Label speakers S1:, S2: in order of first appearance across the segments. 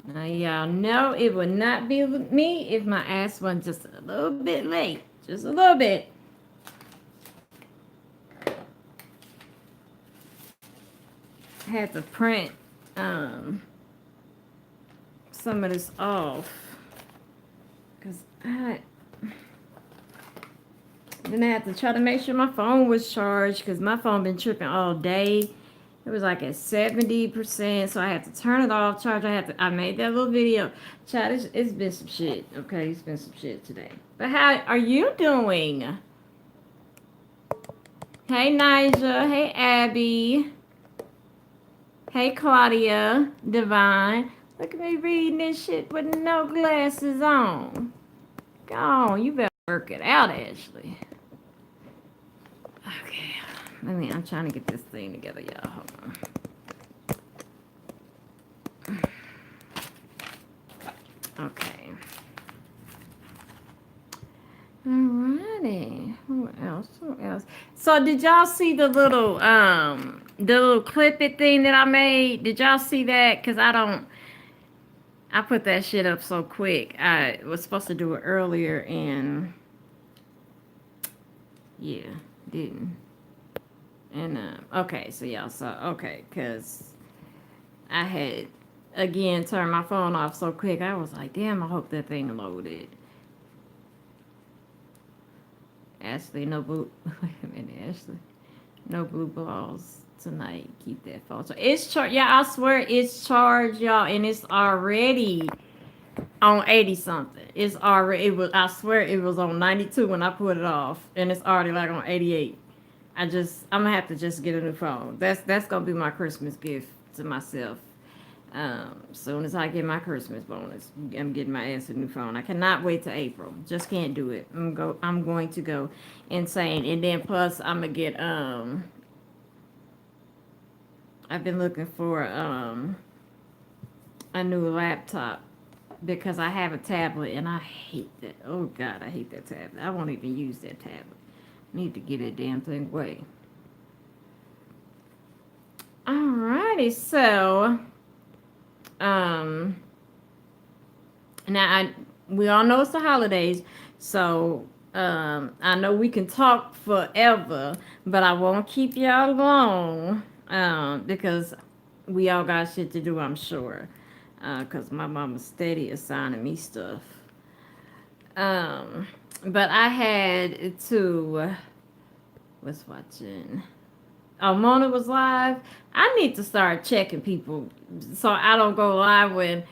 S1: Now y'all know it would not be me if my ass wasn't just a little bit late. Just a little bit. I had to print some of this off. Cause then I had to try to make sure my phone was charged because my phone been tripping all day. It was like at 70%, so I had to turn it off, charge. I made that little video. Child, it's been some shit. Okay, it's been some shit today. But how are you doing? Hey Nija, hey Abby, hey Claudia, Divine. Look at me reading this shit with no glasses on. Go on, you better work it out, Ashley. Okay, I'm trying to get this thing together, y'all. Hold on. Okay. Alrighty. Who else? So did y'all see the little clip it thing that I made? Did y'all see that? Cause I put that shit up so quick. I was supposed to do it earlier and yeah, didn't. And okay, so y'all saw okay, cause I had again turned my phone off so quick. I was like, damn, I hope that thing loaded. Ashley, no blue. Wait a minute, Ashley. No blue balls tonight. Keep that phone. So it's charged. Yeah, I swear it's charged, y'all, and it's already on 80 something. It's already. It was. I swear it was on 92 when I put it off, and it's already like on 88. I'm gonna have to just get a new phone. That's gonna be my Christmas gift to myself. Soon as I get my Christmas bonus, I'm getting my ass a new phone. I cannot wait till April. Just can't do it. I'm going to go insane. And then plus I'm gonna get I've been looking for a new laptop because I have a tablet and I hate that. Oh God, I hate that tablet. I won't even use that tablet. Need to get that damn thing away. Alrighty, so um now we all know it's the holidays, so I know we can talk forever, but I won't keep y'all long because we all got shit to do, I'm sure. Because my mama's steady assigning me stuff. But I had to was watching. Oh, Mona was live. I need to start checking people so I don't go live when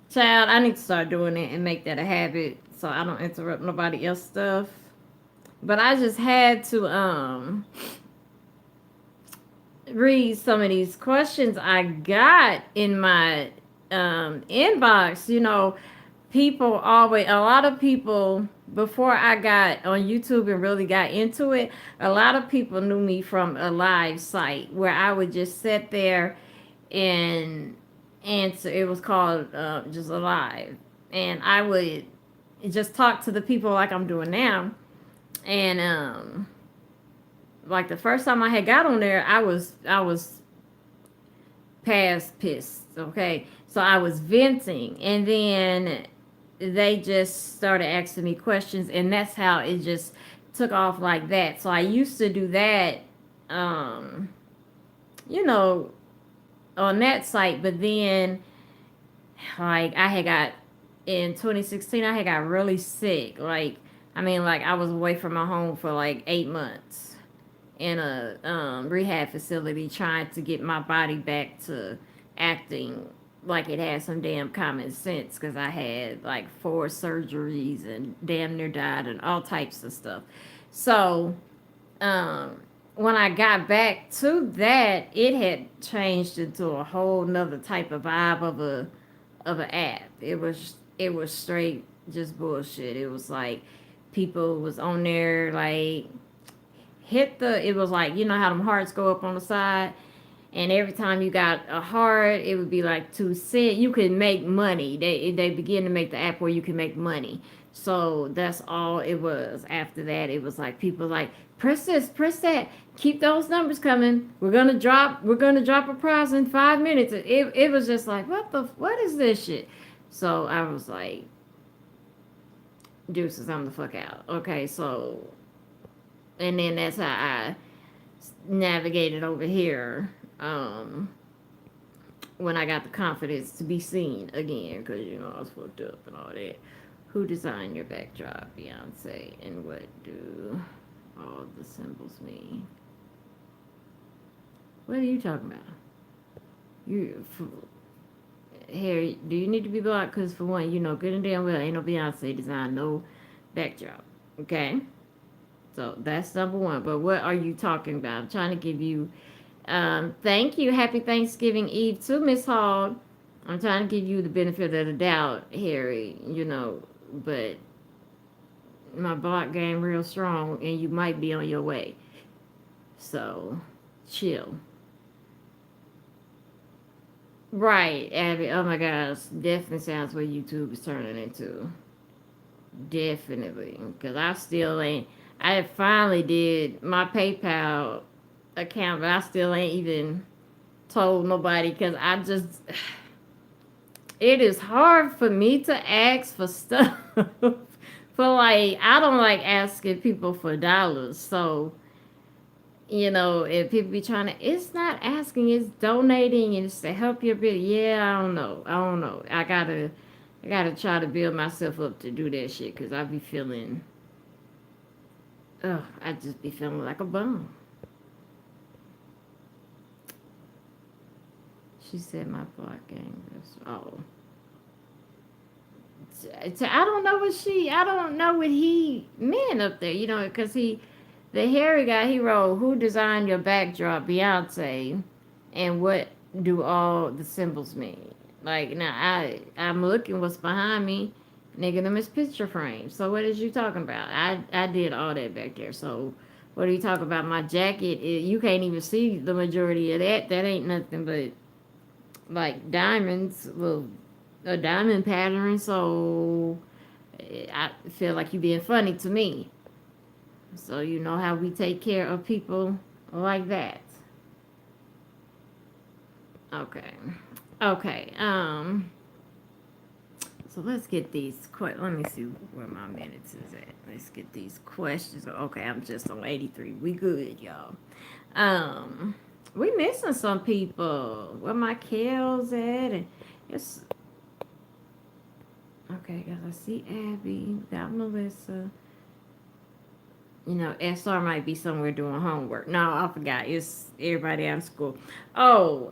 S1: child. I need to start doing it and make that a habit so I don't interrupt nobody else stuff. But I just had to read some of these questions I got in my inbox. You know, people always, a lot of people, before I got on YouTube and really got into it, a lot of people knew me from a live site where I would just sit there and answer. It was called just a live. And I would just talk to the people like I'm doing now. And like the first time I had got on there, I was past pissed. Okay, so I was venting, and then they just started asking me questions, and that's how it just took off like that. So I used to do that, um, you know, on that site, but then like I had got in 2016, I had got really sick. Like I was away from my home for like 8 months in a rehab facility trying to get my body back to acting like it had some damn common sense because I had like 4 surgeries and damn near died and all types of stuff. So when I got back to that, it had changed into a whole nother type of vibe of an app. It was straight just bullshit. It was like people was on there like it was like, you know how them hearts go up on the side, and every time you got a heart it would be like 2 cents. You could make money. They begin to make the app where you can make money. So that's all it was. After that, it was like people like, press this, press that, keep those numbers coming. We're gonna drop a prize in 5 minutes. It was just like, what is this shit? So I was like, deuces, I'm the fuck out. Okay, so and then that's how I navigated over here. When I got the confidence to be seen again, because I was fucked up and all that. Who designed your backdrop, Beyonce, and what do all the symbols mean? What are you talking about? Harry, do you need to be blocked? Because for one, good and damn well ain't no Beyonce design no backdrop. Okay? So that's number one. But what are you talking about? I'm trying to give you, thank you. Happy Thanksgiving Eve to Miss Hall. I'm trying to give you the benefit of the doubt, Harry, but my block game real strong and you might be on your way. So, chill. Right, Abby. Oh my gosh. Definitely sounds what YouTube is turning into. Definitely. Because I still ain't. I finally did my PayPal account, but I still ain't even told nobody because I just. It is hard for me to ask for stuff. For like, I don't like asking people for dollars. So, if people be trying to, it's not asking, it's donating and it's to help your bit. Yeah, I don't know. I gotta try to build myself up to do that shit because I be feeling, I just be feeling like a bum. She said my block game is, I don't know what he meant up there, because the hairy guy, he wrote, who designed your backdrop, Beyonce, and what do all the symbols mean? Like, now, I'm looking what's behind me, nigga, them is picture frames. So what is you talking about? I did all that back there. So what are you talking about? My jacket, you can't even see the majority of that. That ain't nothing but, like, diamonds, well, a diamond pattern. So I feel like you being funny to me. So you know how we take care of people like that. Okay. Okay. So let's get these let me see where my minutes is at. Let's get these questions. Okay, I'm just on 83. We good, y'all. Um we missing some people. Where my Kels at? And it's okay, guys. I see Abby, got Melissa. SR might be somewhere doing homework. No, I forgot. It's everybody out of school. Oh,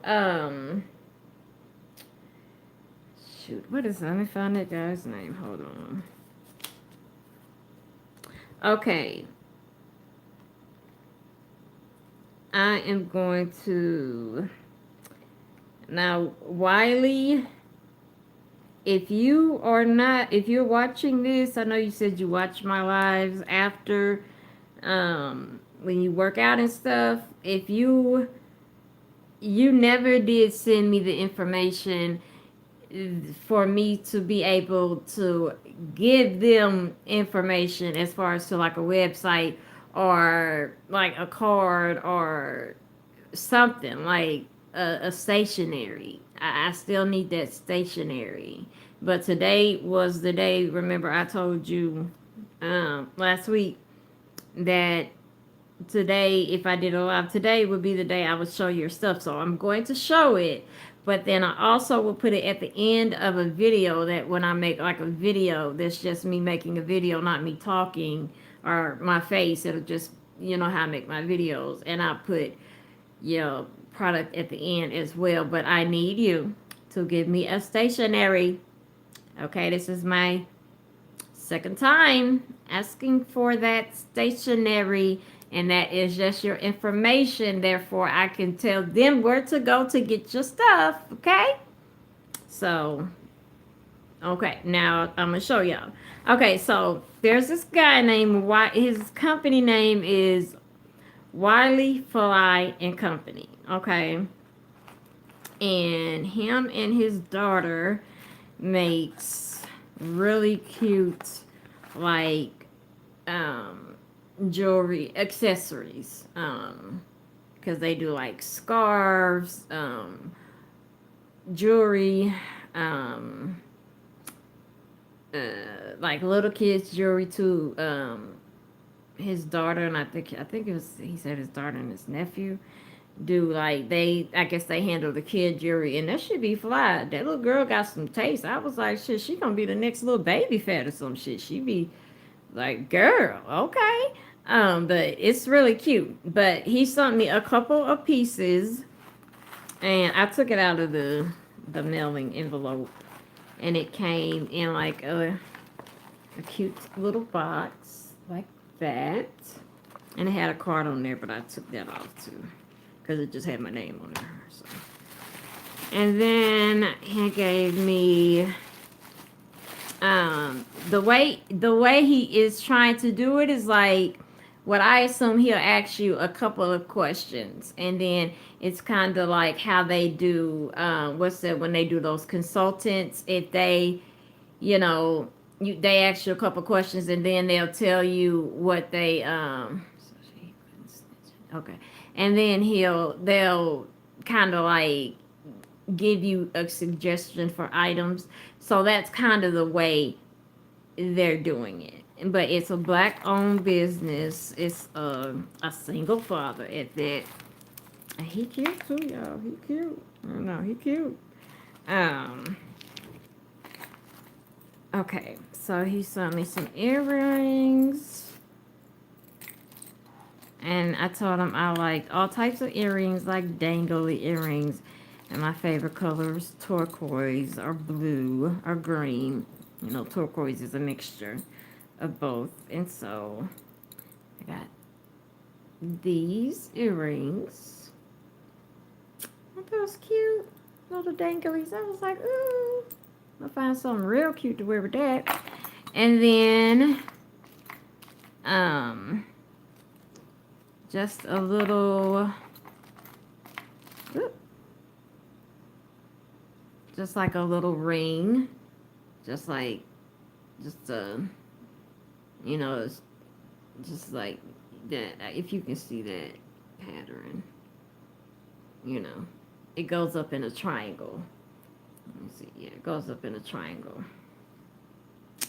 S1: shoot. What is that? Let me find that guy's name. Hold on. Okay. I am going to. Now, Wiley, if you're watching this, I know you said you watch my lives after. When you work out and stuff, if you never did send me the information for me to be able to give them information as far as to like a website or like a card or something like a stationery. I still need that stationery. But today was the day. Remember, I told you last week that today, if I did a live today, would be the day I would show your stuff. So I'm going to show it, but then I also will put it at the end of a video that when I make like a video, that's just me making a video, not me talking or my face. It'll just, how I make my videos. And I put your product at the end as well. But I need you to give me a stationery. Okay, this is my second time asking for that stationery, and that is just your information. Therefore, I can tell them where to go to get your stuff. Okay? So, okay, now I'm gonna show y'all. Okay, so there's this guy named his company name is Wiley Fly and Company. Okay, and him and his daughter makes really cute like jewelry accessories, because they do like scarves, jewelry, um like little kids jewelry too. His daughter, and I think it was, he said his daughter and his nephew do, like, they, I guess they handle the kid jewelry, and that should be fly. That little girl got some taste. I was like, shit, she gonna be the next little baby fat or some shit. She be like, girl, okay. But it's really cute. But he sent me a couple of pieces, and I took it out of the mailing envelope, and it came in like a cute little box like that, and it had a card on there, but I took that off too because it just had my name on there. So. And then he gave me the way he is trying to do it is like what I assume he'll ask you a couple of questions, and then it's kind of like how they do what's that, when they do those consultants, if they, you know, they ask you a couple questions and then they'll tell you what they okay, and then they'll kind of like give you a suggestion for items. So that's kind of the way they're doing it. But it's a black owned business. It's a single father at that. And he cute too, y'all. He cute. No, he cute. Okay, so he sent me some earrings. And I told him I liked all types of earrings, like dangly earrings. And my favorite colors, turquoise or blue or green. You know, turquoise is a mixture of both. And so I got these earrings. Aren't those cute? Little danglies. I was like, ooh, I'll find something real cute to wear with that. And then just a little, just like a little ring, just a, you know, it's just like that. If you can see that pattern, you know, it goes up in a triangle. Let me see. Yeah, it goes up in a triangle.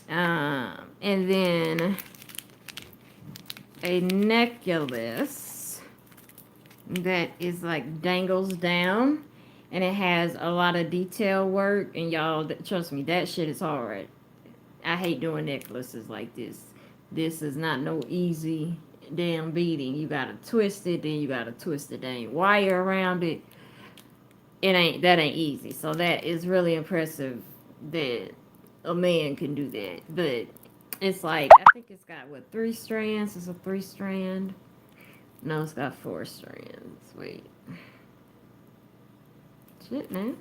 S1: And then a necklace that is like dangles down, and it has a lot of detail work. And y'all, trust me, that shit is hard. I hate doing necklaces like this. This is not no easy damn beading. You gotta twist it, then you gotta twist the dang wire around it. That ain't easy. So that is really impressive that a man can do that. But it's like, I think it's got what, 3 strands? It's a 3-strand. No, it's got 4 strands. Wait. Shit, man.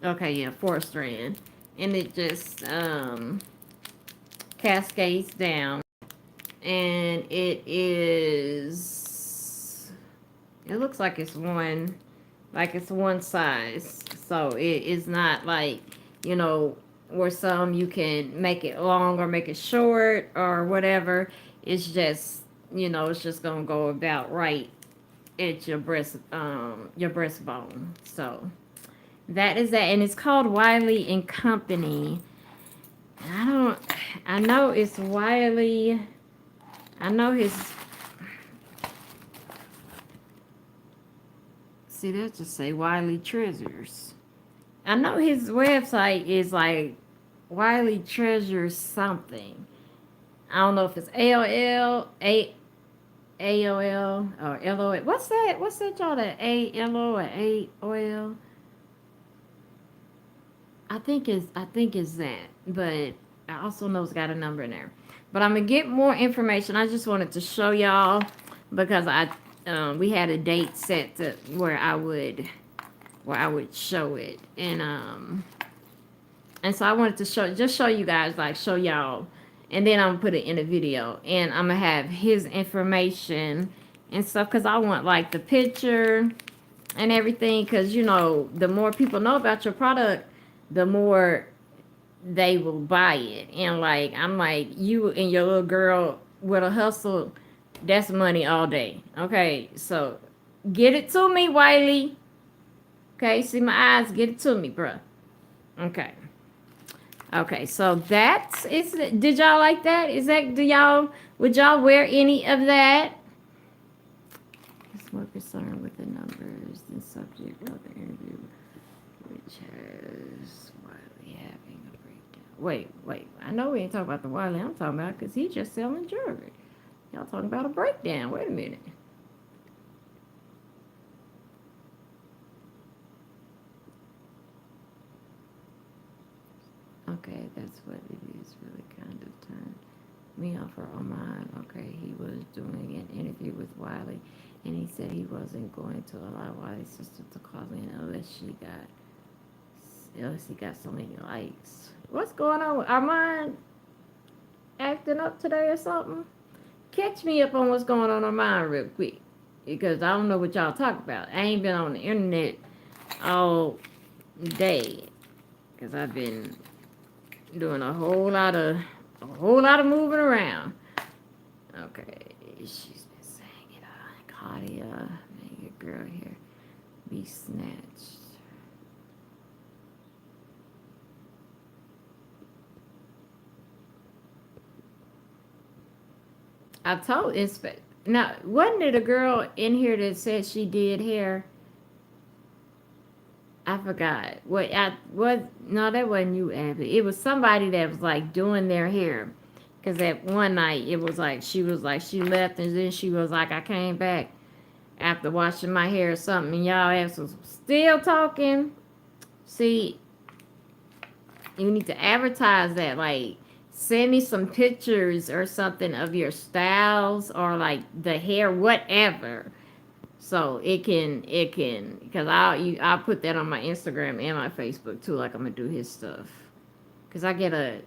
S1: Okay, yeah, 4-strand. And it just cascades down. And it looks like it's one size. So it is not like, you know, where some you can make it long or make it short or whatever. It's just, you know, it's just gonna go about right at your breastbone. So that is that, and it's called Wiley and Company. I know it's Wiley. I know his. See, that just say Wiley Treasures. I know his website is like Wiley Treasures something. I don't know if it's AOL, AOL, or LOL. What's that? What's that, y'all? That ALO or AOL? I think it's that. But I also know it's got a number in there. But I'm gonna get more information. I just wanted to show y'all because we had a date set to where I would show it, and so I wanted to show you guys, like show y'all, and then I'm gonna put it in a video, and I'm gonna have his information and stuff because I want like the picture and everything, because you know, the more people know about your product, the more they will buy it. And like, I'm like, you and your little girl with a hustle, that's money all day. Okay, so get it to me, Wiley. Okay, see my eyes, get it to me, bruh. Okay. Okay, so that's is. Did y'all like that? Is that, do y'all, would y'all wear any of that? It's more concerned with the numbers than subject of the interview, which has Wiley having a breakdown. Wait. I know we ain't talking about the Wiley I'm talking about because he's just selling jewelry. Y'all talking about a breakdown. Wait a minute. Okay, that's what it is. Really kind of turned me off for Oman. Okay, he was doing an interview with Wiley, and he said he wasn't going to allow Wiley's sister to call in unless he got so many likes. What's going on with Armand? Acting up today or something? Catch me up on what's going on Armand real quick, because I don't know what y'all talk about. I ain't been on the internet all day because I've been doing a whole lot of moving around. Okay, she's been saying it. Claudia, make a girl here be snatched. I told inspect. Now, wasn't it a girl in here that said she did hair? I forgot. What? No, that wasn't you, Abby. It was somebody that was like doing their hair. Cause that one night it was like she left and then she was like I came back after washing my hair or something and y'all ass was still talking. See, you need to advertise that. Like, send me some pictures or something of your styles or like the hair, whatever. So because I'll put that on my Instagram and my Facebook too. Like I'm gonna do his stuff because I get a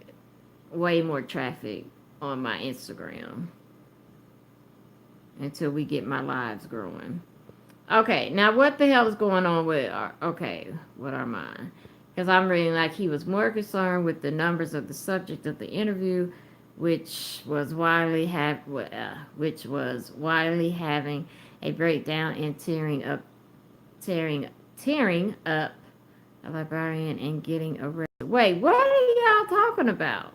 S1: way more traffic on my Instagram until we get my lives growing. Okay, now what the hell is going on with with Armand? Because I'm reading like he was more concerned with the numbers of the subject of the interview, which was Wiley having a breakdown and tearing up a librarian and getting arrested. Wait, what are y'all talking about?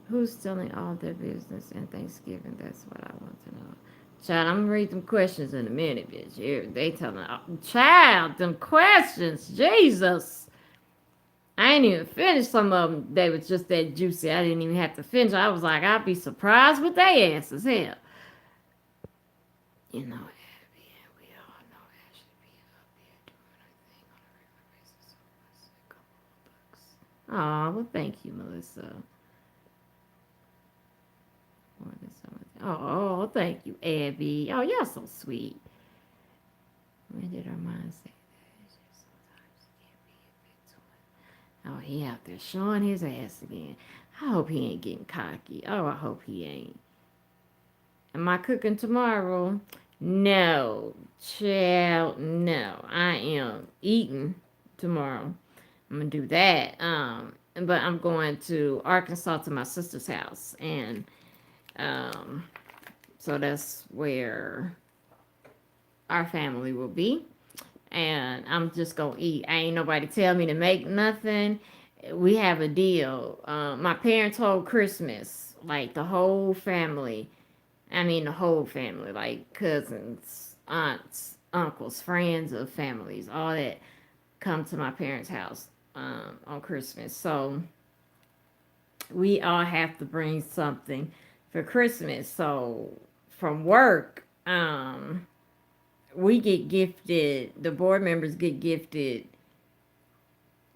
S1: Who's stealing all their business in Thanksgiving? That's what I want to know. Child, I'm gonna read them questions in a minute, bitch. Here, they telling, child, them questions, Jesus. I ain't even finished some of them. They was just that juicy. I didn't even have to finish. I was like, I'd be surprised with their asses. Hell, you know, Abby, and we all know Ashley being up here doing her thing on a regular basis. So I said, a couple of bucks. Aw, well, thank you, Melissa. Oh, thank you, Abby. Oh, you're so sweet. When did our mind say that? Sometimes it can be a bit too much. Oh, he out there showing his ass again. I hope he ain't getting cocky. Oh, I hope he ain't. Am I cooking tomorrow? No, child, no. I am eating tomorrow. I'm gonna do that. But I'm going to Arkansas to my sister's house, and um, so that's where our family will be. And I'm just gonna eat. I ain't nobody tell me to make nothing. We have a deal. My parents hold Christmas, like the whole family. I mean, the whole family, like cousins, aunts, uncles, friends of families, all that come to my parents' house on Christmas. So we all have to bring something for Christmas. So from work, we get gifted, the board members get gifted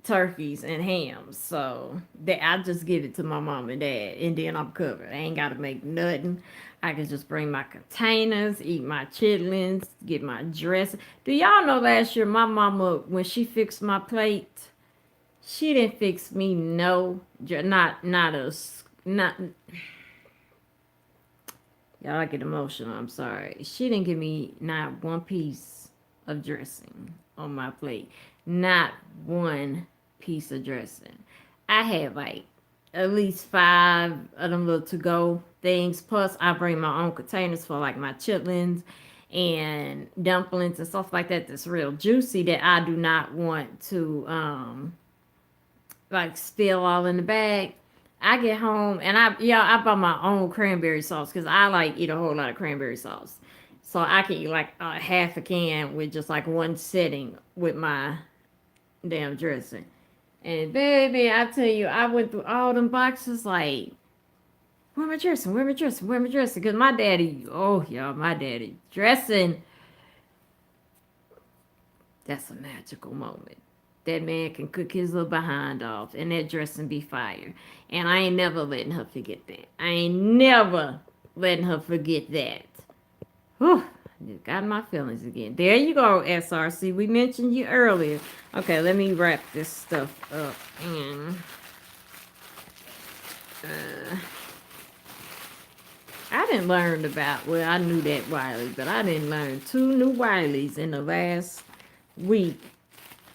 S1: turkeys and hams. So I just give it to my mom and dad, and then I'm covered. I ain't got to make nothing. I can just bring my containers, eat my chitlins, get my dress. Do y'all know last year my mama, when she fixed my plate, she didn't fix me not. Y'all, I get emotional. I'm sorry. She didn't give me not one piece of dressing on my plate. Not one piece of dressing. I had like at least 5 of them little to go things. Plus, I bring my own containers for like my chitlins and dumplings and stuff like that. That's real juicy that I do not want to like spill all in the bag. I get home and I buy my own cranberry sauce because I like eat a whole lot of cranberry sauce. So I can eat like a half a can with just like one sitting with my damn dressing. And baby, I tell you, I went through all them boxes like, where my dressing? Where my dressing? Where my dressing? Because my daddy, oh y'all, my daddy dressing, that's a magical moment. That man can cook his little behind off and that dressing be fire. And I ain't never letting her forget that. I ain't never letting her forget that. Whew, you got my feelings again. There you go, SRC. We mentioned you earlier. Okay, let me wrap this stuff up. And I didn't learn about, well, I knew that Wiley, but I didn't learn 2 new Wileys in the last week.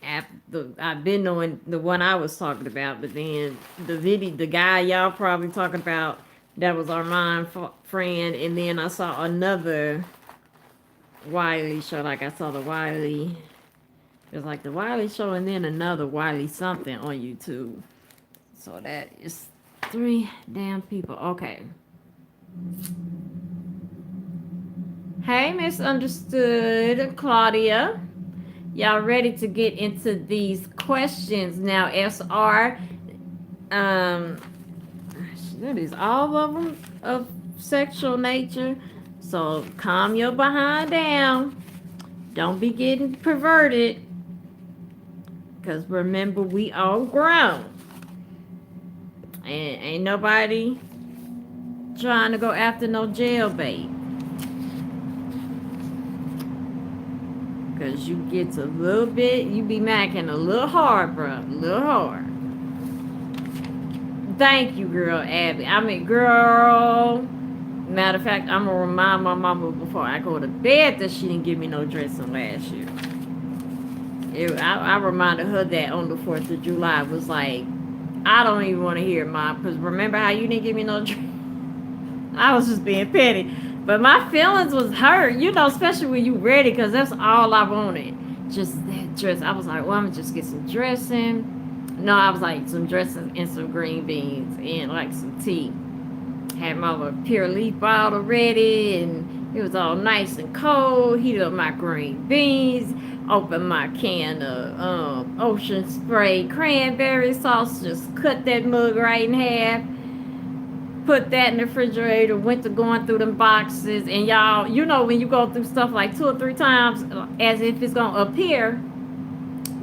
S1: After I've been knowing the one I was talking about, but then the guy y'all probably talking about, that was Armand friend, and then I saw another Wiley show. Like I saw the Wiley, it was like the Wiley show, and then another Wiley something on YouTube. So that is 3 damn people. Okay. Hey, misunderstood Claudia. Y'all ready to get into these questions now? SR, that is all of them of sexual nature. So calm your behind down. Don't be getting perverted. Because remember, we all grown. And ain't nobody trying to go after no jailbait. Because you get a little bit, you be macking a little hard, bro. A little hard. Thank you, girl, Abby. I mean, girl. Matter of fact, I'm going to remind my mama before I go to bed that she didn't give me no dressing last year. I reminded her that on the 4th of July. It was like, I don't even want to hear it, Mom. Because remember how you didn't give me no dress? I was just being petty. But my feelings was hurt, you know, especially when you ready, because that's all I wanted. Just that dress. I was like, well, I'm going to just get some dressing. No, I was like, some dressing and some green beans and like some tea. Had my little pure leaf bottle ready, and it was all nice and cold. Heated up my green beans. Opened my can of Ocean Spray cranberry sauce. Just cut that mug right in half. Put that in the refrigerator, went to going through them boxes, and y'all, you know, when you go through stuff like 2 or 3 times as if it's gonna appear,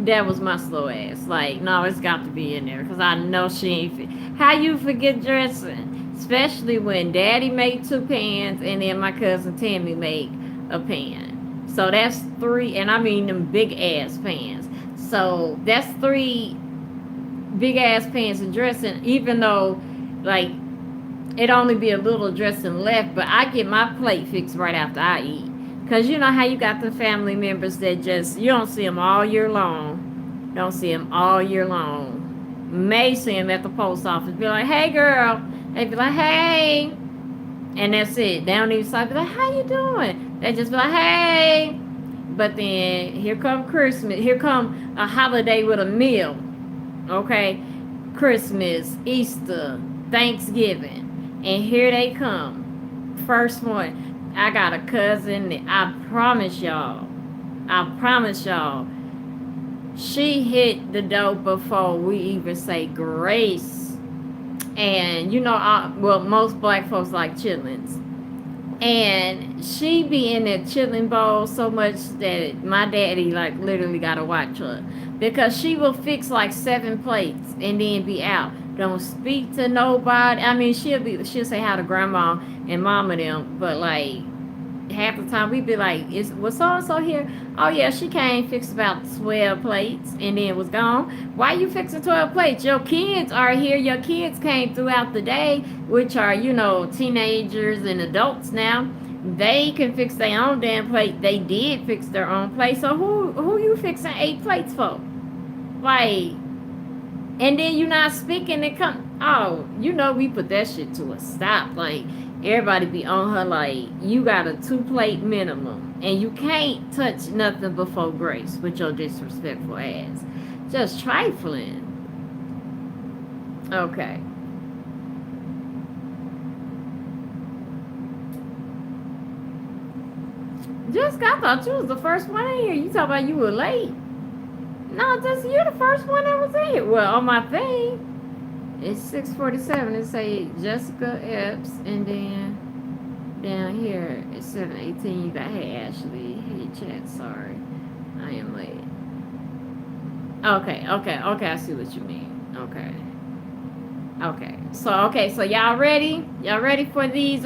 S1: that was my slow ass. Like, no, it's got to be in there, because I know she ain't how you forget dressing, especially when daddy made 2 pans and then my cousin Tammy made a pan. So that's 3, and I mean them big ass pans. So that's 3 big ass pans of dressing, even though like it only be a little dressing left, but I get my plate fixed right after I eat. Because you know how you got the family members that just, you don't see them all year long. Don't see them all year long. May see them at the post office. Be like, hey, girl. They be like, hey. And that's it. They don't even stop. Be like, how you doing? They just be like, hey. But then here come Christmas. Here come a holiday with a meal. Okay? Christmas, Easter, Thanksgiving. And here they come. First one. I got a cousin that I promise y'all, she hit the door before we even say grace. And you know, well, most black folks like chitlins. And she be in that chitlin bowl so much that my daddy like literally gotta watch her. Because she will fix like 7 plates and then be out. Don't speak to nobody. I mean, she'll say hi to grandma and mama them, but like half the time we be like, was so and so here? Oh yeah, she came, fixed about 12 plates and then was gone. Why you fixing 12 plates? Your kids are here. Your kids came throughout the day, which are, you know, teenagers and adults now. They can fix their own damn plate. They did fix their own plate. So who you fixing 8 plates for? Like, And then you're not speaking and come. Oh, you know we put that shit to a stop. Like everybody be on her like you got a 2 plate minimum, and you can't touch nothing before grace with your disrespectful ass. Just trifling. Okay. Just I thought you was the first one in here. You talk about you were late. No, just you the first one that was in here. Well, on my thing, it's 6:47. It say Jessica Epps, and then down here it's 7:18. You got hey Ashley, hey chat. Sorry, I am late. Okay. I see what you mean. Okay. So y'all ready? Y'all ready for these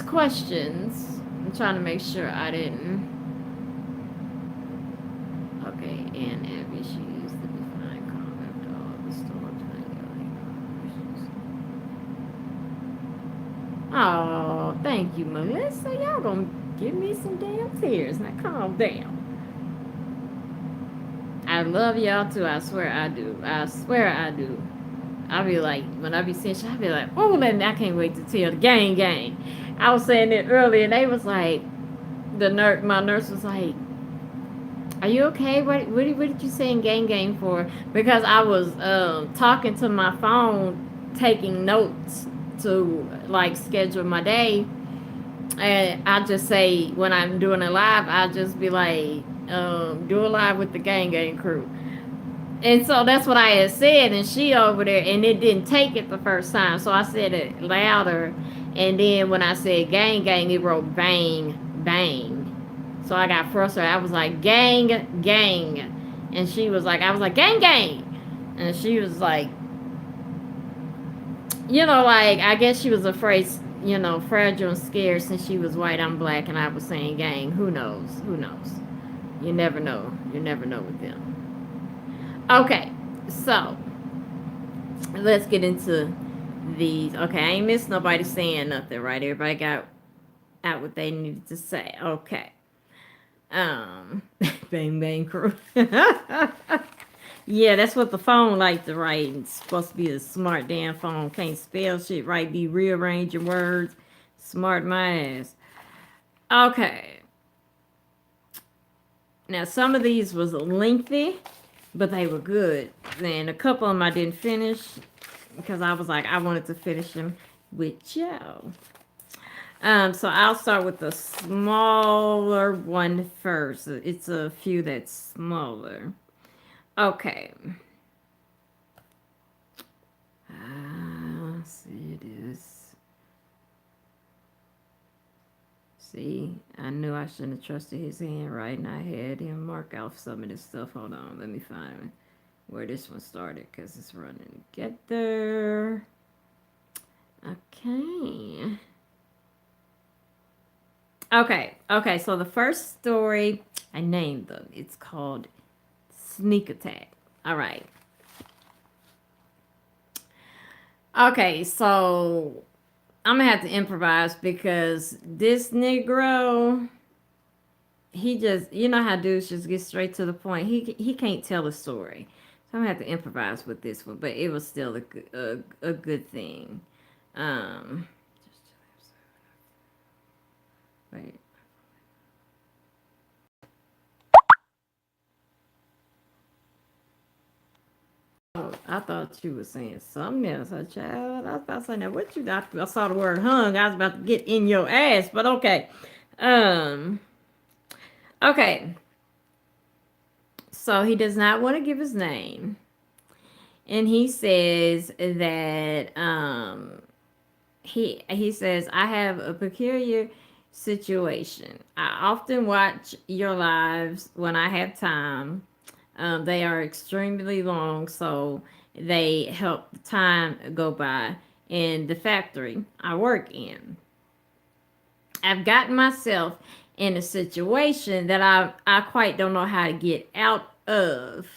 S1: questions? I'm trying to make sure I didn't. Okay, and Abby, she used the defined calm after all the storms. Oh, thank you, Melissa. Y'all gonna give me some damn tears. Now calm down. I love y'all too. I swear I do. I swear I do. I be like, when I be seeing shit, I be like, oh, I can't wait to tell the gang. I was saying it earlier, and they was like, my nurse was like, are you okay? What did you say in gang for? Because I was talking to my phone, taking notes to like schedule my day, and I just say when I'm doing a live, I just be like, do a live with the gang crew. And so that's what I had said, and she over there, and it didn't take it the first time, so I said it louder, and then when I said gang, it wrote bang, bang. So I got frustrated. I was like, gang, and she was like, I was like, gang, and she was like, like I guess she was afraid, fragile and scared since she was white, I'm black, and I was saying gang. Who knows? You never know. You never know with them. Okay, so let's get into these. Okay, I ain't missed nobody saying nothing, right? Everybody got out what they needed to say. Okay. Bang bang crew. Yeah, that's what the phone like to write. It's supposed to be a smart damn phone. Can't spell shit right. Be rearranging words. Smart my ass. Okay. Now some of these was lengthy, but they were good. Then a couple of them I didn't finish because I was like, I wanted to finish them with y'all. So I'll start with the smaller one first. It's a few that's smaller. Okay. See this. See, I knew I shouldn't have trusted his handwriting. I had him mark off some of this stuff. Hold on, let me find where this one started because it's running. Get there. Okay, so the first story, I named them. It's called Sneak Attack. All right. Okay, so I'm going to have to improvise because this Negro, he just, you know how dudes just get straight to the point. He can't tell a story. So I'm going to have to improvise with this one, but it was still a good thing. Wait. Oh, I thought you were saying something else, child. I was about to say, now what you got? I saw the word hung. I was about to get in your ass, but okay. Okay. So he does not want to give his name. And he says that he says, I have a peculiar situation. I often watch your lives when I have time. They are extremely long, so they help the time go by in the factory I work in. I've gotten myself in a situation that I quite don't know how to get out of.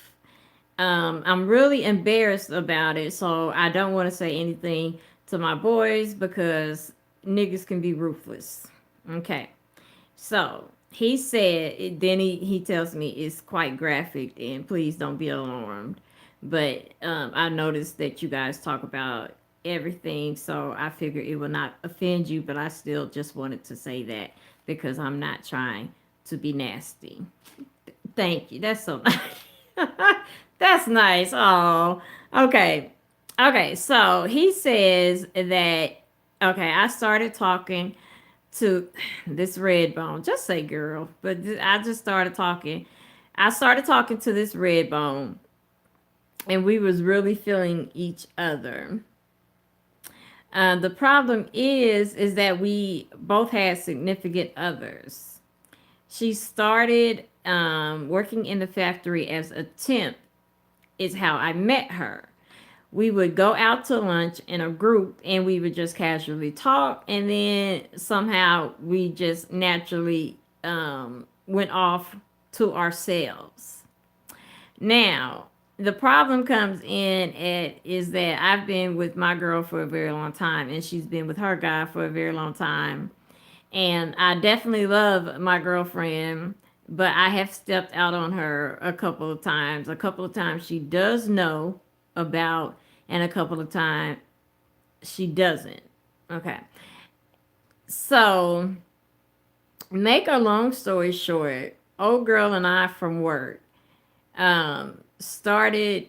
S1: I'm really embarrassed about it, so I don't want to say anything to my boys because niggas can be ruthless. Okay. So he said, then he tells me it's quite graphic and please don't be alarmed. But I noticed that you guys talk about everything, so I figured it will not offend you, but I still just wanted to say that because I'm not trying to be nasty. Thank you. That's so nice. That's nice. Oh, okay. Okay, so he says that, okay, I started talking to this red bone. Just say girl, but I just started talking. I started talking to this red bone, and we was really feeling each other. The problem is that we both had significant others. She started working in the factory as a temp. Is how I met her. We would go out to lunch in a group and we would just casually talk, and then somehow we just naturally went off to ourselves. Now the problem comes in at is that I've been with my girl for a very long time and she's been with her guy for a very long time, and I definitely love my girlfriend, but I have stepped out on her a couple of times. A couple of times she does know about, and a couple of times she doesn't. Okay. So, make a long story short, old girl and I from work started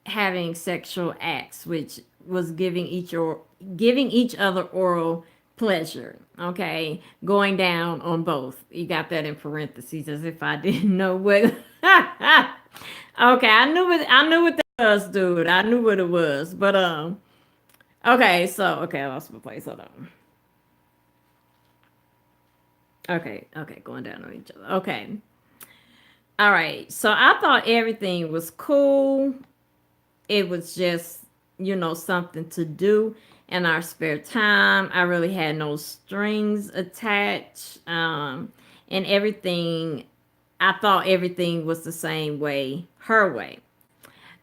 S1: having sexual acts, which was giving each other oral pleasure. Okay, going down on both. You got that in parentheses, as if I didn't know what. Okay, I knew what that was, dude. I knew what it was, but okay, so okay, I lost my place. Hold on. Okay, going down on each other. Okay, all right. So I thought everything was cool. It was just, something to do in our spare time. I really had no strings attached. And everything, I thought everything was the same way, her way.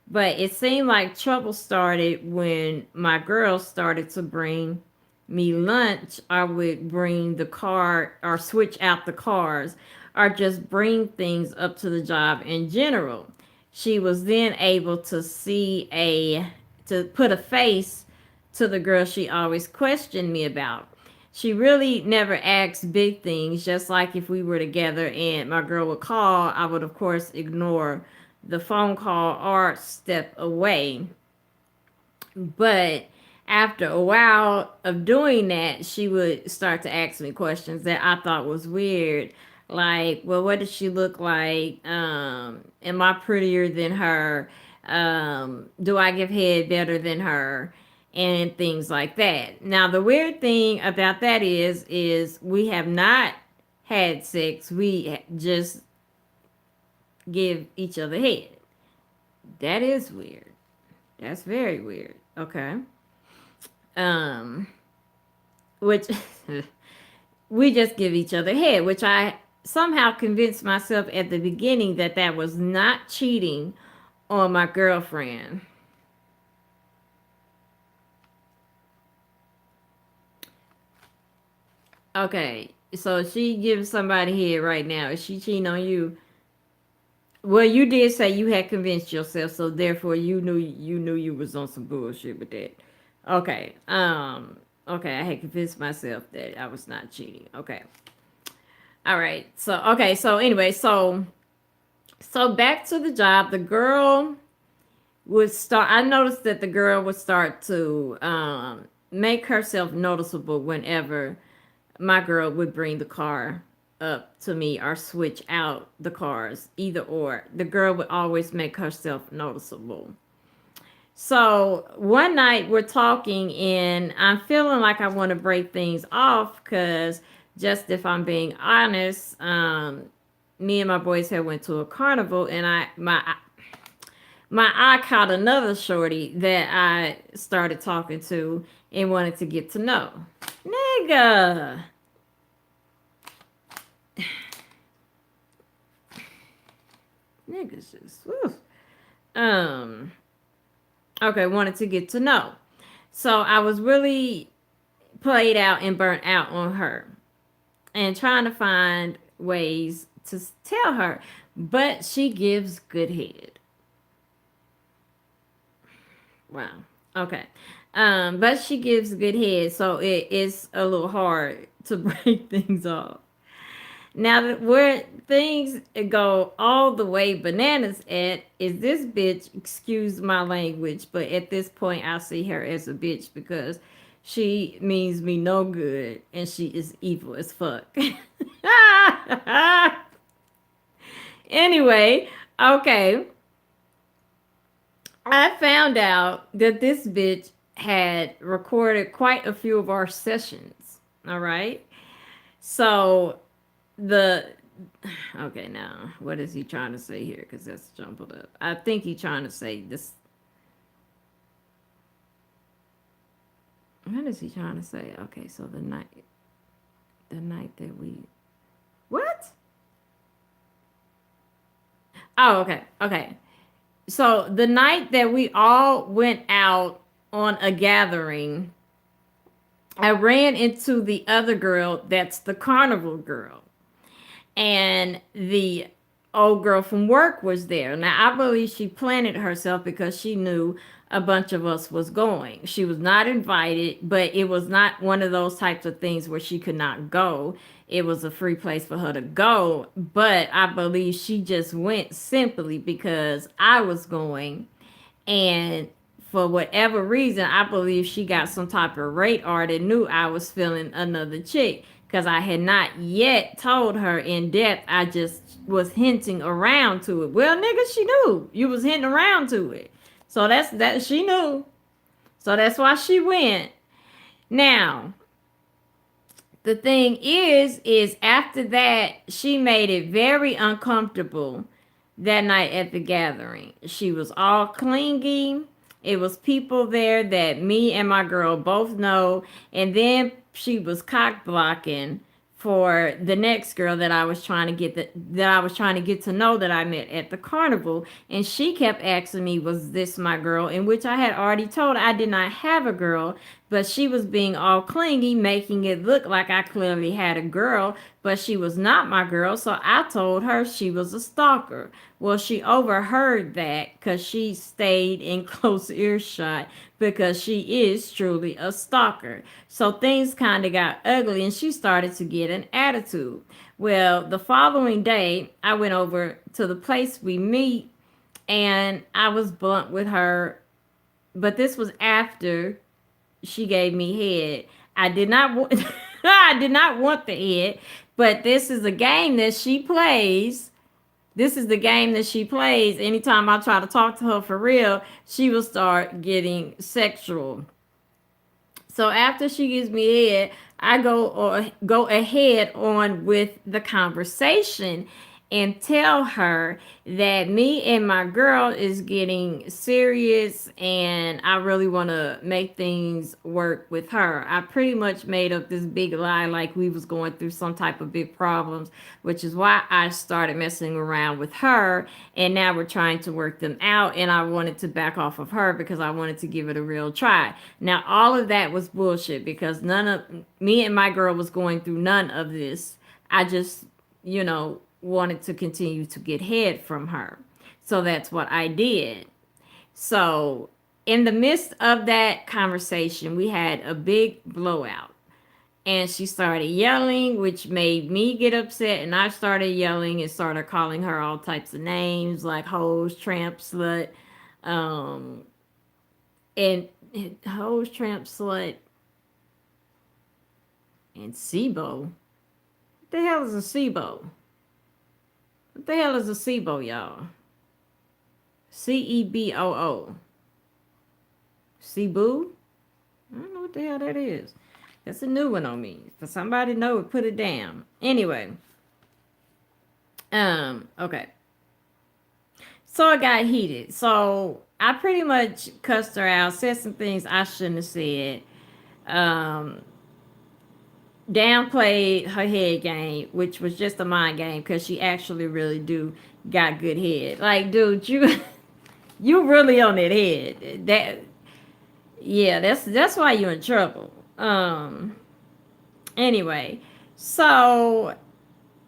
S1: But it seemed like trouble started when my girls started to bring me lunch. I would bring the car or switch out the cars or just bring things up to the job in general. She was then able to put a face to the girl she always questioned me about. She really never asked big things, just like if we were together and my girl would call, I would, of course, ignore the phone call or step away. But after a while of doing that, she would start to ask me questions that I thought was weird. Like, well, what does she look like? Am I prettier than her? Do I give head better than her? And things like that. Now, the weird thing about that is we have not had sex. We just give each other head. That is weird. That's very weird. Okay. Um, which we just give each other head, which I somehow convinced myself at the beginning that that was not cheating on my girlfriend. Okay, so she gives somebody head right now. Is she cheating on you? Well, you did say you had convinced yourself, so therefore you knew you was on some bullshit with that. Okay. Okay, I had convinced myself that I was not cheating. Okay. All right. So anyway, so back to the job. The girl would start I noticed that the girl would start to make herself noticeable whenever my girl would bring the car up to me or switch out the cars, either or. The girl would always make herself noticeable. So one night we're talking and I'm feeling like I want to break things off because, just if I'm being honest, me and my boys had went to a carnival and my eye caught another shorty that I started talking to and wanted to get to know. Nigga. Niggas just whew. um okay, wanted to get to know. So I was really played out and burnt out on her. and trying to find ways to tell her, but she gives good head. Wow. Okay. But she gives good head, so it is a little hard to break things off. Now, where things go all the way bananas at is this bitch, excuse my language, but at this point, I see her as a bitch because she means me no good and she is evil as fuck. Anyway, okay. I found out that this bitch had recorded quite a few of our sessions. All right. So the okay, now what is he trying to say here? Because that's jumbled up. I think he's trying to say this. What is he trying to say? Okay, so the night that we what? Oh, okay, okay. So the night that we all went out on a gathering, I ran into the other girl. That's the carnival girl, and the old girl from work was there. Now I believe she planted herself because she knew a bunch of us was going. She was not invited, but it was not one of those types of things where she could not go. It was a free place for her to go, but I believe she just went simply because I was going, and for whatever reason, I believe she got some type of radar that knew I was feeling another chick because I had not yet told her in depth. I just was hinting around to it. Well, nigga, she knew you was hinting around to it, so that's that. She knew, so that's why she went. Now, the thing is after that, she made it very uncomfortable that night at the gathering. She was all clingy. It was people there that me and my girl both know. And then she was cock blocking for the next girl that I was trying to that I was trying to get to know that I met at the carnival. And she kept asking me, was this my girl? In which I had already told her I did not have a girl, but she was being all clingy, making it look like I clearly had a girl, but she was not my girl. So I told her she was a stalker. Well, she overheard that because she stayed in close earshot because she is truly a stalker. So things kind of got ugly and she started to get an attitude. Well, the following day, I went over to the place we meet and I was blunt with her, but this was after she gave me head. I did not want I did not want the head, but this is a game that she plays. This is the game that she plays. Anytime I try to talk to her for real, she will start getting sexual. So after she gives me head, I go ahead on with the conversation and tell her that me and my girl is getting serious and I really want to make things work with her. I pretty much made up this big lie like we was going through some type of big problems, which is why I started messing around with her, and now we're trying to work them out, and I wanted to back off of her because I wanted to give it a real try. Now all of that was bullshit because none of me and my girl was going through none of this. I just, wanted to continue to get head from her. So that's what I did. So, in the midst of that conversation, we had a big blowout. And she started yelling, which made me get upset. And I started yelling and started calling her all types of names like hoes, tramp, slut, um, and hoes, tramp, slut, and SIBO. What the hell is a SIBO? What the hell is a SIBO, y'all? CEBOO. Cebu? I don't know what the hell that is. That's a new one on me. For somebody to know, put it down. Anyway. Okay. So I got heated. So I pretty much cussed her out, said some things I shouldn't have said. Um, Downplayed her head game, which was just a mind game because she actually really do got good head. Like, dude, you really on that head. Yeah, that's why you're in trouble. Anyway, So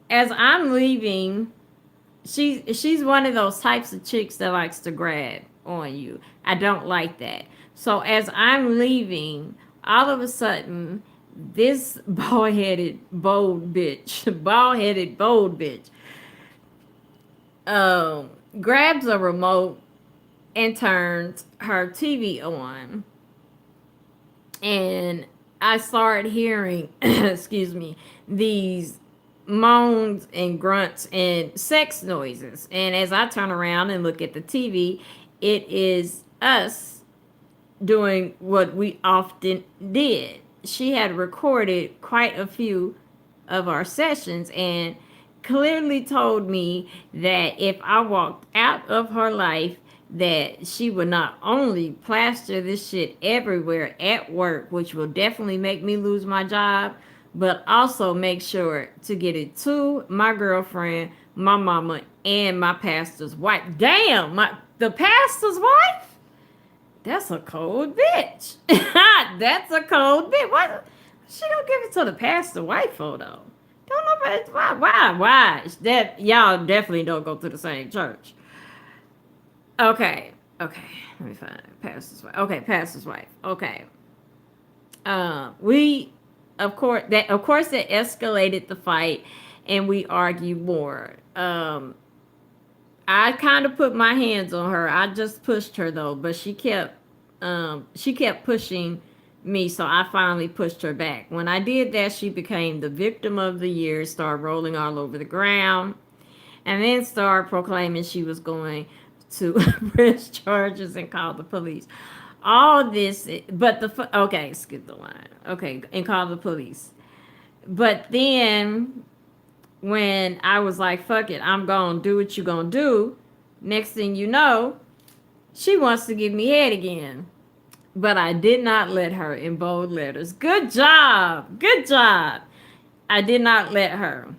S1: as I'm leaving, she's one of those types of chicks that likes to grab on you. I don't like that. So as I'm leaving, all of a sudden, this bald-headed, bold bitch, um, grabs a remote and turns her TV on. And I started hearing, excuse me, these moans and grunts and sex noises. And as I turn around and look at the TV, it is us doing what we often did. She had recorded quite a few of our sessions and clearly told me that if I walked out of her life, that she would not only plaster this shit everywhere at work, which will definitely make me lose my job, but also make sure to get it to my girlfriend, my mama, and my pastor's wife. Damn, the pastor's wife? That's a cold bitch. That's a cold bitch. What? She don't give it to the pastor wife photo. Don't nobody. Why? That y'all definitely don't go to the same church. Okay. Okay. Let me find it. Pastor's wife. Okay, pastor's wife. Okay. We, of course, that escalated the fight, and we argued more. I kind of put my hands on her. I just pushed her though, but she kept pushing me, so I finally pushed her back. When I did that, she became the victim of the year, started rolling all over the ground, and then started proclaiming she was going to press charges and call the police. All this, but okay, skip the line. Okay, and call the police. But then when I was like, fuck it, I'm gonna do what you gonna do, next thing you know, she wants to give me head again. But I did not let her, in bold letters. Good job. Good job. I did not let her.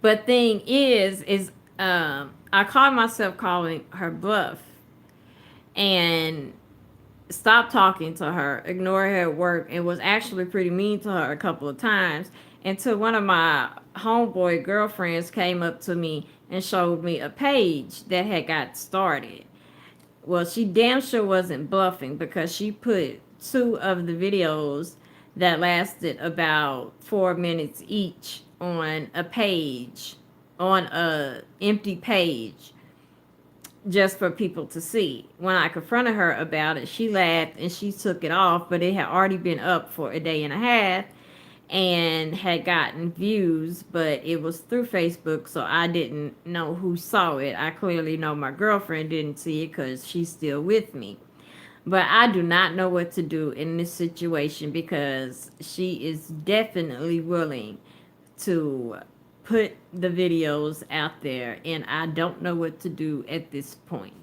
S1: But thing is I caught myself calling her bluff and stopped talking to her, ignored her at work, and was actually pretty mean to her a couple of times until one of my homeboy girlfriends came up to me and showed me a page that had got started. Well, she damn sure wasn't bluffing because she put two of the videos that lasted about 4 minutes each on a page, on a empty page, just for people to see. When I confronted her about it, she laughed and she took it off, but it had already been up for a day and a half and had gotten views, but it was through Facebook, so I didn't know who saw it. I clearly know my girlfriend didn't see it because she's still with me. But I do not know what to do in this situation because she is definitely willing to put the videos out there, and I don't know what to do at this point.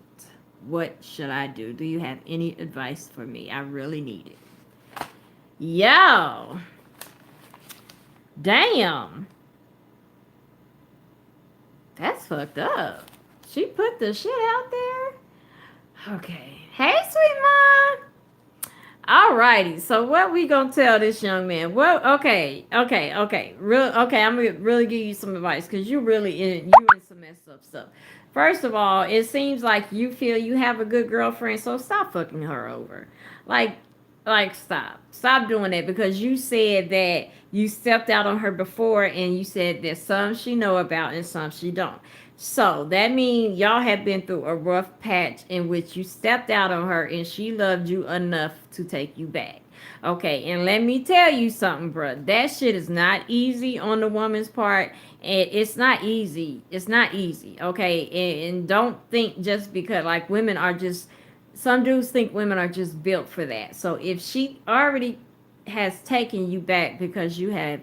S1: What should I do? Do you have any advice for me? I really need it. Yo. Damn. That's fucked up. She put the shit out there? Okay. Hey, sweet mom. Alrighty. So what we gonna tell this young man? Well, okay. I'm gonna really give you some advice because you in some messed up stuff. First of all, it seems like you feel you have a good girlfriend, so stop fucking her over. Like stop doing that because you said that you stepped out on her before and you said there's some she know about and some she don't. So that means y'all have been through a rough patch in which you stepped out on her and she loved you enough to take you back. Okay, and let me tell you something, bro. That shit is not easy on the woman's part. And it's not easy. It's not easy. Okay, and don't think just because like women are just, some dudes think women are just built for that. So if she already has taken you back because you have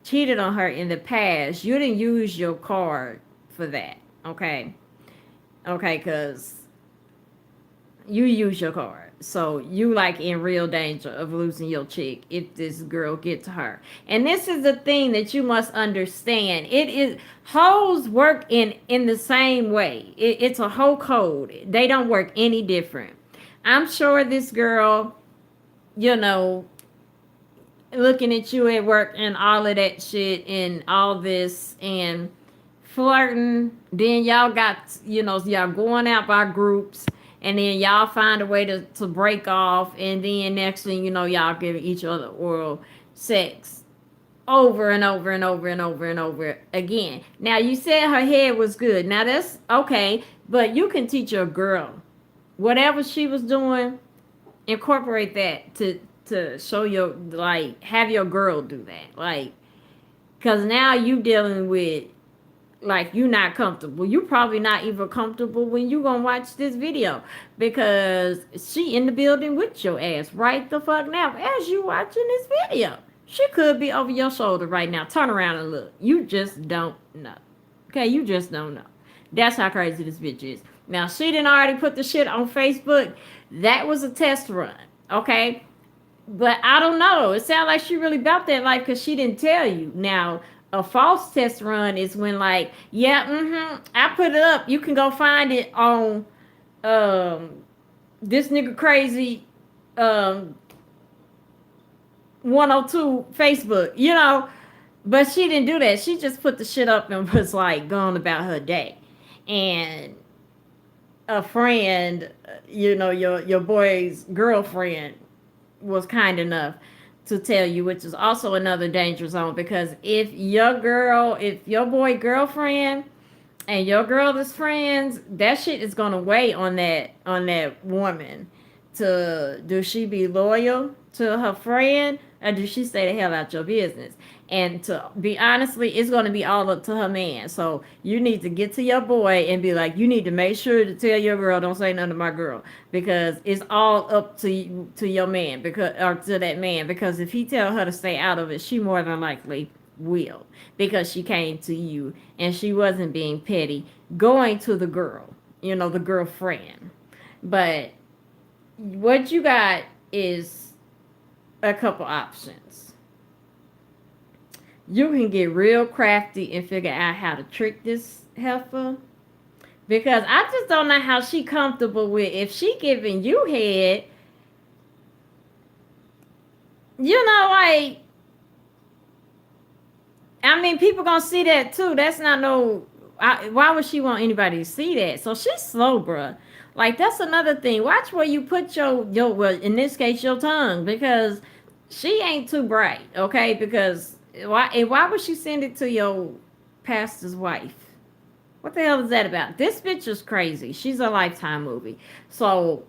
S1: cheated on her in the past, you didn't use your card for that. Okay, because you use your card. So you like in real danger of losing your chick if this girl gets her. And this is the thing that you must understand. It is, hoes work in the same way. It's a whole code. They don't work any different. I'm sure this girl, you know, looking at you at work and all of that shit and all this and flirting. Then y'all got, y'all going out by groups, and then y'all find a way to break off, and then next thing you know, y'all giving each other oral sex over and over and over and over and over again. Now you said her head was good. Now that's okay, but you can teach your girl whatever she was doing, incorporate that to show your, like, have your girl do that, like, because now you dealing with, like, you not comfortable. You probably not even comfortable when you gonna watch this video, because she in the building with your ass right the fuck now as you watching this video. She could be over your shoulder right now. Turn around and look. You just don't know. Okay, you just don't know. That's how crazy this bitch is. Now, she didn't already put the shit on Facebook. That was a test run. Okay, but I don't know. It sounds like she really about that life because she didn't tell you. Now, a false test run is when, like, yeah, I put it up. You can go find it on this nigga crazy 102 Facebook, But she didn't do that. She just put the shit up and was like going about her day. And a friend, your boy's girlfriend was kind enough to tell you, which is also another danger zone, because if your boy girlfriend and your girl is friends, that shit is gonna weigh on that woman. Do she be loyal to her friend, or do she stay the hell out your business? And to be honestly, it's going to be all up to her man. So you need to get to your boy and be like, you need to make sure to tell your girl, don't say nothing to my girl, because it's all up to your man, or to that man, because if he tell her to stay out of it, she more than likely will, because she came to you and she wasn't being petty, going to the girl, the girlfriend. But what you got is a couple options. You can get real crafty and figure out how to trick this heifer, because I just don't know how she comfortable with, if she giving you head, like, I mean, people gonna see that too. That's not why would she want anybody to see that? So she's slow, bruh. Like, that's another thing. Watch where you put your well, in this case, your tongue, because she ain't too bright, okay? Because why would she send it to your pastor's wife? What the hell is that about? This bitch is crazy. She's a Lifetime movie. So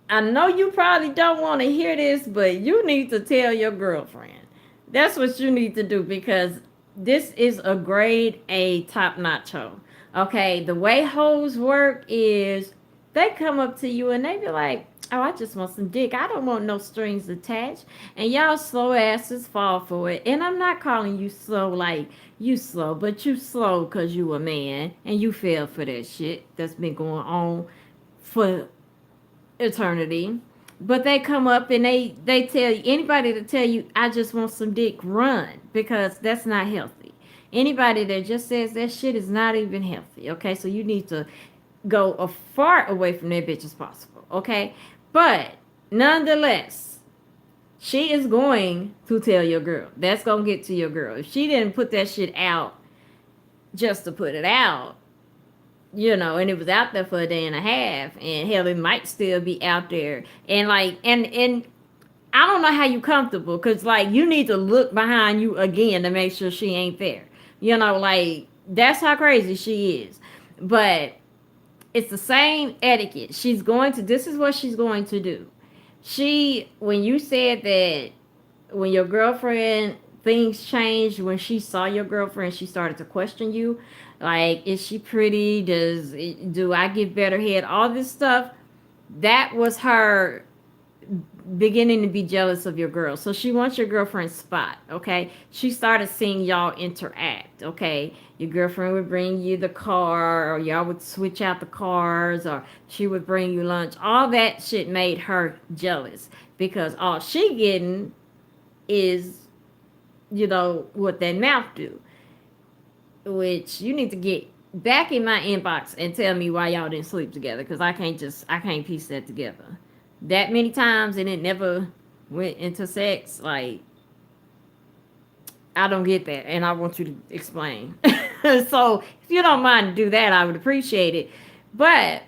S1: I know you probably don't want to hear this, but you need to tell your girlfriend. That's what you need to do, because this is a grade A top-notch hoe. Okay, the way hoes work is they come up to you and they be like, oh, I just want some dick. I don't want no strings attached. And y'all slow asses fall for it. And I'm not calling you slow like you slow, but you slow because you a man and you fell for that shit that's been going on for eternity. But they come up and they tell you, anybody to tell you, I just want some dick, run, because that's not healthy. Anybody that just says that shit is not even healthy, okay? So you need to go as far away from that bitch as possible, okay? But nonetheless, she is going to tell your girl. That's going to get to your girl. If she didn't put that shit out just to put it out, and it was out there for a day and a half, and hell, it might still be out there. And like, and I don't know how you comfortable, because like, you need to look behind you again to make sure she ain't there. Like, that's how crazy she is. But it's the same etiquette. This is what she's going to do. When you said that when your girlfriend, things changed, when she saw your girlfriend, she started to question you. Like, is she pretty? Do I give better head? All this stuff. That was her beginning to be jealous of your girl. So she wants your girlfriend's spot, okay? She started seeing y'all interact, okay? Your girlfriend would bring you the car, or y'all would switch out the cars, or she would bring you lunch. All that shit made her jealous, because all she getting is, what that mouth do. Which you need to get back in my inbox and tell me why y'all didn't sleep together, because I can't piece that together that many times and it never went into sex. Like, I don't get that, and I want you to explain. So if you don't mind to do that, I would appreciate it. But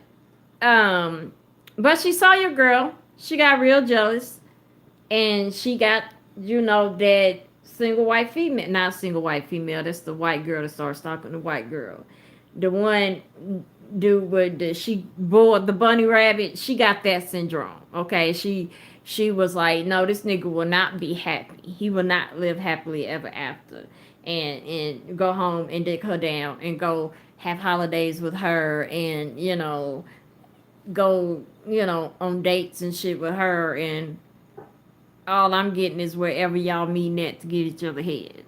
S1: um, but she saw your girl. She got real jealous, and she got, that single white female, not single white female. That's the white girl that starts stalking the white girl. The one dude with she bored the bunny rabbit. She got that syndrome. Okay, she was like, no, this nigga will not be happy. He will not live happily ever after, and go home and dick her down and go have holidays with her, and go on dates and shit with her, and all I'm getting is wherever y'all meeting at to get each other head.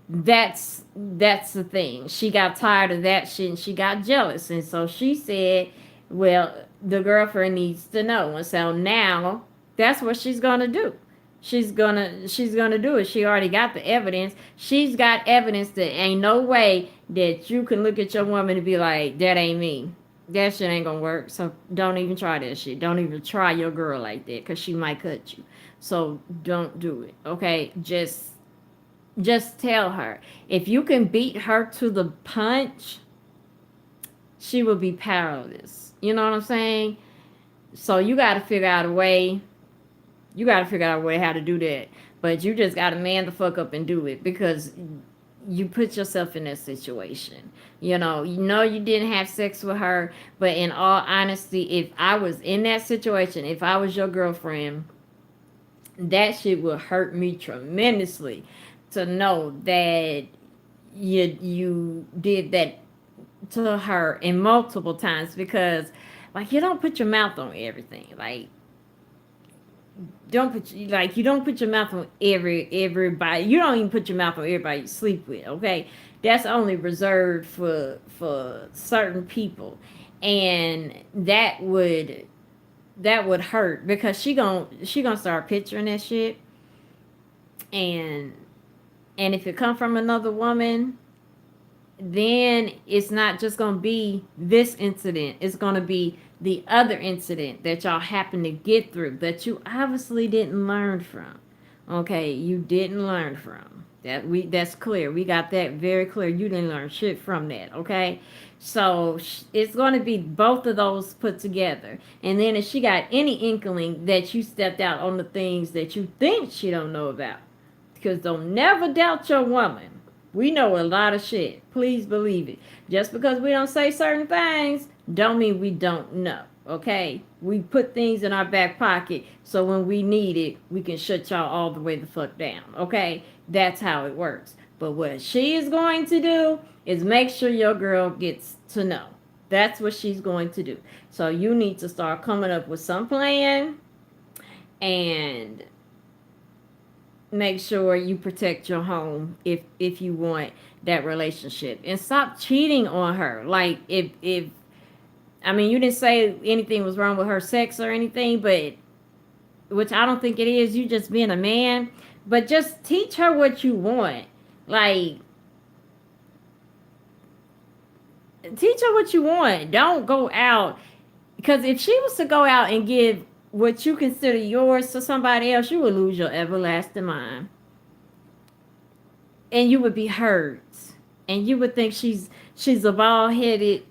S1: That's the thing. She got tired of that shit and she got jealous. And so she said, well, the girlfriend needs to know. And so now that's what she's gonna do. She's gonna do it. She already got the evidence. She's got evidence that ain't no way that you can look at your woman and be like, that ain't me. That shit ain't gonna work. So don't even try that shit. Don't even try your girl like that, because she might cut you. So don't do it. Okay? Just tell her. If you can beat her to the punch, she will be powerless. You know what I'm saying? So you got to figure out a way. You got to figure out a way how to do that. But you just got to man the fuck up and do it, because you put yourself in that situation. You didn't have sex with her, but in all honesty, if I was in that situation, if I was your girlfriend, that shit would hurt me tremendously to know that you did that to her in multiple times, because like, you don't put your mouth on everything. Like, you don't put your mouth on everybody. You don't even put your mouth on everybody you sleep with. Okay, that's only reserved for certain people, and that would hurt, because she gonna start picturing that shit, and if it come from another woman, then it's not just gonna be this incident. It's gonna be the other incident that y'all happen to get through that you obviously didn't learn from. Okay, you didn't learn from that. That's clear. We got that very clear. You didn't learn shit from that. Okay, so it's going to be both of those put together. And then if she got any inkling that you stepped out on the things that you think she don't know about, because don't never doubt your woman. We know a lot of shit. Please believe it. Just because we don't say certain things, don't mean we don't know. Okay? We put things in our back pocket so when we need it, we can shut y'all all the way the fuck down. Okay? That's how it works. But what she is going to do is make sure your girl gets to know. That's what she's going to do. So you need to start coming up with some plan and make sure you protect your home if you want that relationship, and stop cheating on her. Like, if I mean, you didn't say anything was wrong with her sex or anything, but which I don't think it is. You just being a man, but just teach her what you want. Like, teach her what you want. Don't go out, because if she was to go out and give what you consider yours to somebody else, you would lose your everlasting mind. And you would be hurt. And you would think she's a bald headed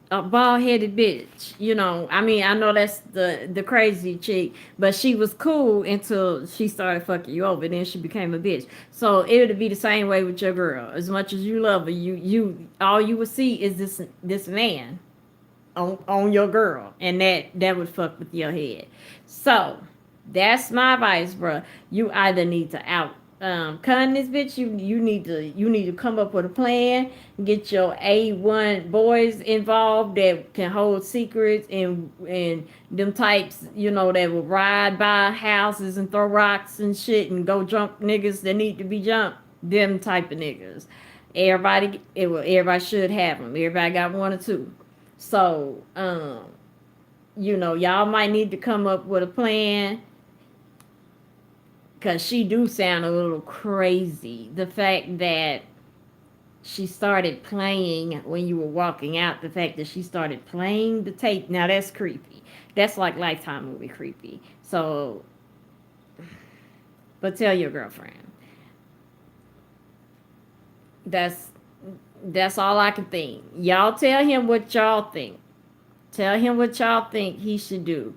S1: bitch. I mean, I know that's the crazy chick, but she was cool until she started fucking you over. Then she became a bitch. So it would be the same way with your girl. As much as you love her, you all you would see is this man on your girl, and that would fuck with your head. So that's my advice, bro. You either need to out cutting this bitch. You need to come up with a plan. Get your A1 boys involved that can hold secrets, and them types, that will ride by houses and throw rocks and shit and go jump niggas that need to be jumped. Them type of niggas. Everybody should have them. Everybody got one or two. So, y'all might need to come up with a plan, because she do sound a little crazy. The fact that she started playing when you were walking out, the fact that she started playing the tape, now that's creepy. That's like Lifetime movie creepy. So But tell your girlfriend. That's that's all I can think. Y'all tell him what y'all think. Tell him what y'all think he should do.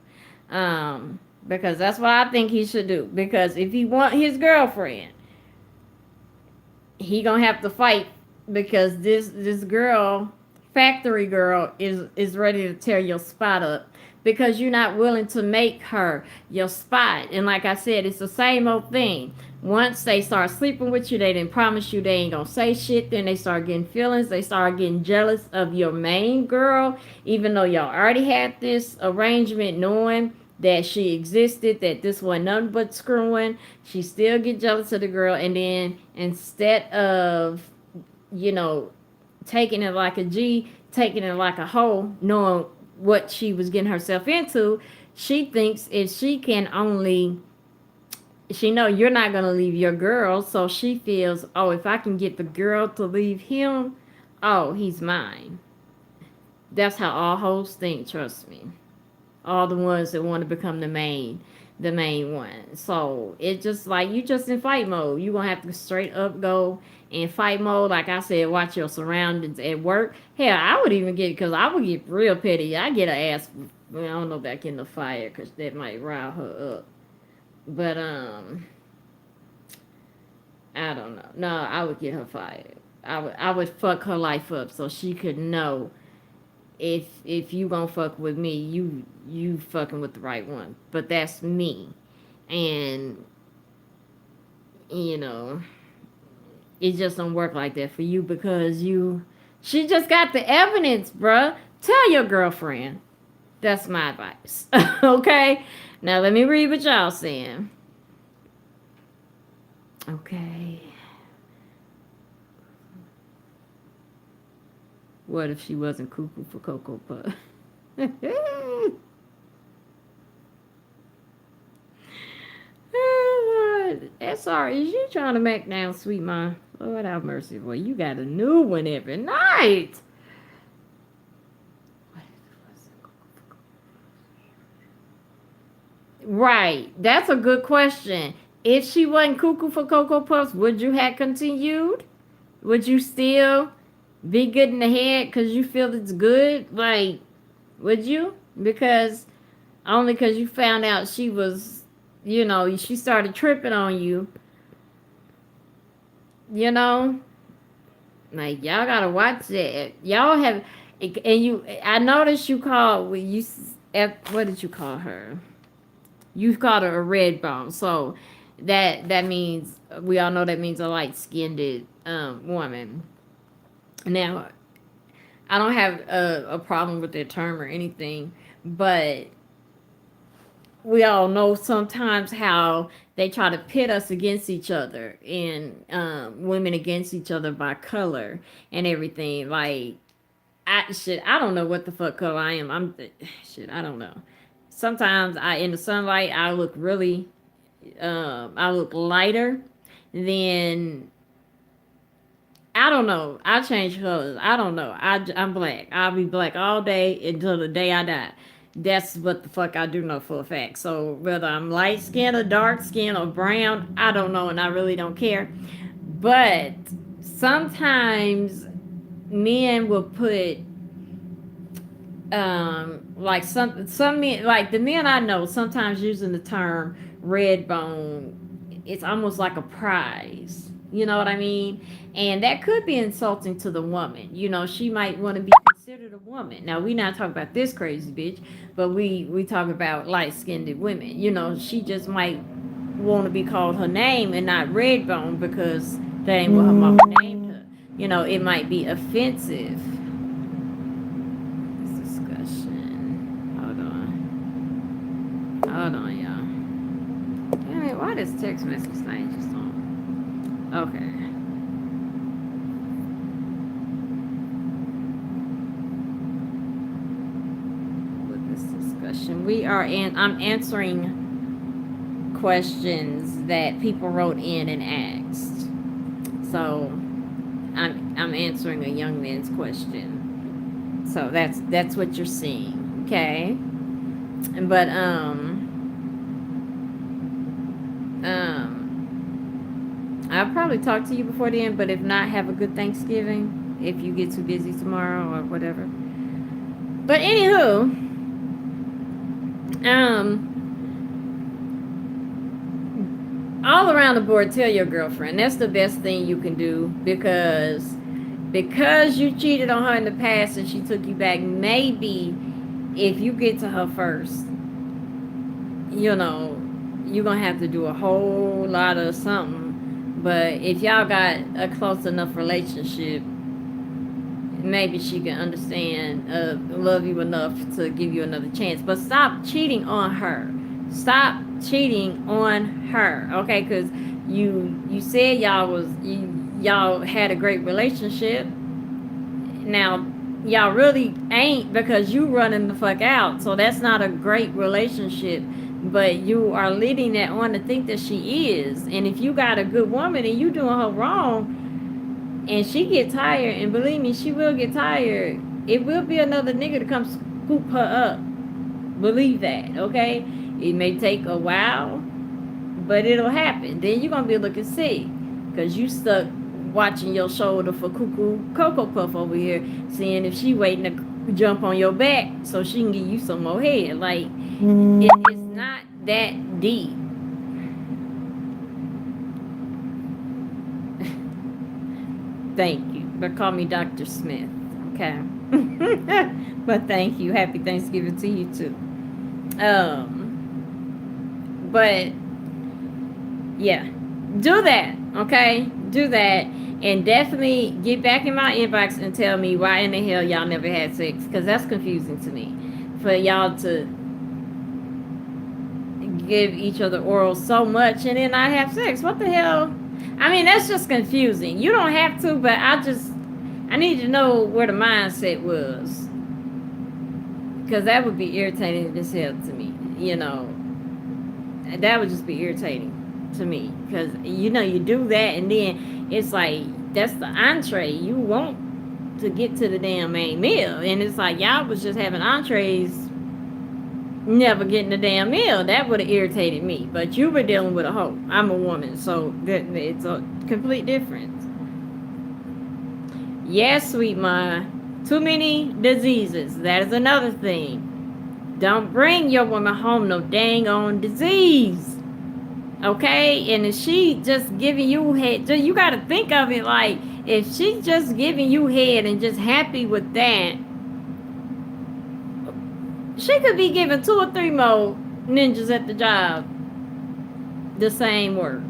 S1: Because that's what I think he should do. Because if he want his girlfriend, he gonna have to fight because this girl, factory girl, is ready to tear your spot up because you're not willing to make her your spot. And like I said, it's the same old thing. Once they start sleeping with you, they didn't promise you they ain't gonna say shit. Then they start getting feelings. They start getting jealous of your main girl, even though y'all already had this arrangement, knowing that she existed, that this wasn't nothing but screwing. She still get jealous of the girl, and then instead of, you know, taking it like a G, taking it like a hoe, knowing what she was getting herself into, she thinks if she can only, she know you're not gonna leave your girl, so she feels, oh, if I can get the girl to leave him, oh, he's mine. That's how all hoes think, trust me. All the ones that want to become the main one. So it's just like you just in fight mode. You gonna have to straight up go in fight mode. Like I said, watch your surroundings at work. Hell, I would even get, because I would get real petty. I get an ass. Well, I don't know about getting the fire because that might rile her up. But I don't know. No, I would get her fired. I would fuck her life up so she could know, if you gonna fuck with me, you fucking with the right one. But that's me. And you know, it just don't work like that for you because she just got the evidence, bruh. Tell your girlfriend. That's my advice. Okay? Now let me read what y'all saying. Okay. What if she wasn't cuckoo for Cocoa Puff? Oh, Lord. SR, is you trying to make down sweet ma? Lord have mercy, boy. You got a new one every night. Right. That's a good question. If she wasn't cuckoo for Cocoa Puffs, would you have continued? Would you still be good in the head because you feel it's good? Like, would you? Because only because you found out she was, she started tripping on you, you know? Like, y'all gotta watch that. Y'all have, and I noticed you called, what did you call her? You called her a red bone. So that means, we all know that means a light skinned woman. Now, I don't have a problem with that term or anything, but we all know sometimes how they try to pit us against each other, and women against each other by color and everything. Like, I don't know what the fuck color I am. I don't know. Sometimes in the sunlight, I look really, I look lighter than, I don't know. I change colors. I don't know. I'm black. I'll be black all day until the day I die. That's what the fuck I do know for a fact. So whether I'm light skin or dark skin or brown, I don't know, and I really don't care. But sometimes men will put like some men, like the men I know, sometimes using the term red bone, it's almost like a prize. You know what I mean? And that could be insulting to the woman. She might want to be considered a woman. Now, we not talking about this crazy bitch, but we talk about light skinned women. She just might want to be called her name and not red bone because that ain't what her mama named her. It might be offensive. Hold on, y'all. Damn it, why this text message thing just on? Okay. With this discussion, I'm answering questions that people wrote in and asked. So I'm answering a young man's question. So that's what you're seeing, okay? But I'll probably talk to you before then, but if not, have a good Thanksgiving if you get too busy tomorrow or whatever. But anywho, all around the board, tell your girlfriend. That's the best thing you can do, because you cheated on her in the past and she took you back. Maybe if you get to her first, you know, you're gonna have to do a whole lot of something. But if y'all got a close enough relationship, maybe she can understand, love you enough to give you another chance. But stop cheating on her. Stop cheating on her, okay? Because you said y'all had a great relationship. Now y'all really ain't, because you running the fuck out. So that's not a great relationship. But you are leading that on to think that she is. And if you got a good woman and you doing her wrong, and she get tired, and believe me, she will get tired, it will be another nigga to come scoop her up. Believe that, okay? It may take a while, but it'll happen. Then you're gonna be looking sick because you stuck watching your shoulder for Cuckoo Cocoa Puff over here, seeing if she waiting to jump on your back so she can give you some more head. Like, it's not that deep. Thank you. But call me Dr. Smith. Okay. But thank you. Happy Thanksgiving to you too. But yeah, do that. Okay, do that, and definitely get back in my inbox and tell me why in the hell y'all never had sex, because that's confusing to me. For y'all to give each other oral so much and then not have sex, what the hell? I mean, that's just confusing. You don't have to, but I need to know where the mindset was, because that would be irritating as hell to me. That would just be irritating to me, because you do that and then it's like that's the entree. You want to get to the damn main meal, and it's like y'all was just having entrees, never getting the damn meal. That would have irritated me. But you were dealing with a hoe. I'm a woman, so it's a complete difference. Yes, sweet ma. Too many diseases. That is another thing. Don't bring your woman home no dang on disease. Okay? And if she just giving you head, you got to think of it like, if she's just giving you head and just happy with that, she could be giving 2 or 3 more ninjas at the job the same work.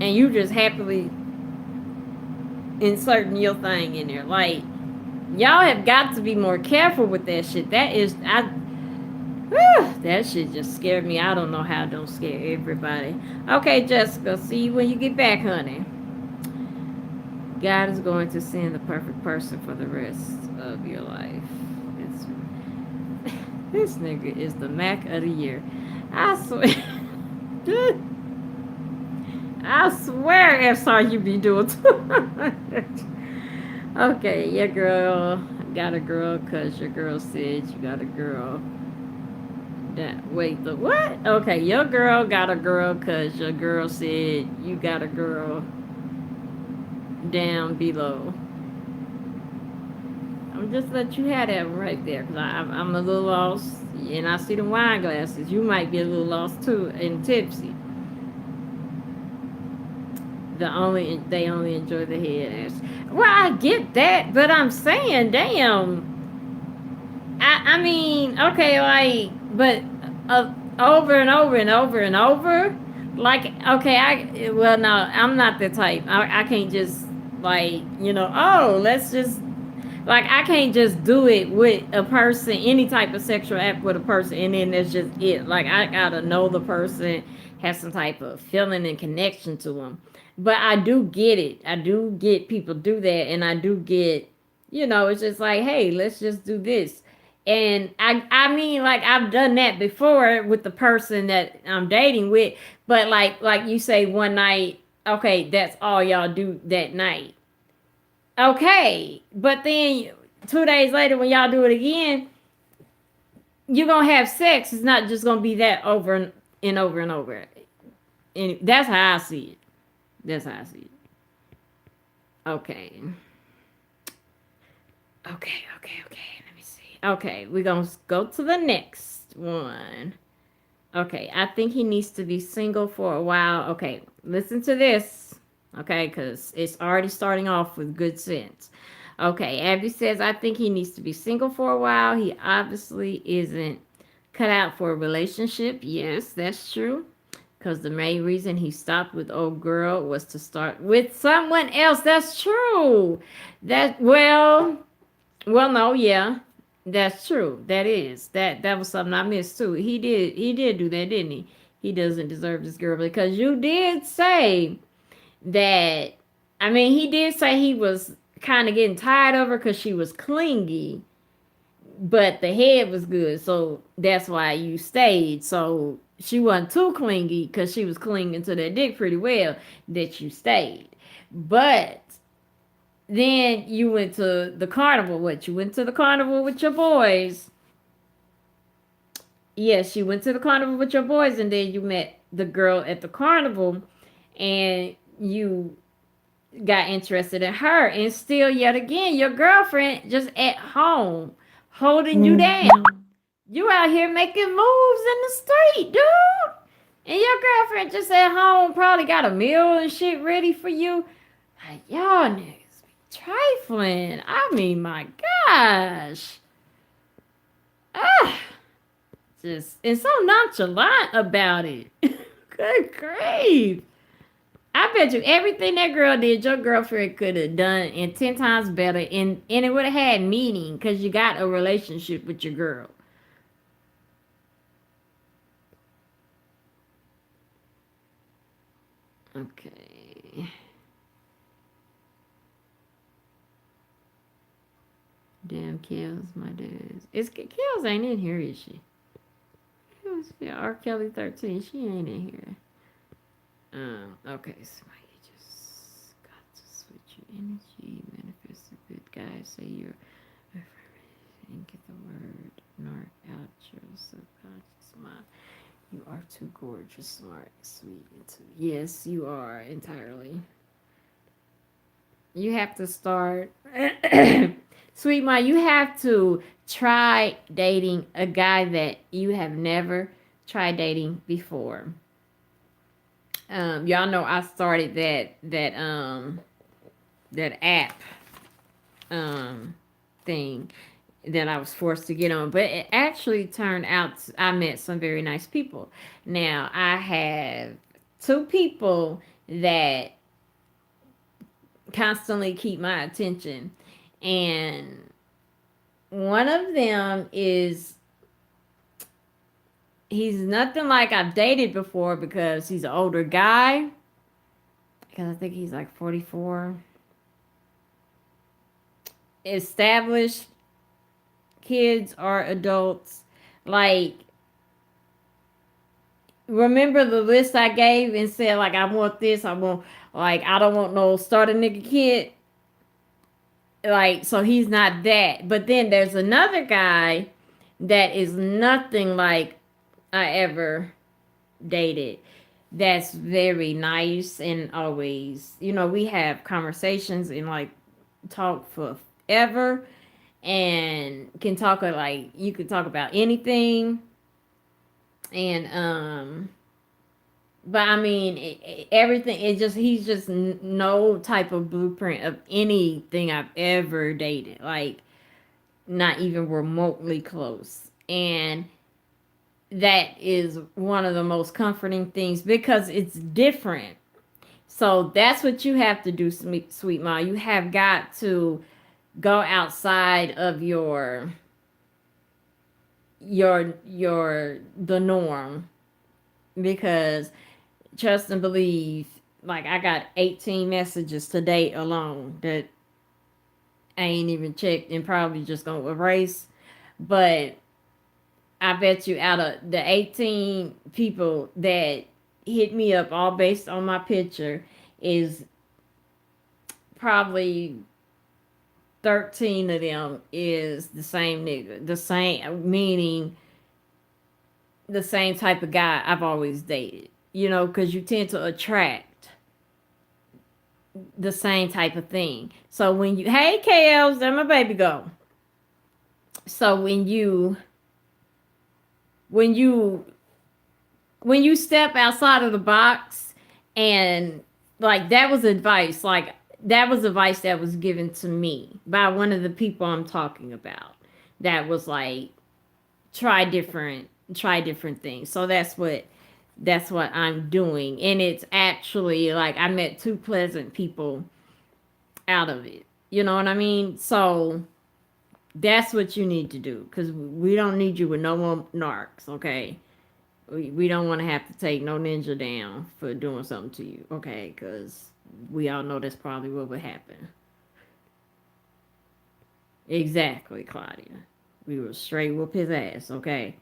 S1: And you just happily inserting your thing in there. Like, y'all have got to be more careful with that shit. That shit just scared me. I don't know how it don't scare everybody. Okay, Jessica, see you when you get back, honey. God is going to send the perfect person for the rest of your life. This nigga is the Mac of the year. I swear. I swear, SR, you be doing too much. Okay, your girl got a girl because your girl said you got a girl. Wait, the what? Okay, your girl got a girl because your girl said you got a girl down below. I'm just let you have that right there, because I'm a little lost, and I see the wine glasses. You might be a little lost too and tipsy. They only enjoy the head ass. Well, I get that, but I'm saying, damn. I mean, okay, like, but over and over and over and over, like, okay, well, no, I'm not the type. I can't just, like, let's just, like, I can't just do it with a person, any type of sexual act with a person, and then that's just it. Like, I gotta know the person, have some type of feeling and connection to them. But I do get it. I do get people do that, and I do get, it's just like, hey, let's just do this. And I mean, like, I've done that before with the person that I'm dating with, but like you say, one night, okay, that's all y'all do that night. Okay, but then 2 days later, when y'all do it again, you're gonna have sex. It's not just gonna be that over and over and over. And that's how I see it. That's how I see it. Okay. Okay. Let me see. Okay, we're gonna go to the next one. Okay, I think he needs to be single for a while. Okay, listen to this. Okay, because it's already starting off with good sense. Okay, Abby says, I think he needs to be single for a while. He obviously isn't cut out for a relationship. Yes, that's true. Because the main reason he stopped with old girl was to start with someone else. That's true. No, yeah. That's true. That was something I missed too. He did do that, didn't he? He doesn't deserve this girl because you did say that. I mean, he did say he was kind of getting tired of her because she was clingy, but the head was good, so that's why you stayed. So she wasn't too clingy because she was clinging to that dick pretty well that you stayed. But then you went to the carnival. What? You went to the carnival with your boys. Yes, you went to the carnival with your boys, and then you met the girl at the carnival, and you got interested in her. And still, yet again, your girlfriend just at home holding you down. You out here making moves in the street, dude. And your girlfriend just at home probably got a meal and shit ready for you. Like, y'all niggas be trifling. I mean, my gosh. Ah, just and so nonchalant about it. Good grief. I bet you everything that girl did, your girlfriend could have done and 10 times better, and it would have had meaning because you got a relationship with your girl. Okay. Damn, Kels, my dad. Kels ain't in here, is she? Yeah, R. Kelly 13. She ain't in here. Okay, so you just got to switch your energy, manifest a good guy, say you're and get the word nor out your subconscious mind. You are too gorgeous, smart, sweet, and too. Yes, you are entirely. You have to start, sweet mind. You have to try dating a guy that you have never tried dating before. Y'all know I started that app um thing that I was forced to get on, but it actually turned out I met some very nice people. Now I have two people that constantly keep my attention, and one of them is he's nothing like I've dated before because he's an older guy. Because I think he's like 44. Established kids or adults. Like, remember the list I gave and said, like, I want this, I want, like, I don't want no starter nigga kid. Like, so he's not that. But then there's another guy that is nothing like I ever dated. That's very nice and always, we have conversations and like talk forever and can talk like you could talk about anything. And but I mean, everything. It just he's just no type of blueprint of anything I've ever dated. Like not even remotely close. And that is one of the most comforting things because it's different. So that's what you have to do, sweet ma. You have got to go outside of your the norm because trust and believe, like I got 18 messages today alone that I ain't even checked and probably just gonna erase. But I bet you out of the 18 people that hit me up all based on my picture is probably 13 of them is the same nigga. The same meaning the same type of guy I've always dated. Because you tend to attract the same type of thing. So when you, hey KLs, there my baby go. So when you when you step outside of the box, and like that was advice, like that was advice that was given to me by one of the people I'm talking about, that was like, try different things. So that's what I'm doing, and it's actually like I met two pleasant people out of it, you know what I mean? So that's what you need to do, because we don't need you with no more narcs, okay? We don't want to have to take no ninja down for doing something to you, okay? Because we all know that's probably what would happen. Exactly, Claudia. We will straight whoop his ass, okay?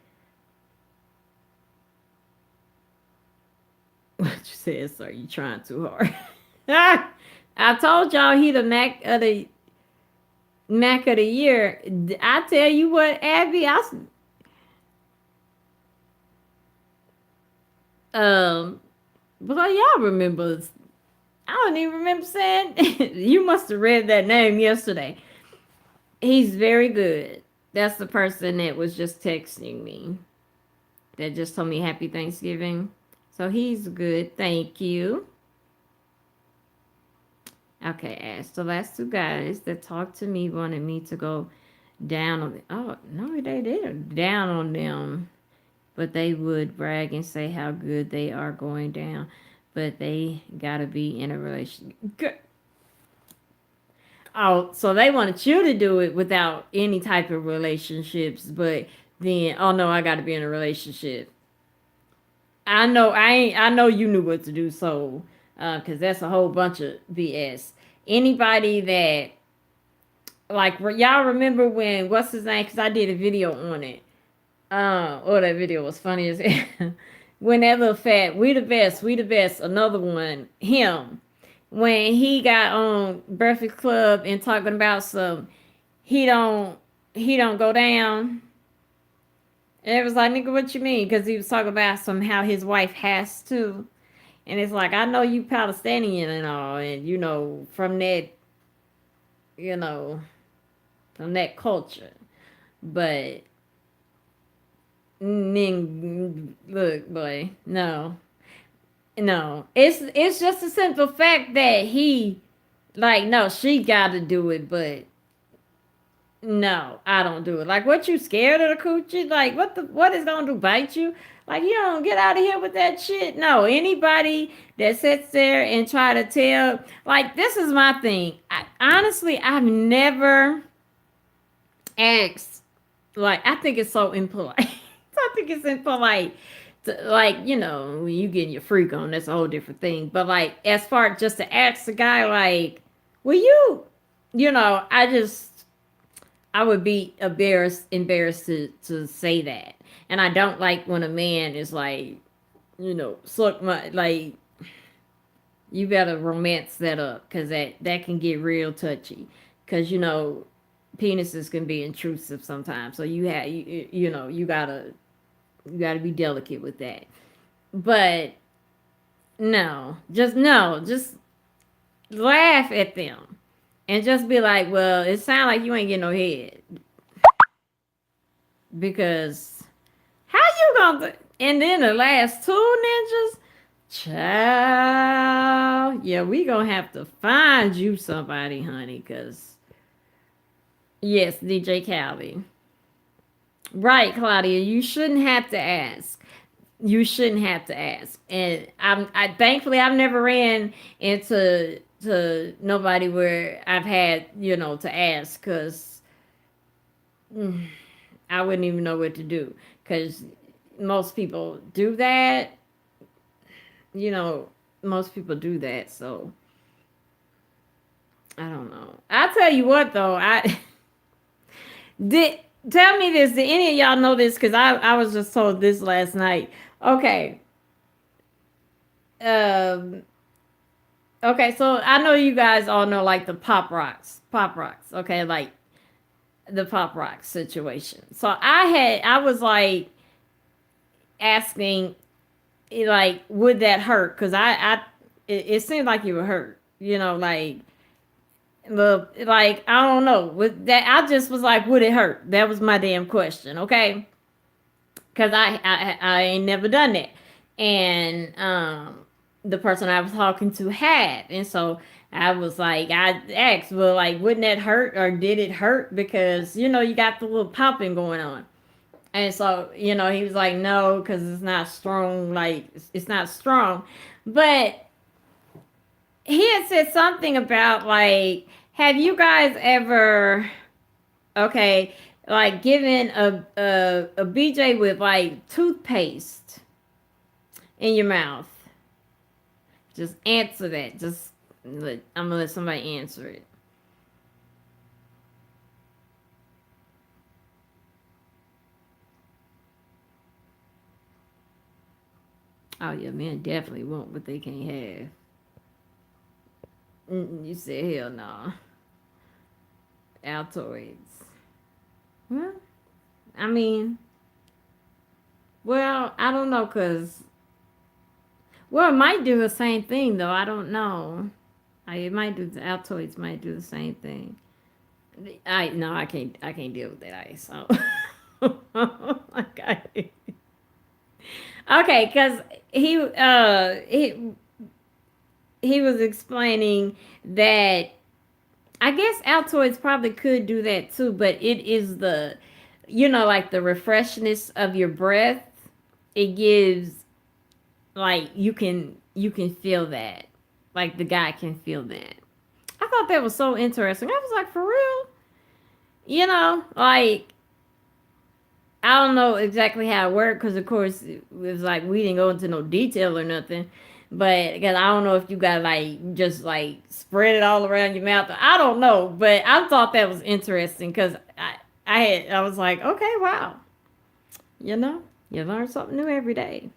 S1: What you said, sir? You trying too hard. I told y'all he the Mac of the year. I tell you what, Abby, um, but y'all remember? I don't even remember saying. You must have read that name yesterday. He's very good. That's the person that was just texting me. That just told me Happy Thanksgiving. So he's good. Thank you. Okay, Ash. The last two guys that talked to me wanted me to go down on. Oh no, they did down on them, but they would brag and say how good they are going down. But they gotta be in a relationship. Oh, so they wanted you to do it without any type of relationships, but then, oh no, I gotta be in a relationship. I know you knew what to do, so because that's a whole bunch of BS. Anybody that, like, y'all remember when, what's his name? Because I did a video on it. Oh, that video was funny as hell. When that little fat, we the best, another one, him. When he got on Breakfast Club and talking about some, he don't he don't go down. And it was like, nigga, what you mean? Because he was talking about some how his wife has to. And it's like, I know you Palestinian and all, and you know, from that culture. But look, boy, no. No. It's just a simple fact that he, like, no, she gotta do it, but no, I don't do it. Like, what, you scared of the coochie? Like, what is gonna do? Bite you? Like, you don't get out of here with that shit. No, anybody that sits there and try to tell, like, this is my thing. Honestly, I've never asked. Like, I think it's so impolite. I think it's impolite. Like, when you getting your freak on, that's a whole different thing. But like, as far just to ask the guy, like, will you, I would be embarrassed to say that. And I don't like when a man is like, suck my, like, you better romance that up, because that can get real touchy. Because, penises can be intrusive sometimes. So you gotta be delicate with that. But no, just laugh at them and just be like, well, it sounds like you ain't getting no head, because how you gonna? And then the last two ninjas, child, yeah, we gonna have to find you somebody, honey, because yes, DJ Khaled. Right, Claudia, you shouldn't have to ask. You shouldn't have to ask. And thankfully I've never ran into to nobody where I've had, to ask, because I wouldn't even know what to do, because most people do that. You know, most people do that, so I don't know. I'll tell you what though, I did. Tell me this. Did any of y'all know this? Because I was just told this last night. Okay. Um. Okay. So I know you guys all know, like, the pop rocks. Pop rocks. Okay. Like the pop rock situation. So I was like asking, like, would that hurt? Because it seemed like it would hurt. like like I don't know. With that, I just was like, would it hurt? That was my damn question, okay? Because I ain't never done that, and the person I was talking to had, and so I was like, I asked, well, like, wouldn't that hurt, or did it hurt? Because you got the little popping going on. And so, he was like, no, because it's not strong. Like, it's not strong. But he had said something about, like, have you guys ever, okay, like, given a BJ with, like, toothpaste in your mouth? Just answer that. I'm going to let somebody answer it. Oh, yeah, men definitely want what they can't have. You said, hell no. Altoids. Well, I mean, well, I don't know, cause well, it might do the same thing though. I don't know. It might do the Altoids might do the same thing. I no, I can't deal with that ice. So. Okay. Okay, cause he was explaining that I guess Altoids probably could do that too, but it is like the refreshness of your breath. It gives like you can feel that, like the guy can feel that. I thought that was so interesting. I was like, for real, like I don't know exactly how it worked because of course it was like we didn't go into no detail or nothing. But because I don't know if you got like just like spread it all around your mouth. I don't know, but I thought that was interesting because I was like, okay, wow, you know, you learn something new every day.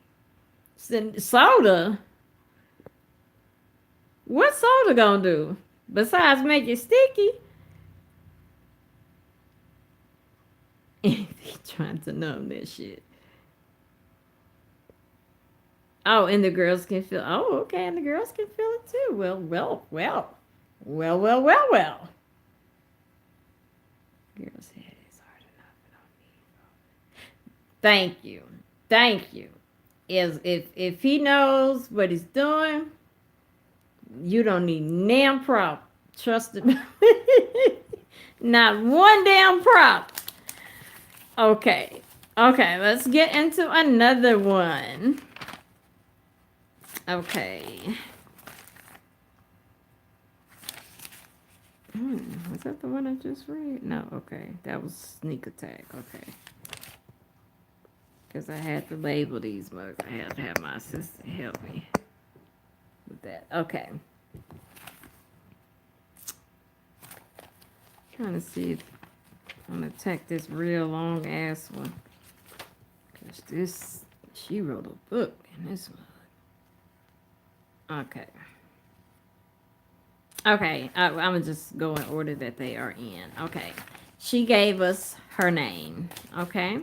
S1: Soda, what soda gonna do besides make it sticky? He trying to numb that shit. Oh, and the girls can feel. Oh, okay, and the girls can feel it too. Well, well, well, well, well, well, well. Girls' head is hard enough. Thank you, thank you. Is if he knows what he's doing, you don't need damn prop. Trust me, not one damn prop. Okay, okay. Let's get into another one. Okay. Was that the one I just read? No, okay. That was Sneak Attack. Okay. Because I had to label these mugs. I had to have my assistant help me with that. Okay. Trying to see if I'm going to take this real long ass one. Because she wrote a book in this one. Okay. Okay, I'm gonna just go in order that they are in. Okay, she gave us her name. Okay,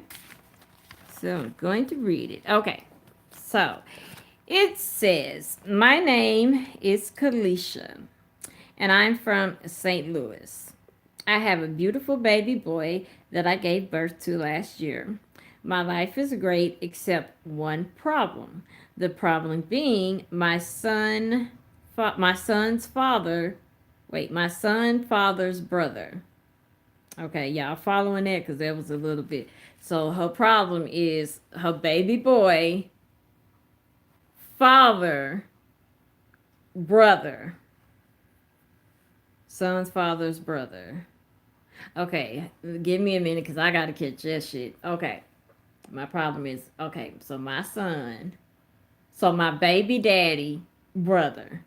S1: so I'm going to read it. Okay, so it says, my name is Kalisha, and I'm from St. Louis. I have a beautiful baby boy that I gave birth to last year. My life is great except one problem. The problem being my son's father, wait, my son father's brother. Okay, y'all following that? Because that was a little bit. So her problem is her baby boy, father, brother, son's father's brother. Okay, give me a minute because I got to catch that shit. Okay, my problem is, okay, so my son, so my baby daddy, brother.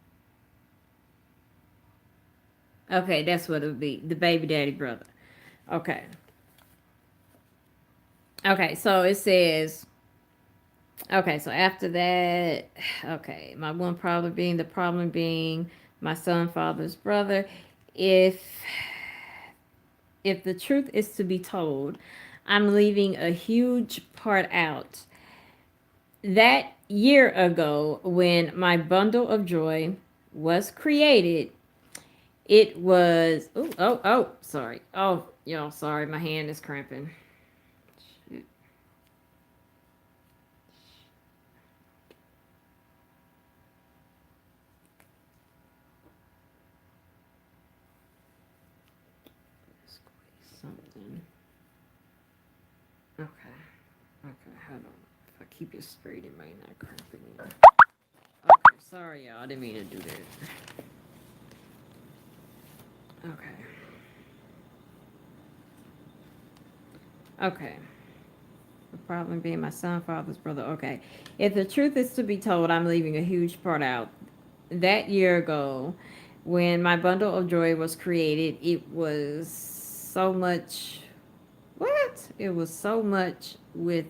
S1: Okay, that's what it would be. The baby daddy brother. Okay. Okay, so it says, okay, so after that, okay, my one problem being the problem being my son father's brother. If the truth is to be told, I'm leaving a huge part out. That year ago, when my bundle of joy was created, it was, sorry. Oh, y'all, sorry, my hand is cramping. Shoot. Squeeze something. Okay. Okay, hold on. If I keep it straight, it might not cramp anymore. Okay, sorry, y'all. I didn't mean to do that. Okay. Okay. The problem being my son, father's brother. Okay. If the truth is to be told, I'm leaving a huge part out. That year ago, when my bundle of joy was created, it was so much. What? It was so much with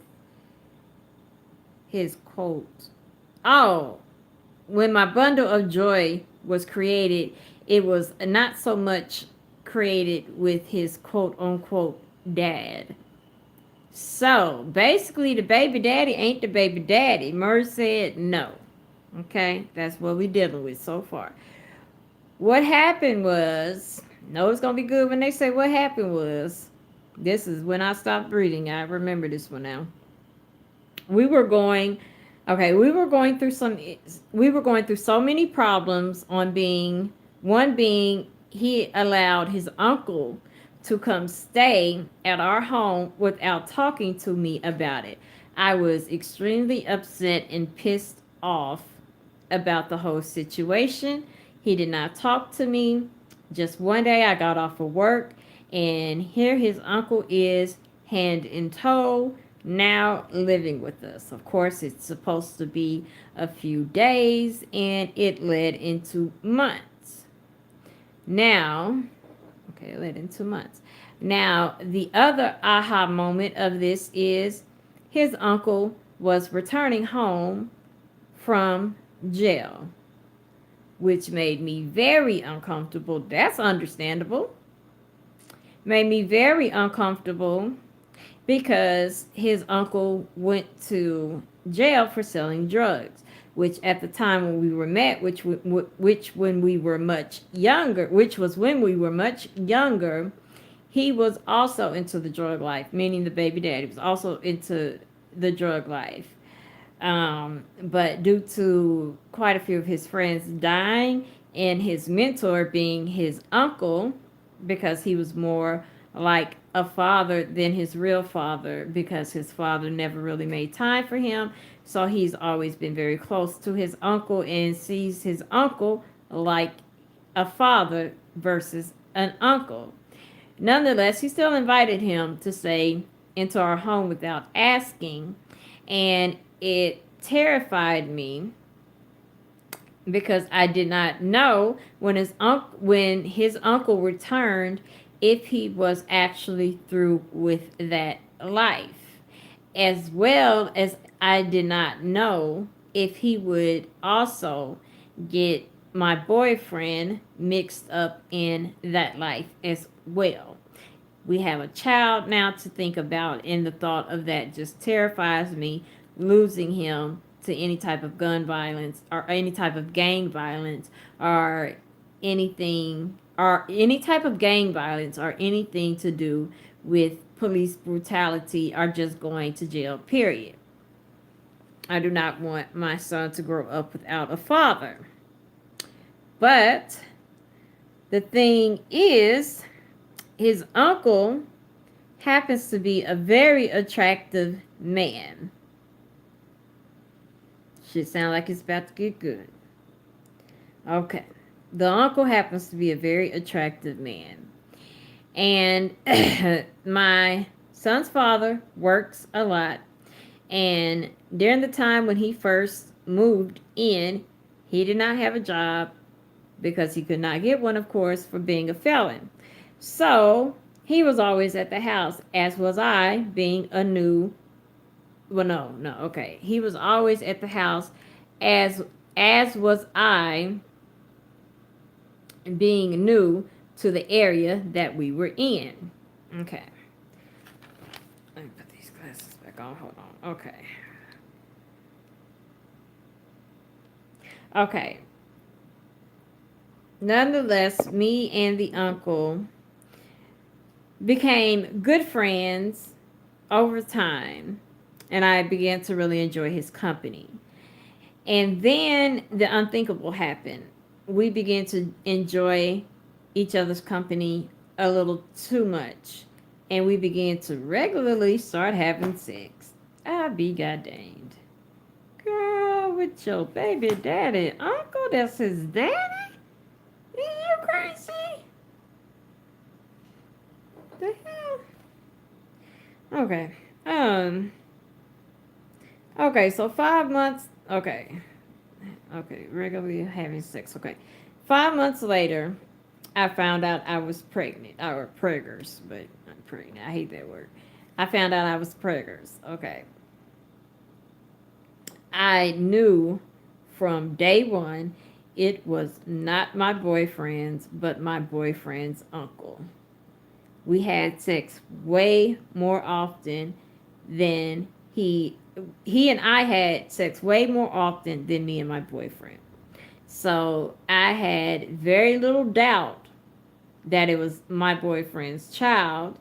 S1: his quote. Oh, when my bundle of joy was created, it was not so much created with his quote unquote dad. So basically, the baby daddy ain't the baby daddy. Murray said no. Okay, that's what we're dealing with so far. What happened was, no, it's gonna be good when they say what happened was. This is when I stopped breathing. I remember this one now. We were going, okay, we were going through so many problems on being, one being he allowed his uncle to come stay at our home without talking to me about it. I was extremely upset and pissed off about the whole situation. He did not talk to me. Just one day I got off of work and here his uncle is hand in tow now living with us. Of course, it's supposed to be a few days and it led into months. Now, okay, it led into months. Now, the other aha moment of this is his uncle was returning home from jail, which made me very uncomfortable. That's understandable. Made me very uncomfortable because his uncle went to jail for selling drugs, which at the time when we were met, which when we were much younger, which was when we were much younger, he was also into the drug life, meaning the baby daddy was also into the drug life. But due to quite a few of his friends dying and his mentor being his uncle, because he was more like a father than his real father, because his father never really made time for him. So he's always been very close to his uncle and sees his uncle like a father versus an uncle. Nonetheless, he still invited him to stay into our home without asking, and it terrified me because I did not know when his uncle returned if he was actually through with that life, as well as I did not know if he would also get my boyfriend mixed up in that life as well. We have a child now to think about, and the thought of that just terrifies me, losing him to any type of gun violence or any type of gang violence or anything, or any type of gang violence or anything to do with police brutality or just going to jail, period. I do not want my son to grow up without a father. But the thing is, his uncle happens to be a very attractive man. Should sound like it's about to get good. Okay. The uncle happens to be a very attractive man. And my son's father works a lot. And during the time when he first moved in, he did not have a job because he could not get one, of course, for being a felon. So he was always at the house, as was I, being a new. Well, no, okay. He was always at the house, as was I, being new to the area that we were in. Okay. Let me put these glasses back on. Hold on. Okay. Okay. Nonetheless, me and the uncle became good friends over time, and I began to really enjoy his company. And then the unthinkable happened. We began to enjoy each other's company a little too much, and we began to regularly start having sex. I be goddamned. Girl, with your baby daddy, uncle, that's his daddy? You crazy? The hell? Okay. Um. Okay. So 5 months. Okay. Okay. Regularly having sex. Okay. 5 months later, I found out I was pregnant. Or preggers, but not pregnant. I hate that word. I found out I was preggers. Okay. I knew from day one it was not my boyfriend's, but my boyfriend's uncle. We had sex way more often than he and I had sex way more often than me and my boyfriend. So I had very little doubt that it was my boyfriend's child,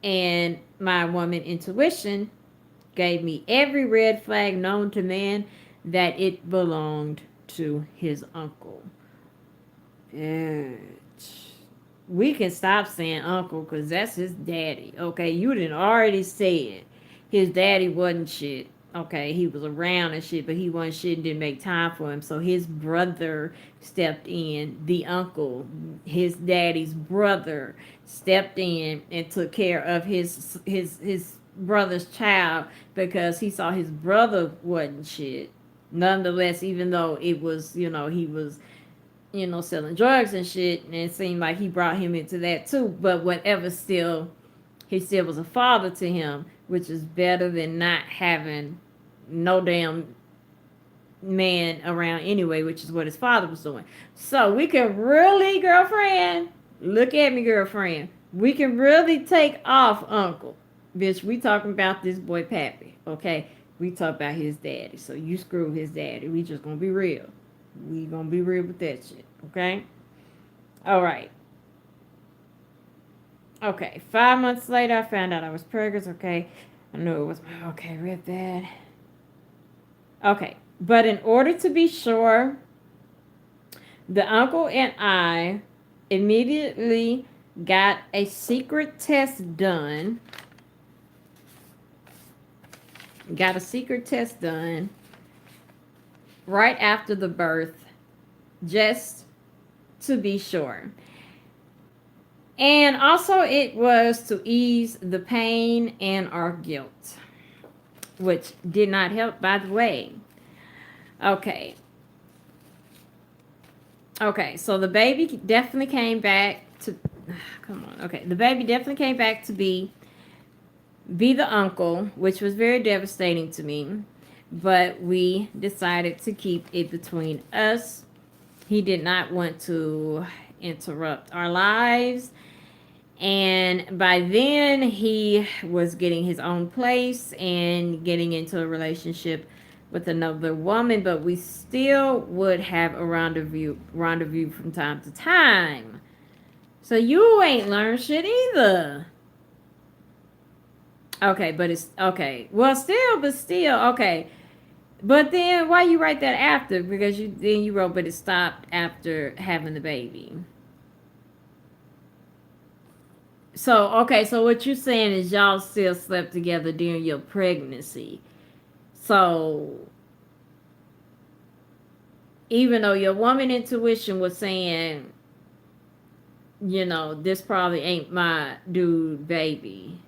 S1: and my woman intuition gave me every red flag known to man that it belonged to his uncle. Bitch. We can stop saying uncle because that's his daddy. Okay, you didn't already said his daddy wasn't shit. Okay, he was around and shit, but he wasn't shit and didn't make time for him. So his brother stepped in, the uncle, his daddy's brother stepped in and took care of his brother's child because he saw his brother wasn't shit. Nonetheless, even though it was, he was selling drugs and shit, and it seemed like he brought him into that too. But whatever, still, he still was a father to him, which is better than not having no damn man around anyway, which is what his father was doing. So we can really, girlfriend, look at me, girlfriend. We can really take off uncle. Bitch, we talking about this boy Pappy, okay? We talk about his daddy. So you screw his daddy. We just gonna be real. We gonna be real with that shit, okay? All right. Okay, 5 months later, I found out I was pregnant. Okay, I knew it was okay. Read that. Okay, but in order to be sure, the uncle and I immediately got a secret test done. Got a secret test done right after the birth, just to be sure. And also, it was to ease the pain and our guilt, which did not help, by the way. Okay. Okay, so the baby definitely came back to. Come on. Okay, the baby definitely came back to be the uncle, which was very devastating to me. But we decided to keep it between us. He did not want to interrupt our lives. And by then, he was getting his own place and getting into a relationship with another woman, but we still would have a rendezvous from time to time. So you ain't learned shit either. Okay, but it's okay. Well, still, okay. But then why you write that after? Because you wrote, but it stopped after having the baby. So, okay, so what you're saying is y'all still slept together during your pregnancy. So, even though your woman intuition was saying, this probably ain't my dude baby,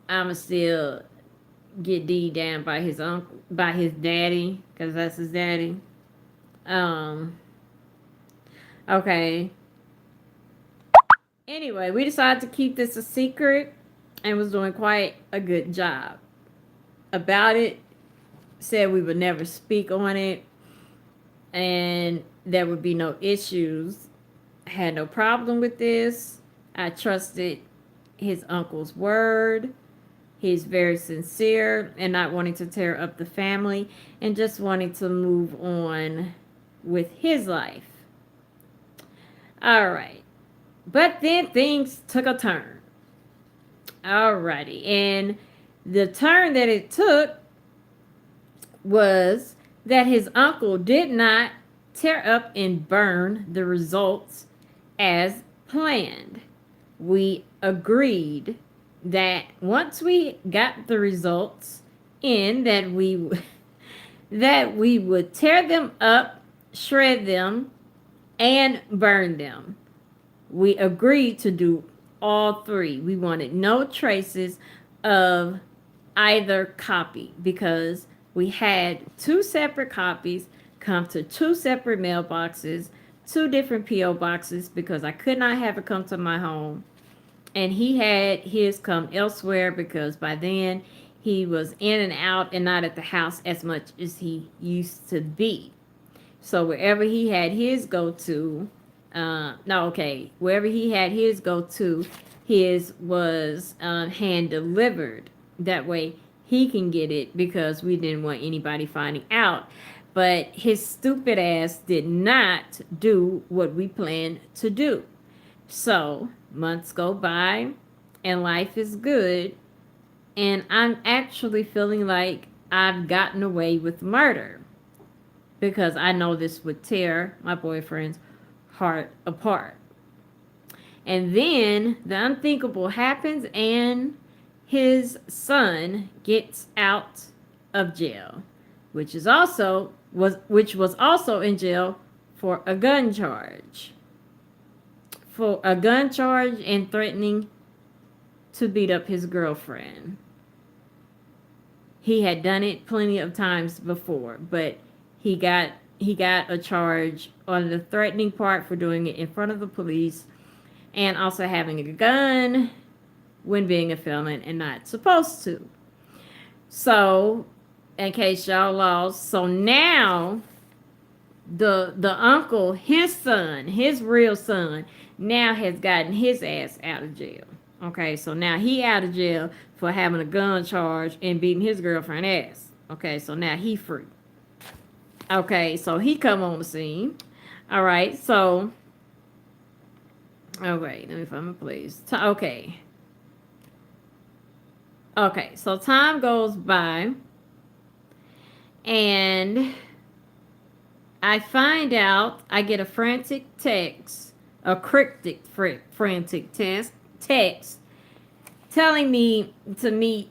S1: I'ma still get D down by his uncle, by his daddy, because that's his daddy. Um, okay. Anyway, we decided to keep this a secret and was doing quite a good job about it. Said we would never speak on it and there would be no issues. I had no problem with this. I trusted his uncle's word. He's very sincere and not wanting to tear up the family and just wanting to move on with his life. All right. But then things took a turn. Alrighty. And the turn that it took was that his uncle did not tear up and burn the results as planned. We agreed that once we got the results in, that we would tear them up, shred them, and burn them. We agreed to do all three. We wanted no traces of either copy because we had two separate copies come to two separate mailboxes, two different P.O. boxes because I could not have it come to my home. And he had his come elsewhere because by then he was in and out and not at the house as much as he used to be. So wherever he had his go to, wherever he had his go to, his was hand delivered. That way he can get it because we didn't want anybody finding out. But his stupid ass did not do what we planned to do. So months go by and life is good. And I'm actually feeling like I've gotten away with murder because I know this would tear my boyfriend's heart apart. And then the unthinkable happens and his son gets out of jail, which was also in jail for a gun charge. For a gun charge and threatening to beat up his girlfriend. He had done it plenty of times before, but he got a charge on the threatening part for doing it in front of the police and also having a gun when being a felon and not supposed to. So, in case y'all lost, so now the uncle, his son, his real son, now has gotten his ass out of jail. Okay, so now he out of jail for having a gun charge and beating his girlfriend ass. Okay, so now he free. Okay, so he come on the scene. All right, so let me find my place. Okay, so time goes by, and I find out I get a frantic text, a cryptic frantic text telling me to be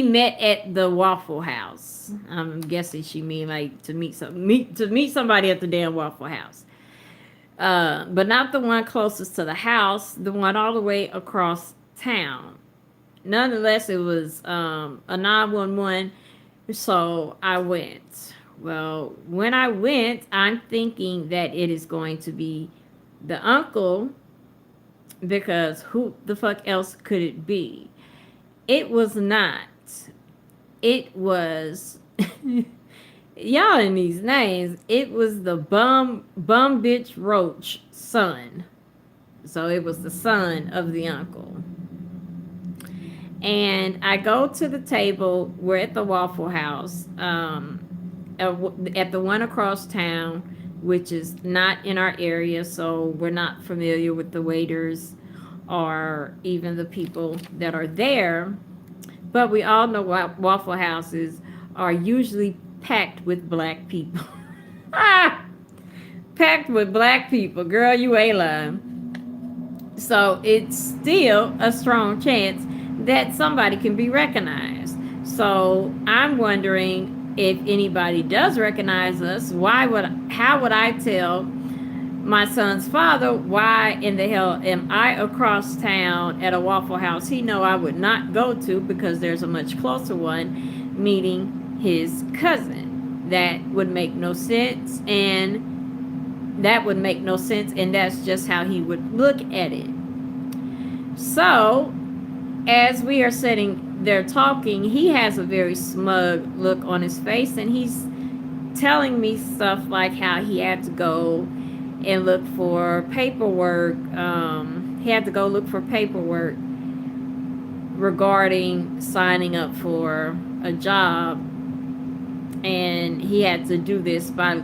S1: met at the Waffle House. I'm guessing she mean like to meet somebody at the damn Waffle House. But not the one closest to the house, the one all the way across town. Nonetheless, it was a 911, so I went. Well, when I went, I'm thinking that it is going to be the uncle because who the fuck else could it be? It was not. It was y'all in these names. It was the bum bitch roach son. So it was the son of the uncle. And I go to the table. We're at the Waffle House, at the one across town, which is not in our area, so we're not familiar with the waiters or even the people that are there. But we all know Waffle Houses are usually packed with black people. Packed with black people. Girl, you ain't lying. So it's still a strong chance that somebody can be recognized. So I'm wondering if anybody does recognize us, how would I tell my son's father why in the hell am I across town at a Waffle House he know I would not go to because there's a much closer one meeting his cousin? That would make no sense, and that's just how he would look at it. So as we are sitting there talking, he has a very smug look on his face, and he's telling me stuff like how he had to go and look for paperwork. He had to go look for paperwork regarding signing up for a job, and he had to do this by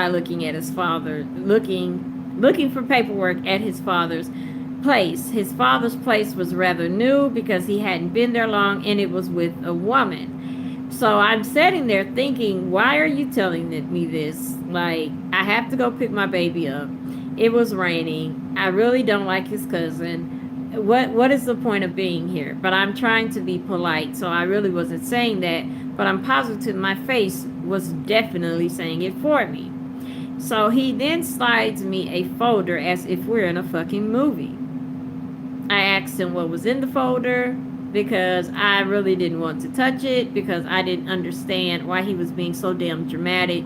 S1: looking at his father, looking looking for paperwork at his father's place. His father's place was rather new because he hadn't been there long, and it was with a woman. So I'm sitting there thinking, why are you telling me this? Like, I have to go pick my baby up. It was raining. I really don't like his cousin. What is the point of being here? But I'm trying to be polite, so I really wasn't saying that, but I'm positive my face was definitely saying it for me. So he then slides me a folder as if we're in a fucking movie. I asked him what was in the folder because I really didn't want to touch it, because I didn't understand why he was being so damn dramatic,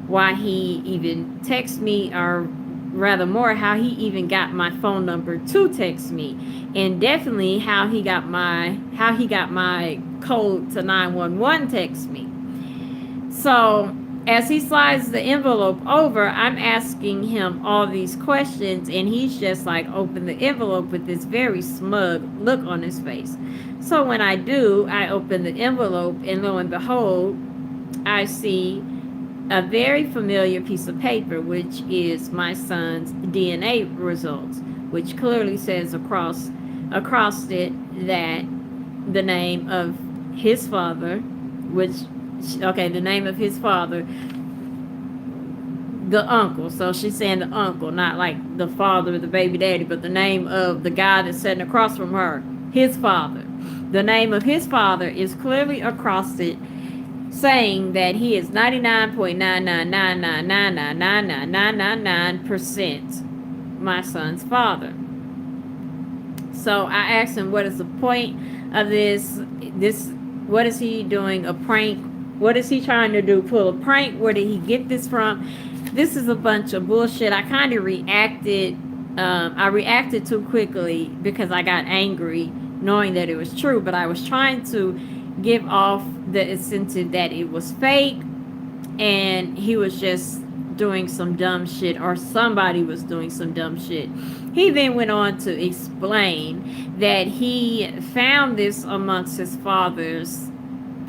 S1: why he even texted me, or rather more, how he even got my phone number to text me, and definitely how he got my code to 911 text me. So as he slides the envelope over, I'm asking him all these questions, and he's just like open the envelope with this very smug look on his face. So when I do, I open the envelope, and lo and behold, I see a very familiar piece of paper, which is my son's DNA results, which clearly says across it that the name of his father, which, okay, the name of his father, the uncle. So she's saying the uncle, not like the father of the baby daddy, but the name of the guy that's sitting across from her, his father. The name of his father is clearly across it, saying that he is 99.999999999% my son's father. So I asked him, what is the point of this? What is he doing? A prank? What is he trying to do? Pull a prank? Where did he get this from? This is a bunch of bullshit. I kind of reacted. I reacted too quickly because I got angry, knowing that it was true. But I was trying to give off the incentive that it was fake, and he was just doing some dumb shit, or somebody was doing some dumb shit. He then went on to explain that he found this amongst his father's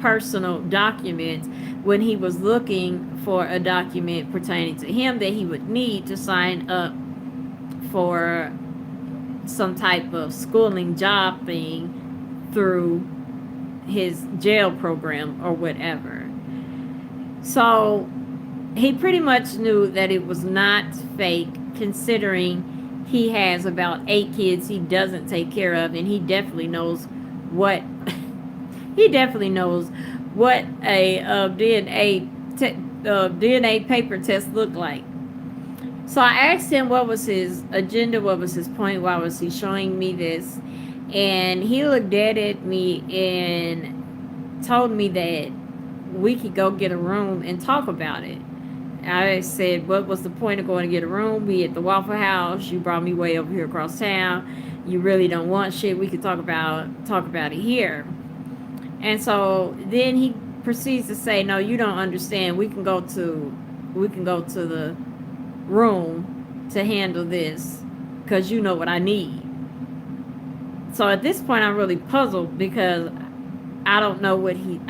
S1: personal documents when he was looking for a document pertaining to him that he would need to sign up for some type of schooling job thing through his jail program or whatever. So he pretty much knew that it was not fake, considering he has about 8 kids he doesn't take care of, and he definitely knows what he definitely knows what a DNA paper test looked like. So I asked him what was his agenda, what was his point, why was he showing me this, and he looked dead at me and told me that we could go get a room and talk about it. I said, what was the point of going to get a room? We at the Waffle House. You brought me way over here across town. You really don't want shit. We could talk about it here. And so then he proceeds to say, no, you don't understand. We can go to the room to handle this because you know what I need. So at this point I'm really puzzled because I don't know what he's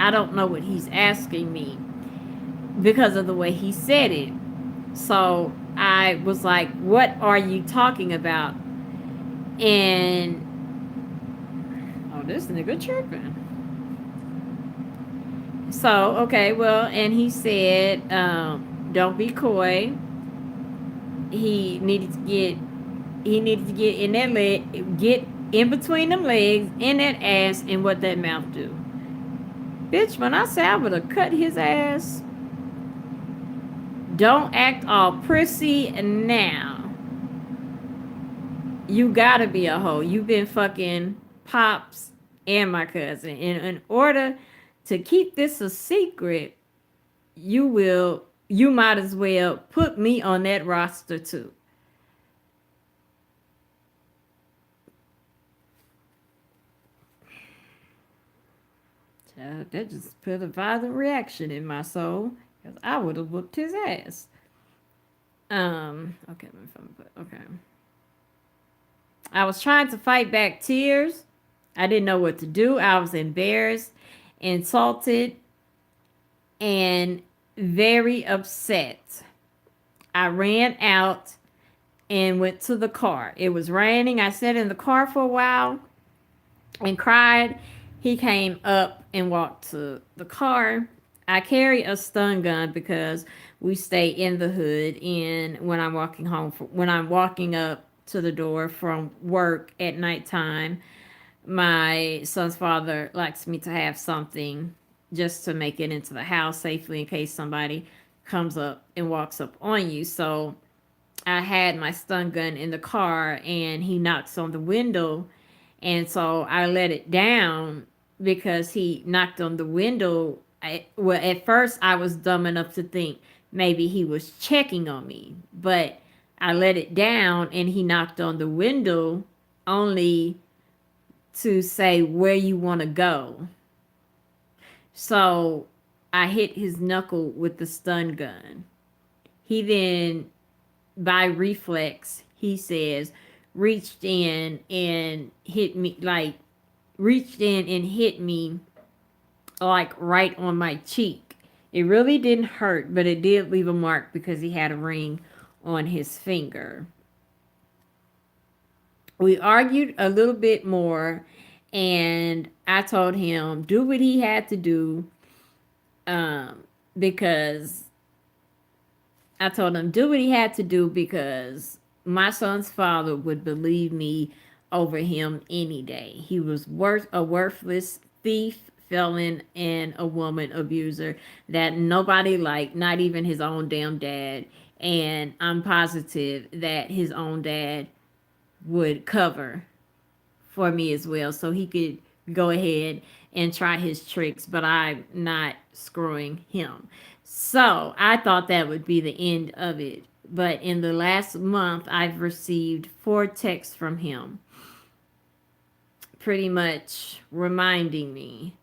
S1: asking me because of the way he said it. So I was like, what are you talking about? And oh, this nigga tripping. So okay, well, and he said, don't be coy. He needed to get in that leg, get in between them legs, in that ass, and what that mouth do. Bitch, when I say I would have cut his ass, don't act all prissy now. You gotta be a hoe. You've been fucking Pops and my cousin. And in order to keep this a secret, you might as well put me on that roster too. That just put a violent reaction in my soul, because I would have whooped his ass. Okay, okay. I was trying to fight back tears. I didn't know what to do. I was embarrassed, insulted, and very upset. I ran out and went to the car. It was raining. I sat in the car for a while and cried. He came up and walked to the car. I carry a stun gun because we stay in the hood. And when I'm walking home, when I'm walking up to the door from work at nighttime, my son's father likes me to have something just to make it into the house safely in case somebody comes up and walks up on you. So I had my stun gun in the car and he knocks on the window. And so I let it down because he knocked on the window. Well, at first I was dumb enough to think maybe he was checking on me, but I let it down and he knocked on the window only to say, "Where you want to go?" So I hit his knuckle with the stun gun. He then, by reflex, he says, reached in and hit me, like, reached in and hit me, like, right on my cheek. It really didn't hurt, but it did leave a mark because he had a ring on his finger. We argued a little bit more, and I told him do what he had to do, because I told him do what he had to do because my son's father would believe me over him any day. He was a worthless thief, felon, and a woman abuser that nobody liked, not even his own damn dad. And I'm positive that his own dad would cover for me as well, so he could go ahead and try his tricks, but I'm not screwing him. So I thought that would be the end of it. But in the last month, I've received 4 texts from him, pretty much reminding me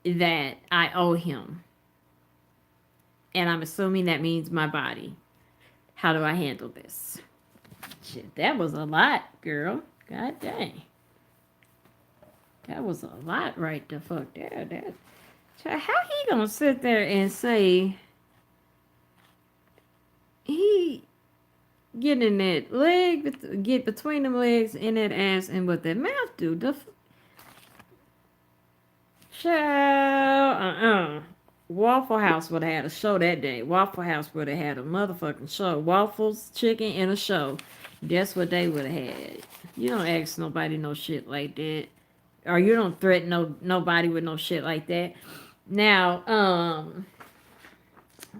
S1: that I owe him. And I'm assuming that means my body. How do I handle this? Shit, that was a lot, girl. God dang. That was a lot right the fuck there. How he gonna sit there and say he get in that leg, get between them legs in that ass and what that mouth do? Child, Waffle House would have had a show that day. Waffle House would have had a motherfucking show. Waffles, chicken, and a show. That's what they would have had. You don't ask nobody no shit like that. Or you don't threaten nobody with no shit like that. Now,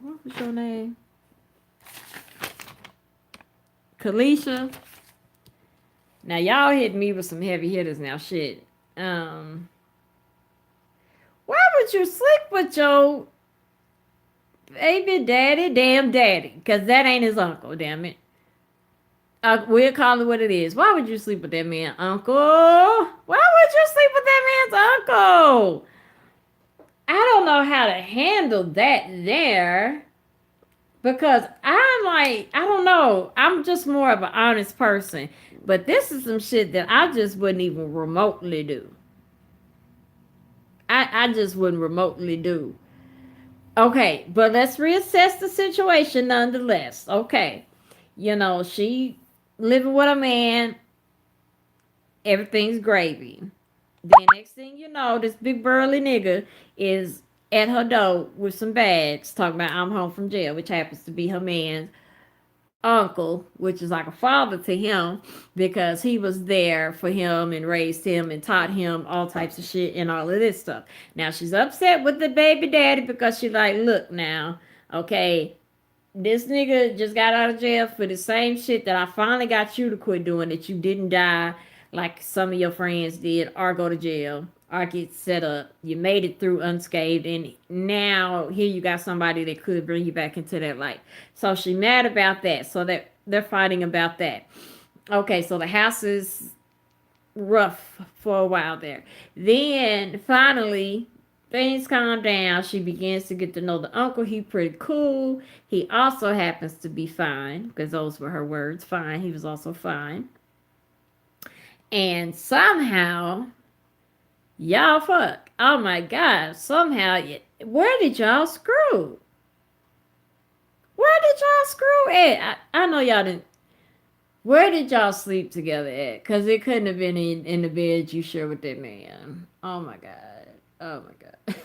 S1: what was your name? Kalisha. Now, y'all hit me with some heavy hitters now. Shit. Why would you sleep with your baby daddy, damn daddy? Because that ain't his uncle, damn it. We'll call it what it is. Why would you sleep with that man, uncle? Why would you sleep with that man's uncle? I don't know how to handle that there. Because I'm like, I don't know. I'm just more of an honest person. But this is some shit that I just wouldn't even remotely do. I just wouldn't remotely do. Okay, but let's reassess the situation nonetheless. Okay. You know, she living with a man. Everything's gravy. Then next thing you know, this big burly nigga is at her door with some bags talking about I'm home from jail, which happens to be her man's uncle, which is like a father to him because he was there for him and raised him and taught him all types of shit and all of this stuff. Now she's upset with the baby daddy because she's like, look now, okay, this nigga just got out of jail for the same shit that I finally got you to quit doing, that you didn't die like some of your friends did or go to jail or get set up. You made it through unscathed, and now here you got somebody that could bring you back into that life. So she mad about that. So that they're fighting about that. Okay, so the house is rough for a while there. Then finally things calm down. She begins to get to know the uncle. He pretty cool. He also happens to be fine, because those were her words. Fine. He was also fine. And somehow, y'all fuck. Oh my God. Somehow, where did y'all screw? Where did y'all screw at? I know y'all didn't. Where did y'all sleep together at? Because it couldn't have been in the bed you share with that man. Oh my God. Oh my God.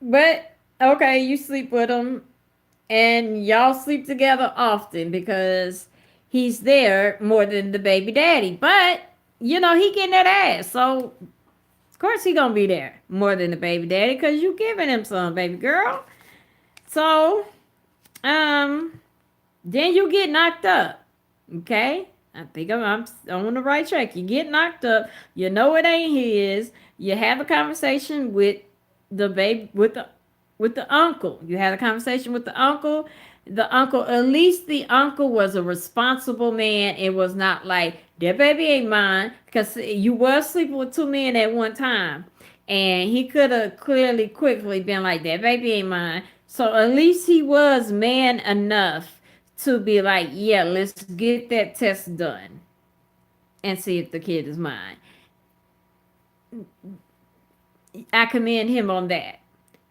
S1: But okay, you sleep with him and y'all sleep together often because he's there more than the baby daddy. But you know, he getting that ass. So of course he gonna be there more than the baby daddy because you giving him some, baby girl. So, um, then you get knocked up. Okay? I think I'm on the right track. You get knocked up. You know it ain't his. You have a conversation with the baby with the uncle. You had a conversation with the uncle. The uncle, at least the uncle was a responsible man. It was not like that baby ain't mine because you was sleeping with two men at one time, and he could have clearly, quickly been like that baby ain't mine. So at least he was man enough to be like, yeah, let's get that test done and see if the kid is mine. I commend him on that.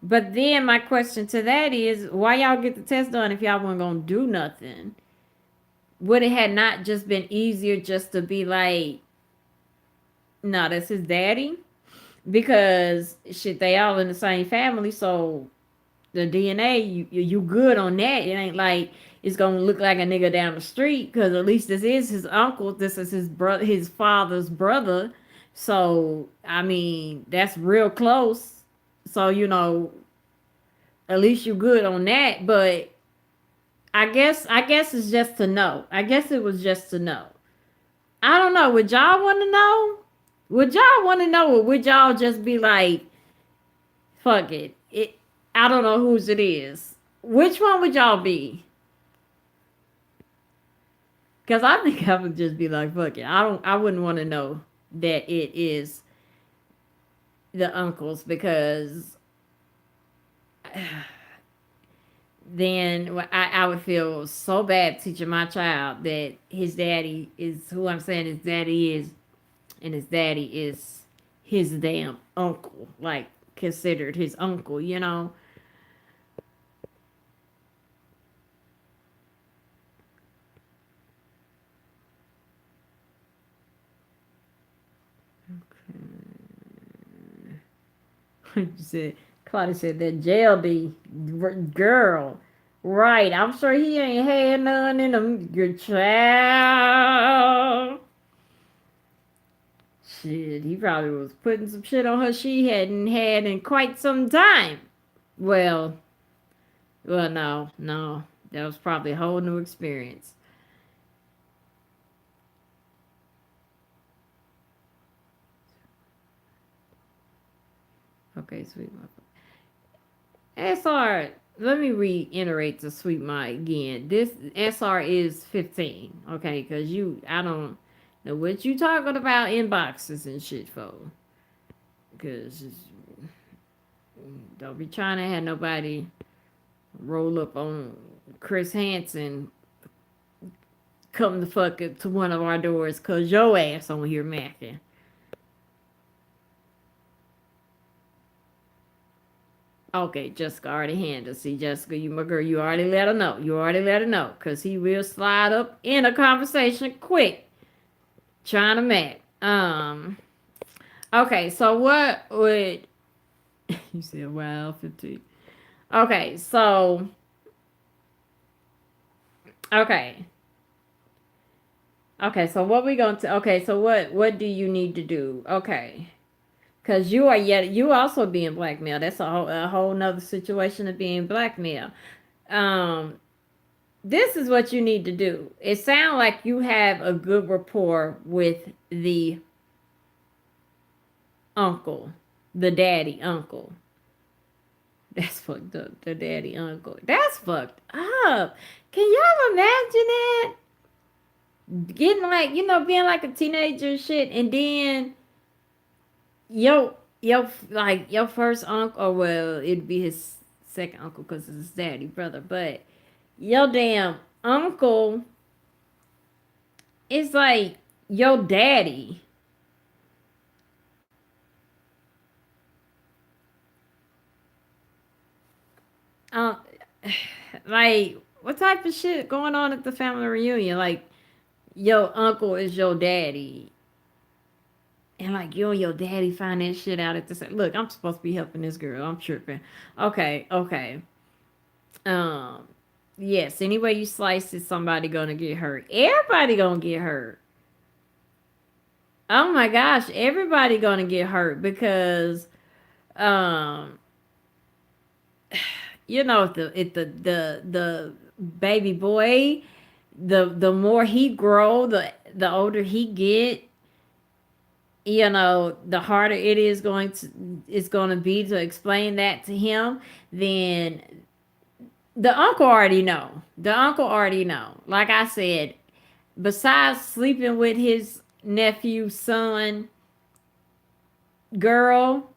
S1: But then my question to that is, why y'all get the test done if y'all weren't gonna do nothing? Would it had not just been easier just to be like, no, that's his daddy? Because shit, they all in the same family, so the DNA, you good on that. It ain't like it's gonna look like a nigga down the street because at least this is his uncle. This is his brother, his father's brother. So I mean, that's real close. So you know, at least you good on that. But I guess it's just to know. I guess it was just to know. I don't know. Would y'all want to know? Would y'all want to know, or would y'all just be like, fuck it? I don't know whose it is. Which one would y'all be? Because I think I would just be like, fuck it. I wouldn't want to know that it is the uncle's because then I would feel so bad teaching my child that his daddy is who I'm saying his daddy is, and his daddy is his damn uncle, like considered his uncle, you know? You said, Claudia said that JLD girl. Right, I'm sure he ain't had none in him. Good child. Shit, he probably was putting some shit on her she hadn't had in quite some time. Well, well, no, no. That was probably a whole new experience. Okay, sweet mother. SR, let me reiterate to Sweet My again. This SR is 15, okay? Because I don't know what you talking about in boxes and shit for. Because don't be trying to have nobody roll up on Chris Hansen, come the fuck up to one of our doors because your ass on here macking. Okay, Jessica already handled. See, Jessica, you my girl, you already let her know. You already let her know. Because he will slide up in a conversation quick. Trying to mac. Okay, so what would you said wow 15. Okay, so okay. Okay, so what we going to okay, so what do you need to do? Okay. Cause you also being blackmailed. That's a whole nother situation of being blackmailed. Um, this is what you need to do. It sounds like you have a good rapport with the uncle, the daddy uncle. That's fucked up. The daddy uncle. That's fucked up. Can y'all imagine that? Getting like, being like a teenager and shit, and then your first uncle, or well, it'd be his second uncle because it's his daddy brother, but your damn uncle is like your daddy. Uh, like what type of shit going on at the family reunion? Like, your uncle is your daddy. And like you and your daddy find that shit out at the same. Look, I'm supposed to be helping this girl. I'm tripping. Okay, okay. Um, yes. Any way you slice it, somebody gonna get hurt. Everybody gonna get hurt. Oh my gosh, everybody gonna get hurt because um, you know, the baby boy, the more he grow, the older he get, you know, the harder it's going to be to explain that to him. Then the uncle already know. The uncle already know. Like I said, besides sleeping with his nephew, son, girl,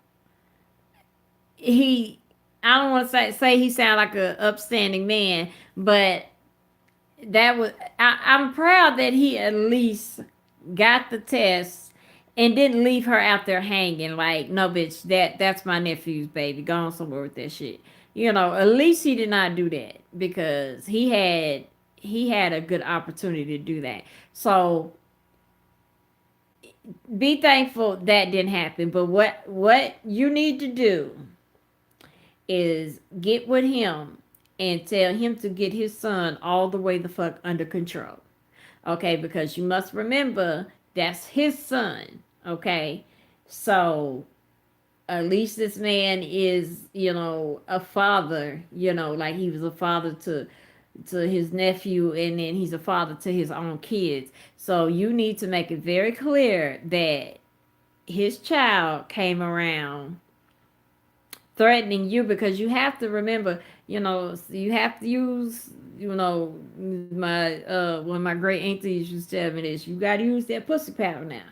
S1: he, I don't want to say he sound like a upstanding man, but that was, I'm proud that he at least got the test and didn't leave her out there hanging like, no bitch, that's my nephew's baby, go on somewhere with that shit. You know, at least he did not do that because he had a good opportunity to do that. So be thankful that didn't happen. But what you need to do is get with him and tell him to get his son all the way the fuck under control. Okay, because you must remember that's his son. Okay, so at least this man is, you know, a father, you know, like he was a father to his nephew, and then he's a father to his own kids. So you need to make it very clear that his child came around threatening you, because you have to remember, you know, you have to use, you know, my one of my great aunties used to tell me this, you gotta use that pussy power now.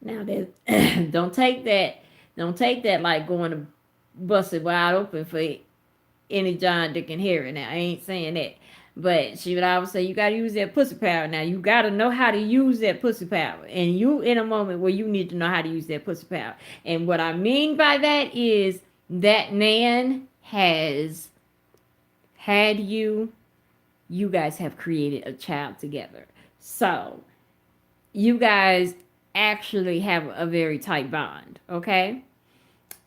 S1: Now that don't take that like going to bust it wide open for any John, Dick, and Harry. Now I ain't saying that. But she would always say, you got to use that pussy power. Now, you got to know how to use that pussy power. And you in a moment where you need to know how to use that pussy power. And what I mean by that is that man has had you. You guys have created a child together. So, you guys actually have a very tight bond. Okay?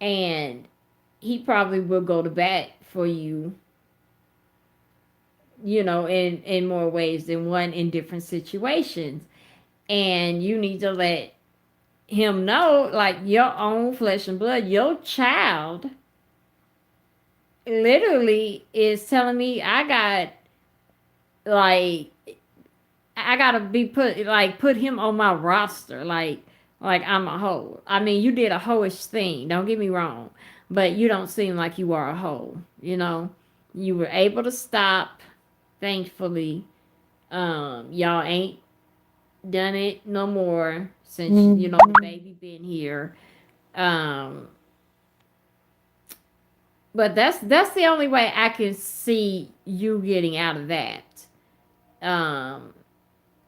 S1: And he probably will go to bat for you, you know, in more ways than one, in different situations. And you need to let him know, like, your own flesh and blood, your child literally is telling me like I gotta be put him on my roster, like I'm a hoe. I mean, you did a hoish thing, don't get me wrong, but you don't seem like you are a hoe, you know. You were able to stop, thankfully. Y'all ain't done it no more since, you know, the baby been here. Um, but that's the only way I can see you getting out of that. Um,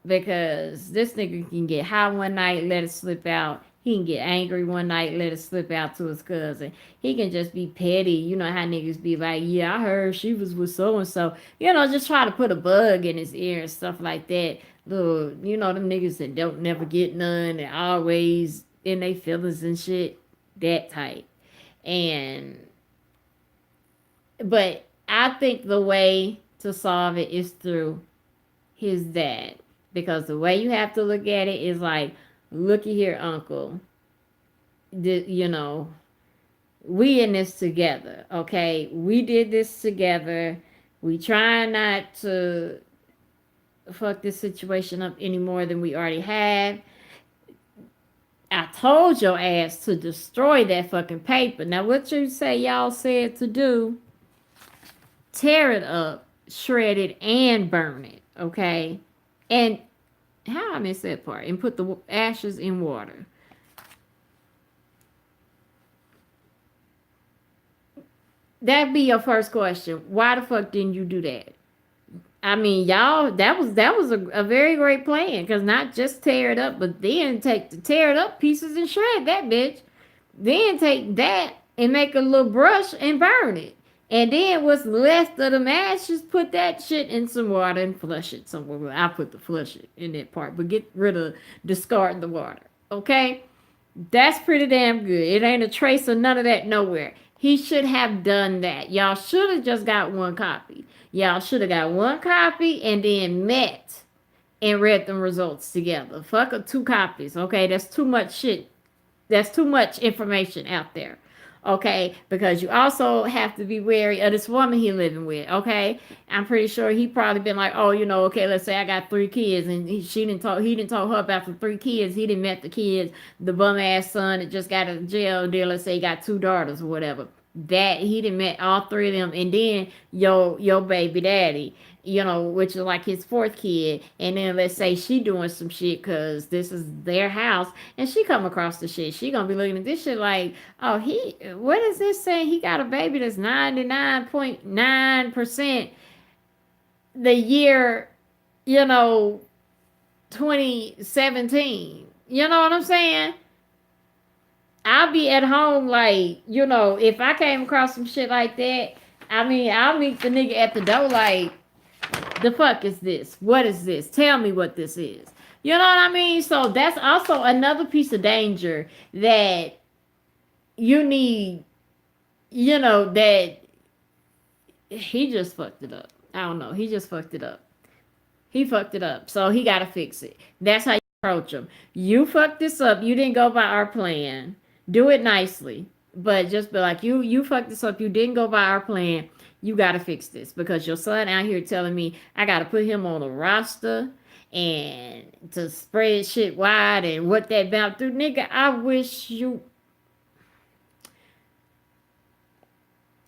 S1: because this nigga can get high one night, let it slip out. He can get angry one night, let it slip out to his cousin. He can just be petty. You know how niggas be like, yeah, I heard she was with so and so. You know, just try to put a bug in his ear and stuff like that. Little, you know, them niggas that don't never get none and always in their feelings and shit. That type. And, but I think the way to solve it is through his dad. Because the way you have to look at it is like, looky here, uncle. You know, we in this together, okay? We did this together. We try not to fuck this situation up any more than we already have. I told your ass to destroy that fucking paper. Now, what you say y'all said to do, tear it up, shred it, and burn it, okay? And how I missed that part? And put the ashes in water. That'd be your first question. Why the fuck didn't you do that? I mean, y'all, that was a very great plan. Cause not just tear it up, but then take the tear it up pieces and shred that bitch. Then take that and make a little brush and burn it. And then what's left of the mash, just put that shit in some water and flush it somewhere. I put the flush it in that part, but get rid of discard the water. Okay? That's pretty damn good. It ain't a trace of none of that nowhere. He should have done that. Y'all should have just got one copy. Y'all should have got one copy and then met and read the results together. Fuck two copies. Okay? That's too much shit. That's too much information out there. Okay, because you also have to be wary of this woman he living with. Okay, I'm pretty sure he probably been like, oh, okay, let's say I got 3 kids, and he didn't talk her about the 3 kids. He didn't met the kids, the bum ass son that just got a jail deal. Let's say he got 2 daughters or whatever. That he didn't met all 3 of them, and then your baby daddy, which is like his 4th kid, and then let's say she doing some shit because this is their house, and she come across the shit, she gonna be looking at this shit like, oh, what is this saying? He got a baby that's 99.9% the year, 2017. You know what I'm saying? I'll be at home like, if I came across some shit like that, I mean, I'll meet the nigga at the door like, the fuck is this? What is this? Tell me what this is. You know what I mean? So that's also another piece of danger that you need, that he just fucked it up. I don't know. He just fucked it up. He fucked it up. So he got to fix it. That's how you approach him. You fucked this up. You didn't go by our plan. Do it nicely. But just be like, you fucked this up. You didn't go by our plan. You got to fix this because your son out here telling me I got to put him on a roster and to spread shit wide and what that about do. Nigga, I wish you...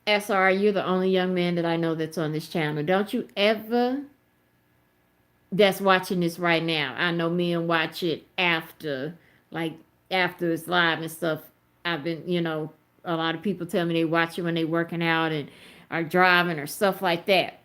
S1: SR, you're the only young man that I know that's on this channel. Don't you ever... that's watching this right now. I know men watch it after it's live and stuff. I've been, a lot of people tell me they watch it when they working out and are driving or stuff like that.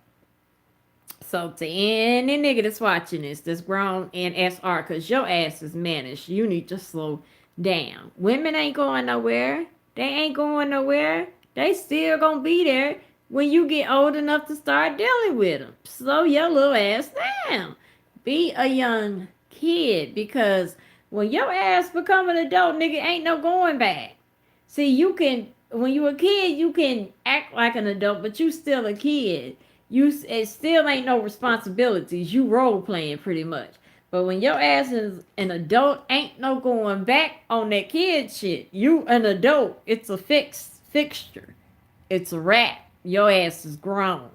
S1: So to any nigga that's watching this, that's grown and SR, because your ass is managed, you need to slow down. Women ain't going nowhere. They ain't going nowhere. They still gonna be there when you get old enough to start dealing with them. Slow your little ass down. Be a young kid, because when your ass become an adult, nigga, ain't no going back. See, when you a kid, you can act like an adult, but you still a kid. It still ain't no responsibilities. You role playing pretty much. But when your ass is an adult, ain't no going back on that kid shit. You an adult. It's a fixture. It's a wrap. Your ass is grown.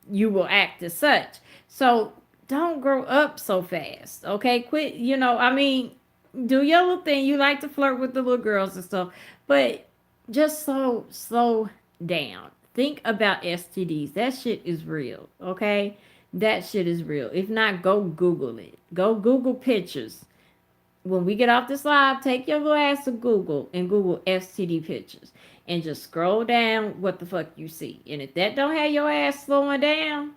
S1: You will act as such. So don't grow up so fast. Okay? Quit, do your little thing. You like to flirt with the little girls and stuff. But just slow down. Think about STDs. That shit is real. Okay? That shit is real. If not, go Google it. Go Google pictures. When we get off this live, take your little ass to Google and Google STD pictures. And just scroll down what the fuck you see. And if that don't have your ass slowing down,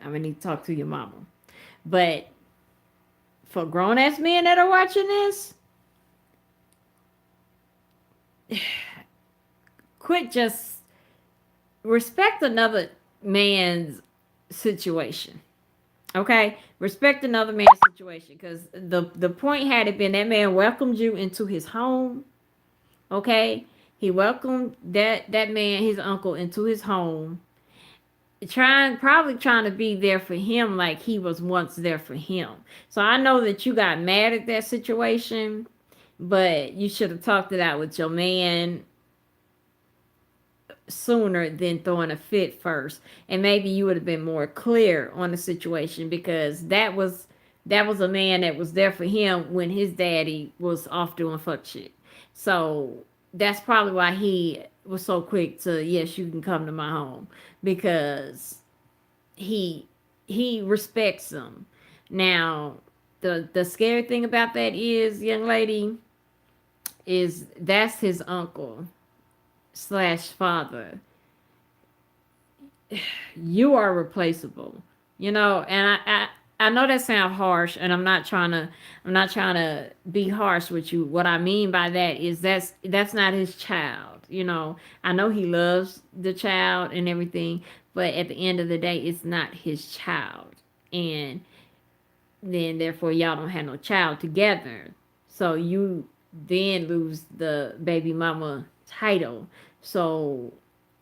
S1: I'm gonna need to talk to your mama. But for grown-ass men that are watching this, quit, just respect another man's situation. Okay? Respect another man's situation, because the point had it been that man welcomed you into his home. Okay? He welcomed that man, his uncle, into his home. Probably trying to be there for him like he was once there for him. So I know that you got mad at that situation, but you should have talked it out with your man sooner than throwing a fit first. And maybe you would have been more clear on the situation, because that was a man that was there for him when his daddy was off doing fuck shit. So that's probably why he was so quick to, yes, you can come to my home, because he respects them. Now, the scary thing about that is, young lady, is that's his uncle / father. You are replaceable, and I know that sounds harsh, and I'm not trying to be harsh with you. What I mean by that is that's not his child. You know, I know he loves the child and everything, but at the end of the day, it's not his child, and then therefore y'all don't have no child together. So you then lose the baby mama title. So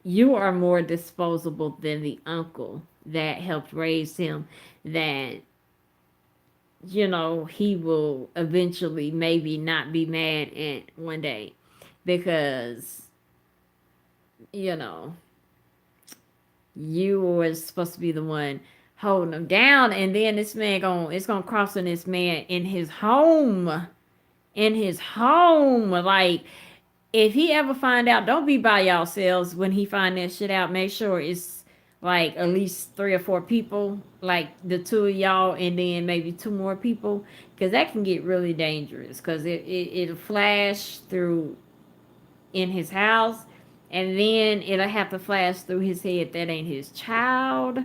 S1: you are more disposable than the uncle that helped raise him, that he will eventually maybe not be mad at one day, because you know you were supposed to be the one holding him down, and then this man it's gonna cross on this man in his home. Like, if he ever find out, don't be by yourselves when he find that shit out. Make sure it's like at least 3 or 4 people, like the two of y'all, and then maybe two more people, because that can get really dangerous. Because it'll flash through in his house, and then it'll have to flash through his head that ain't his child.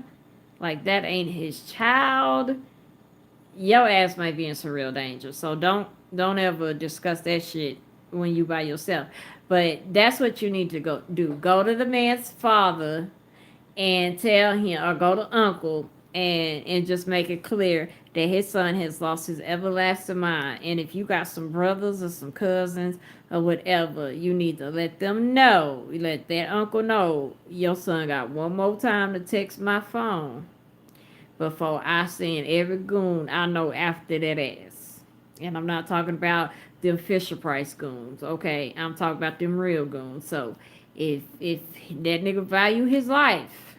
S1: Like, that ain't his child. Your ass might be in some real danger. So don't ever discuss that shit when you by yourself. But that's what you need to go do. Go to the man's father and tell him, or go to uncle and just make it clear that his son has lost his everlasting mind. And if you got some brothers or some cousins or whatever, you need to let them know. Let that uncle know, your son got one more time to text my phone before I send every goon I know after that ass. And I'm not talking about them Fisher Price goons, okay? I'm talking about them real goons. So if that nigga value his life,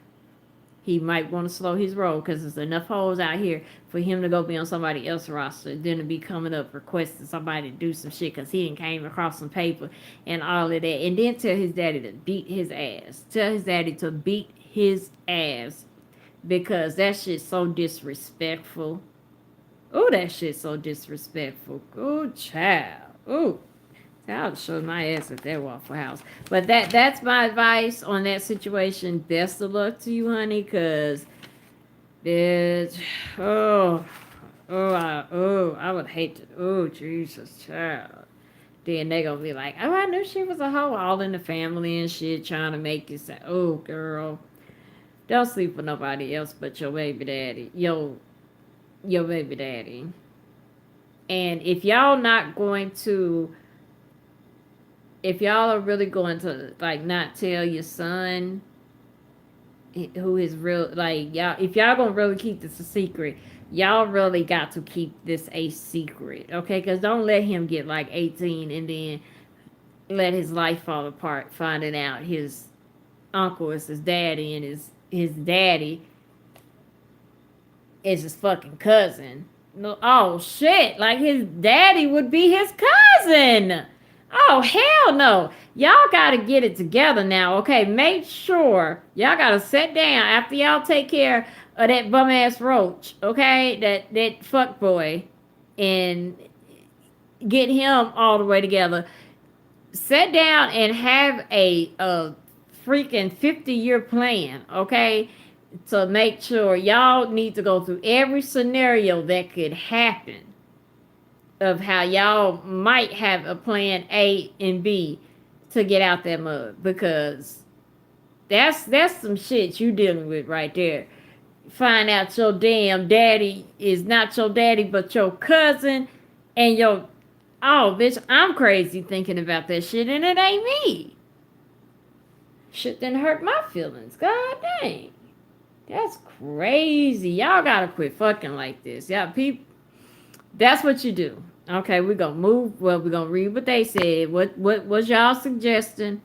S1: he might want to slow his roll, because there's enough hoes out here for him to go be on somebody else's roster than to be coming up requesting somebody to do some shit because he didn't came across some paper and all of that. And then tell his daddy to beat his ass. Tell his daddy to beat his ass, because that shit's so disrespectful. Oh, that shit's so disrespectful. Oh, child. Oh, I'll show my ass at that Waffle House. But that's my advice on that situation. Best of luck to you, honey, because, bitch, I would hate to, oh, Jesus, child. Then they gonna be like, oh, I knew she was a hoe, all in the family and shit, trying to make you say, oh, girl, don't sleep with nobody else but your baby daddy. Your baby daddy. And if y'all are really going to, like, not tell your son who is real, like, y'all, if y'all gonna really keep this a secret, y'all really got to keep this a secret, okay? Because don't let him get like 18 and then let his life fall apart finding out his uncle is his daddy, and his daddy is his fucking cousin. No, oh shit! Like, his daddy would be his cousin. Oh hell no! Y'all gotta get it together now, okay? Make sure y'all gotta sit down after y'all take care of that bum ass roach, okay? That fuck boy, and get him all the way together. Sit down and have a freaking 50-year plan, okay? To make sure y'all need to go through every scenario that could happen, of how y'all might have a plan A and B to get out that mud, because that's some shit you dealing with right there. Find out your damn daddy is not your daddy but your cousin, and your, oh bitch, I'm crazy thinking about that shit, and it ain't me. Shit didn't hurt my feelings. God dang. That's crazy. Y'all gotta quit fucking like this. Yeah, people. That's what you do. Okay, we're gonna move. Well, we're gonna read what they said. What was y'all suggesting?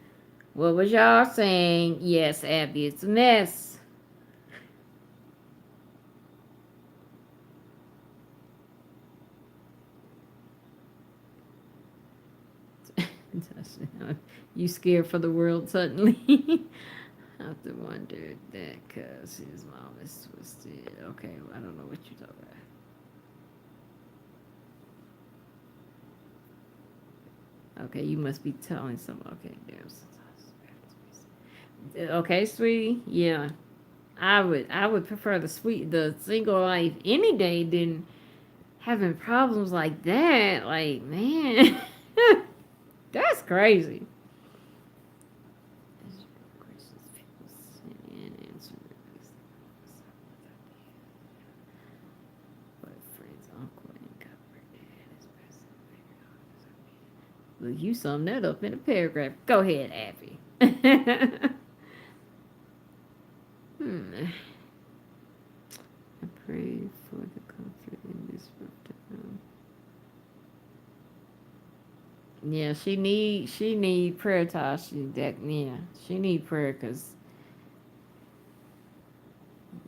S1: What was y'all saying? Yes, Abby, it's a mess. You scared for the world suddenly? I have to wonder that because his mom is twisted. Okay, well, I don't know what you're talking about. Okay, you must be telling some. Okay, there's. Okay, sweetie. Yeah, I would prefer the single life any day than having problems like that. Like, man, that's crazy. Look, you summed that up in a paragraph. Go ahead, Abby. hmm. I pray for the comfort in this room. Yeah, she need prayer, Tasha. She need prayer because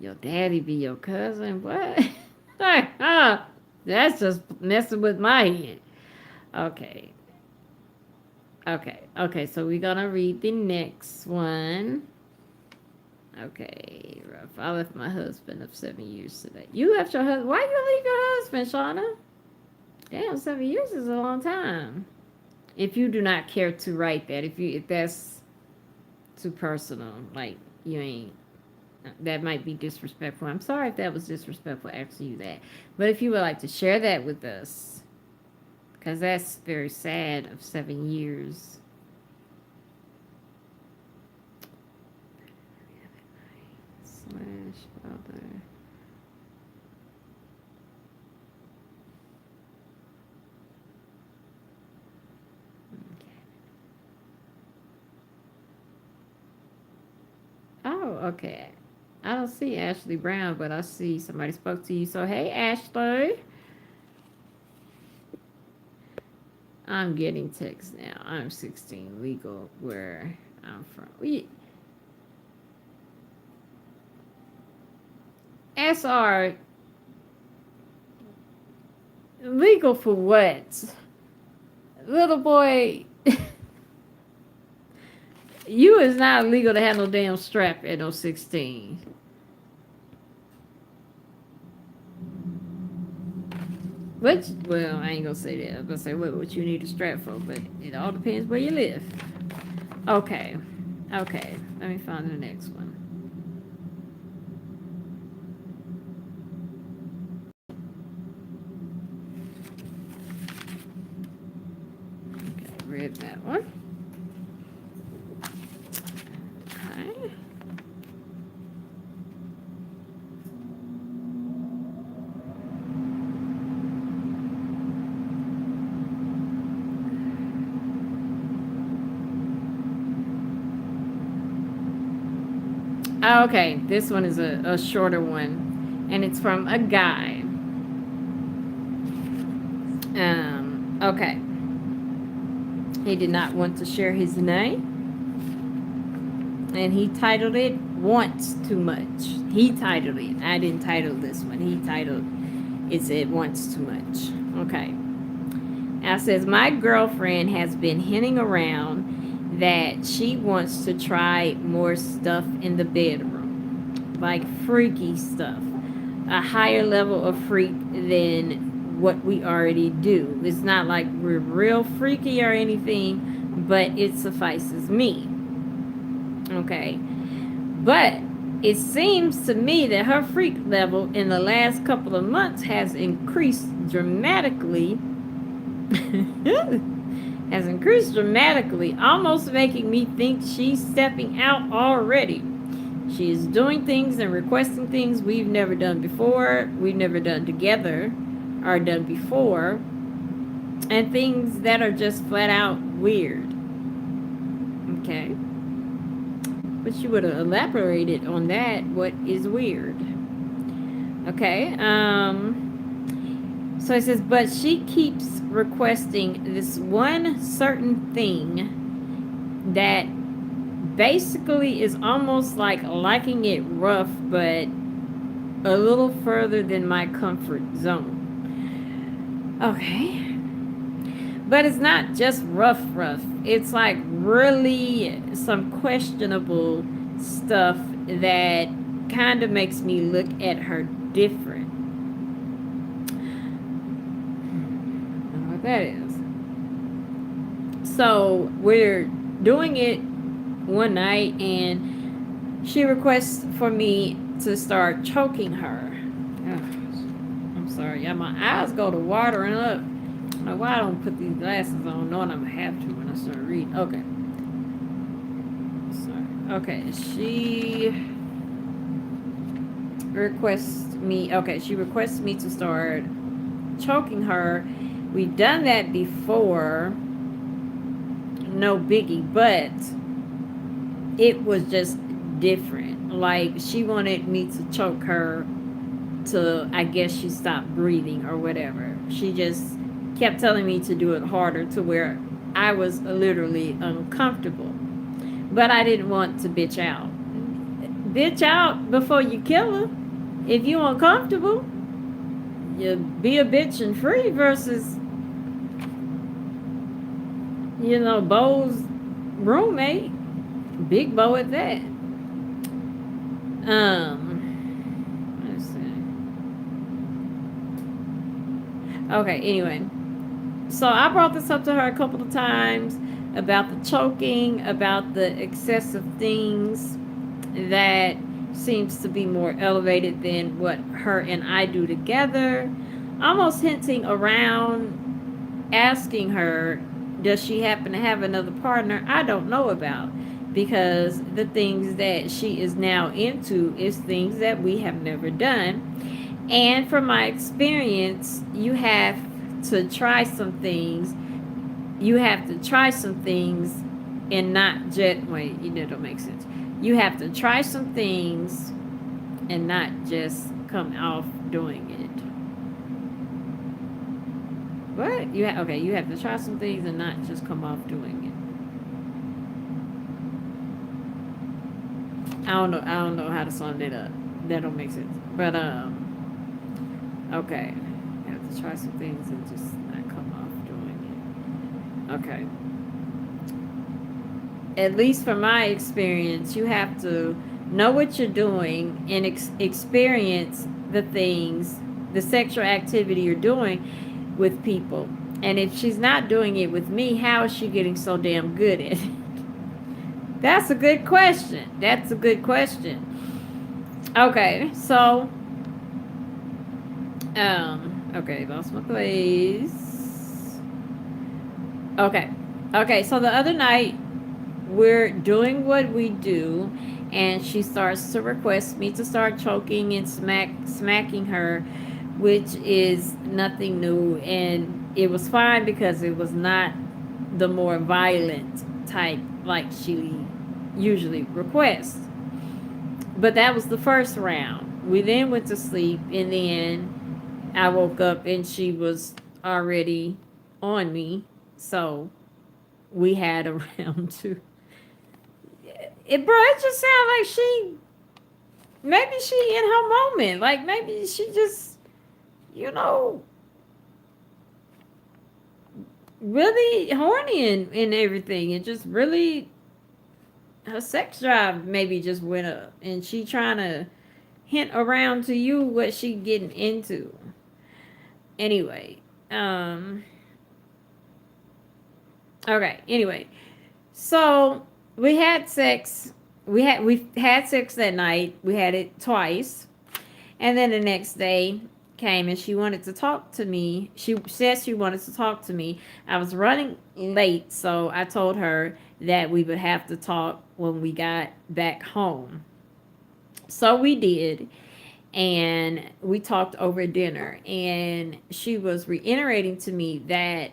S1: your daddy be your cousin. What? That's just messing with my head. Okay, okay. So we're gonna read the next one. Okay, rough. I left my husband of 7 years today. You left your husband. Why you leave your husband, Shauna? Damn, 7 years is a long time. If you do not care to write that, if that's too personal, like you ain't, that might be disrespectful. I'm sorry if that was disrespectful asking you that. But if you would like to share that with us, because that's very sad of 7 years. Slash other. Oh, okay. I don't see Ashley Brown, but I see somebody spoke to you. So, hey, Ashley. I'm getting texts now. I'm 16, legal where I'm from. SR, legal for what? Little boy, you is not legal to have no damn strap at no 16. Which, well, I ain't gonna say that. I was gonna say what you need a strap for, but it all depends where you live. Okay. Okay. Let me find the next one. Okay, read that one. Okay. Okay, this one is a shorter one, and it's from a guy. Okay. He did not want to share his name, and he titled it "Wants Too Much." He titled it. I didn't title this one. He titled it said "Wants Too Much." Okay. Now it says my girlfriend has been hinting around that she wants to try more stuff in the bedroom, like freaky stuff, a higher level of freak than what we already do. It's not like we're real freaky or anything, but it suffices me. Okay. But it seems to me that her freak level in the last couple of months has increased dramatically. Almost making me think she's stepping out already. She is doing things and requesting things we've never done before, we've never done together, or done before, and things that are just flat out weird. Okay. But you would have elaborated on that. What is weird? Okay. So it says, but she keeps requesting this one certain thing that basically is almost like liking it rough, but a little further than my comfort zone. Okay. But it's not just rough. It's like really some questionable stuff that kind of makes me look at her different. I don't know what that is. So we're doing it one night, and She requests for me to start choking her. Ugh, I'm sorry. Yeah, my eyes go to watering up. I don't know why I don't put these glasses on, knowing I'm gonna have to when I start reading. Okay. Sorry. Okay. She requests me to start choking her. We've done that before. No biggie, but it was just different. Like she wanted me to choke her to, I guess, she stopped breathing or whatever. She just kept telling me to do it harder to where I was literally uncomfortable. But I didn't want to bitch out. Bitch out before you kill her. If you uncomfortable, you be a bitch and free versus, Bo's roommate, Big Bo at that. Let's see. Okay, anyway. So I brought this up to her a couple of times about the choking, about the excessive things that seems to be more elevated than what her and I do together. Almost hinting around asking her, does she happen to have another partner I don't know about? Because the things that she is now into is things that we have never done. And from my experience, you have to try some things. You have to try some things and not just, wait, it don't make sense. You have to try some things and not just come off doing it. What? Okay, you have to try some things and not just come off doing it. I don't know how to sum that up. That don't make sense. But okay. You have to try some things and just not come off doing it. Okay. At least from my experience, you have to know what you're doing and experience the things, the sexual activity you're doing with people. And if she's not doing it with me, how is she getting so damn good at it? That's a good question. That's a good question. Okay, so, okay, lost my place. Okay, so the other night, we're doing what we do, and she starts to request me to start choking and smacking her, which is nothing new, and it was fine because it was not the more violent type like she usually requests. But that was the first round. We then went to sleep, and then I woke up and she was already on me, so we had a round two. It just sounds like maybe she in her moment. Like maybe she just, you know, really horny and everything. It just really, her sex drive maybe just went up. And she trying to hint around to you what she getting into. Anyway, okay, anyway. So we had sex. We had sex that night. We had it twice. And then the next day came and she wanted to talk to me. She said she wanted to talk to me. I was running late, so I told her that we would have to talk when we got back home. So we did. And we talked over dinner. And she was reiterating to me that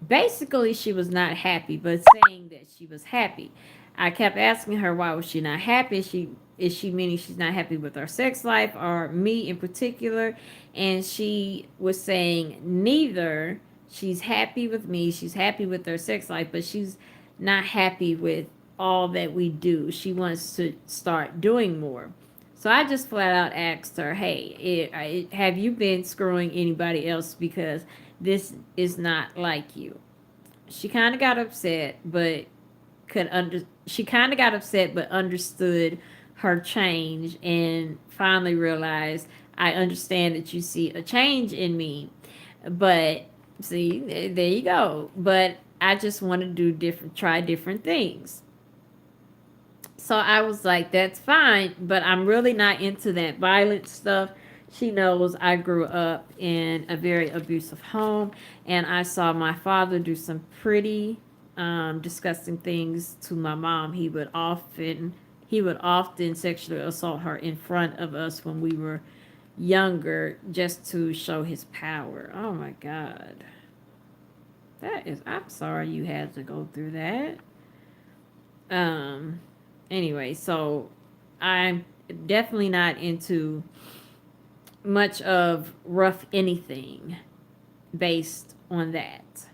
S1: basically she was not happy, but saying that she was happy. I kept asking her why was she not happy. Is she meaning she's not happy with our sex life or me in particular? And she was saying neither. She's happy with me. She's happy with her sex life, but she's not happy with all that we do. She wants to start doing more. So I just flat out asked her, "Hey, have you been screwing anybody else? Because this is not like you." She kind of got upset, but she kind of got upset but understood her change and finally realized, I understand that you see a change in me, but see, there you go. But I just want to try different things. So I was like, that's fine, but I'm really not into that violent stuff. She knows I grew up in a very abusive home, and I saw my father do some pretty disgusting things to my mom. He would often sexually assault her in front of us when we were younger, just to show his power. Oh my God, that is. I'm sorry you had to go through that. Um. Anyway, so I'm definitely not into much of rough anything based on that.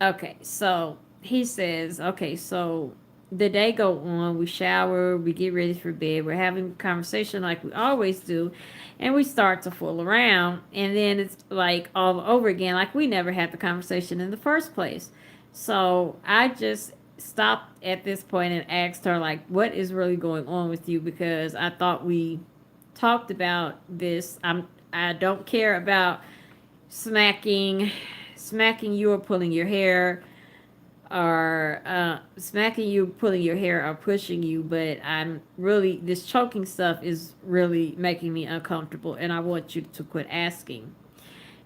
S1: Okay, so he says, okay, so the day go on, we shower, we get ready for bed, we're having a conversation like we always do, and we start to fool around, and then it's like all over again, like we never had the conversation in the first place. So I just stopped at this point and asked her, like, what is really going on with you? Because I thought we talked about this. I don't care about smacking smacking you or pulling your hair, or smacking you, pulling your hair, or pushing you, but I'm really, this choking stuff is really making me uncomfortable, and I want you to quit asking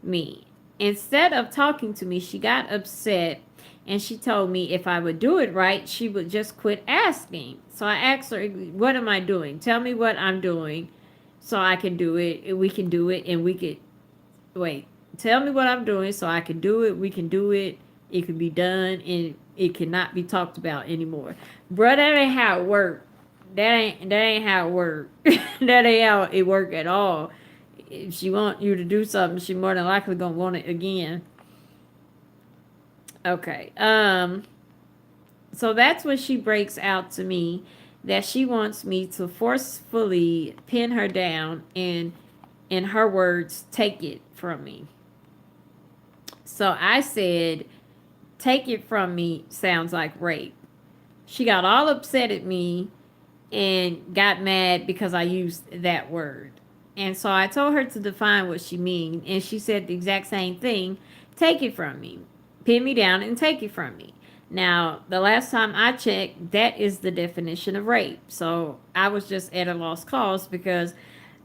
S1: me. Instead of talking to me, she got upset, and she told me if I would do it right, she would just quit asking. So I asked her, what am I doing? Tell me what I'm doing so I can do it. We can do it, and we could wait. Tell me what I'm doing so I can do it. We can do it. It can be done, and it cannot be talked about anymore. Bruh, that ain't how it work. That ain't how it work. That ain't how it work at all. If she want you to do something, she more than likely gonna want it again. Okay. So that's when she breaks out to me that she wants me to forcefully pin her down and, in her words, take it from me. So I said, take it from me sounds like rape. She got all upset at me and got mad because I used that word. And so I told her to define what she mean, and she said the exact same thing. Take it from me. Pin me down and take it from me. Now, the last time I checked, that is the definition of rape. So I was just at a lost cause because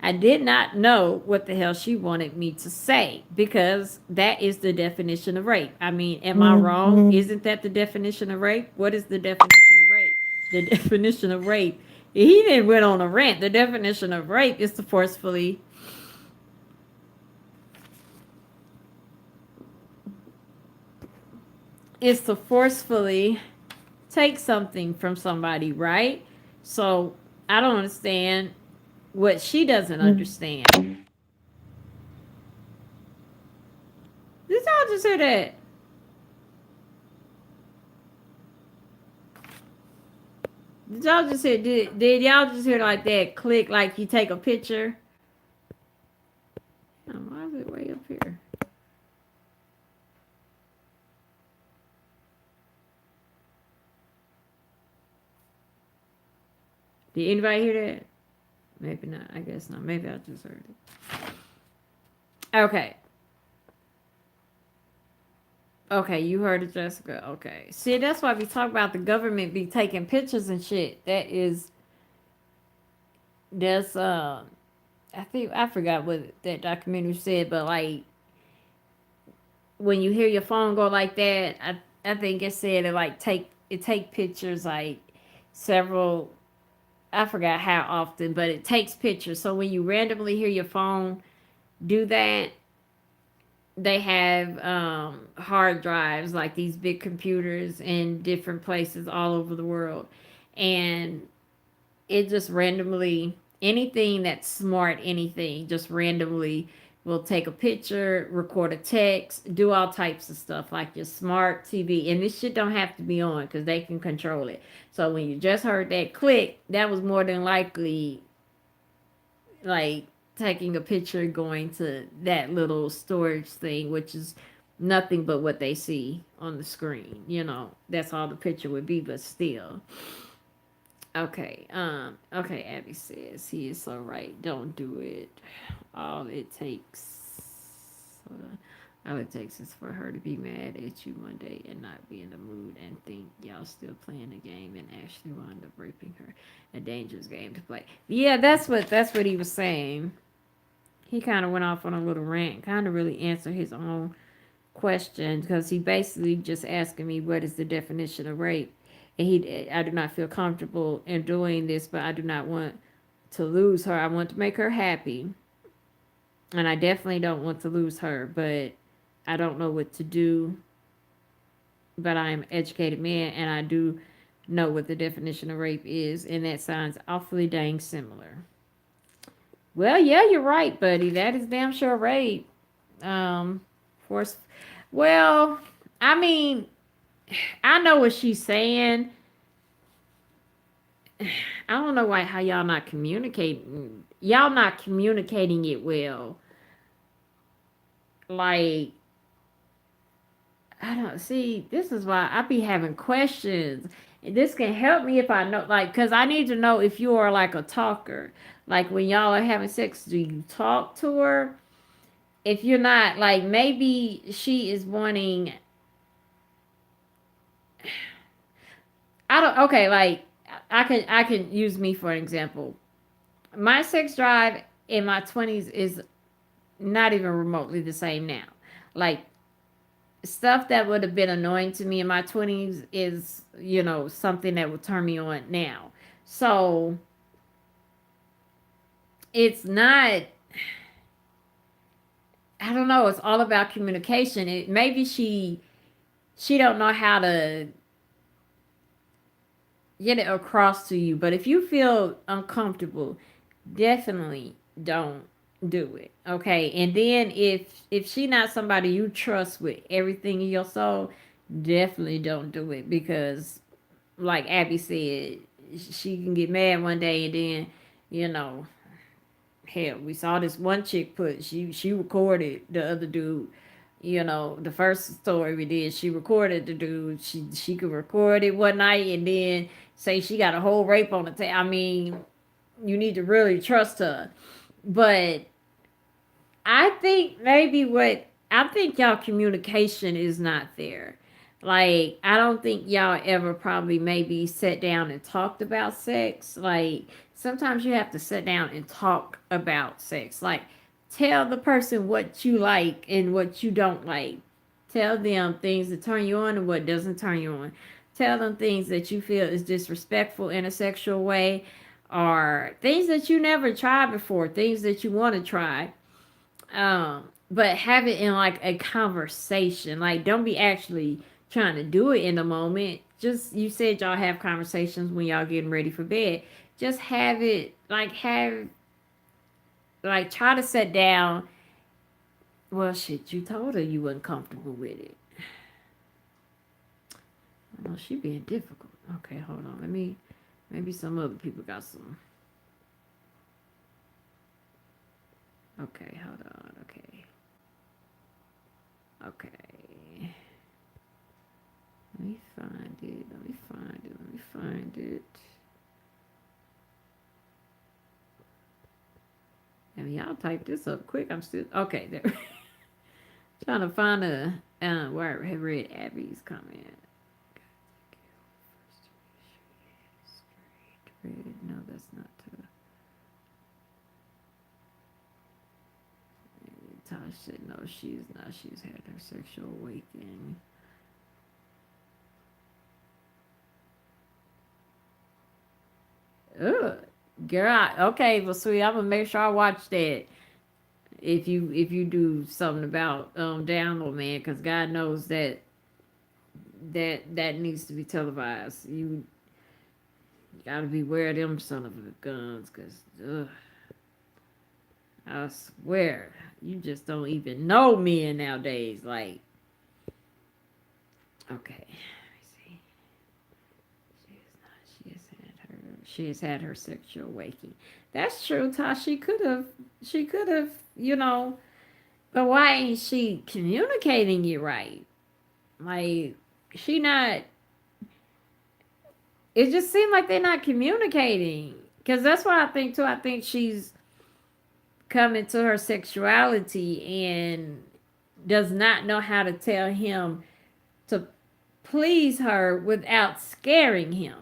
S1: I did not know what the hell she wanted me to say, because that is the definition of rape. I mean, am I wrong? Isn't that the definition of rape? What is the definition of rape? The definition of rape. He didn't went on a rant. The definition of rape is to forcefully take something from somebody, right? So I don't understand what she doesn't understand. Did y'all just hear that? Did y'all just hear? Did y'all just hear like that click, like you take a picture? Oh, why is it way up here? Did anybody hear that? Maybe not. I guess not. Maybe I just heard it. Okay. Okay, you heard it, Jessica. Okay. See, that's why we talk about the government be taking pictures and shit. That's I think I forgot what that documentary said, but like when you hear your phone go like that, I think it said it take pictures like several, I forgot how often, but it takes pictures. So when you randomly hear your phone do that, they have hard drives, like these big computers in different places all over the world, and it just randomly, anything that's smart, anything just randomly will take a picture, record a text, do all types of stuff like your smart TV. And this shit don't have to be on because they can control it. So when you just heard that click, that was more than likely like taking a picture, going to that little storage thing, which is nothing but what they see on the screen. That's all the picture would be, but still. Okay, okay, Abby says he is so right. Don't do it. All it takes. Hold on. All it takes is for her to be mad at you one day and not be in the mood and think y'all still playing a game and actually wound up raping her. A dangerous game to play. Yeah, that's what he was saying. He kind of went off on a little rant, kind of really answered his own question because he basically just asking me what is the definition of rape, and I do not feel comfortable in doing this, but I do not want to lose her. I want to make her happy, and I definitely don't want to lose her, but I don't know what to do. But I am an educated man, and I do know what the definition of rape is, and that sounds awfully dang similar. Well, yeah, you're right, buddy. That is damn sure rape. Force. Well, I mean, I know what she's saying. I don't know why how y'all not communicating. Y'all not communicating it well. Like, I don't see. This is why I be having questions. This can help me if I know, like, cause I need to know if you are like a talker. Like when y'all are having sex, do you talk to her? If you're not, like, maybe she is wanting. I don't. Okay, like I can use me for an example. My sex drive in my 20s is not even remotely the same now. Like stuff that would have been annoying to me in my 20s is, something that would turn me on now. So it's not, I don't know, it's all about communication. Maybe she don't know how to get it across to you, but if you feel uncomfortable, definitely don't do it. Okay, and then if she not somebody you trust with everything in your soul, definitely don't do it, because like Abby said, she can get mad one day, and then, you know hell, we saw this one chick put, she recorded the other dude. The first story we did, she recorded the dude. She could record it one night and then say she got a whole rape on the tape. I mean, you need to really trust her. But I think maybe what I think y'all communication is not there. Like, I don't think y'all ever probably maybe sat down and talked about sex. Like, sometimes you have to sit down and talk about sex. Like, tell the person what you like and what you don't like. Tell them things that turn you on and what doesn't turn you on. Tell them things that you feel is disrespectful in a sexual way, or things that you never tried before, things that you want to try. But have it in like a conversation. Like, don't be actually trying to do it in the moment. Just, you said y'all have conversations when y'all getting ready for bed. Just have it like, try to sit down. Well, shit, you told her you wasn't comfortable with it. Oh, she being difficult. Okay, hold on. Maybe some other people got some. Okay, hold on. Okay. Okay. Let me find it. Let me find it. Let me find it. And y'all type this up quick. I'm still okay. There. Trying to find where I have read Abby's comment. No, that's not true. Tosh said no, she's not. She's had her sexual awakening. Ugh, girl. Okay, well, sweet. I'm gonna make sure I watch that. If you do something about download, man, because God knows that needs to be televised. You gotta beware of them son of a guns, because I swear you just don't even know men nowadays. Like, okay, let me see. She has had her sexual awakening. That's true, Tosh. She could have, but why ain't she communicating it right? Like, she not, it just seemed like they're not communicating. Because that's what I think too. I think she's coming to her sexuality, and does not know how to tell him to please her without scaring him.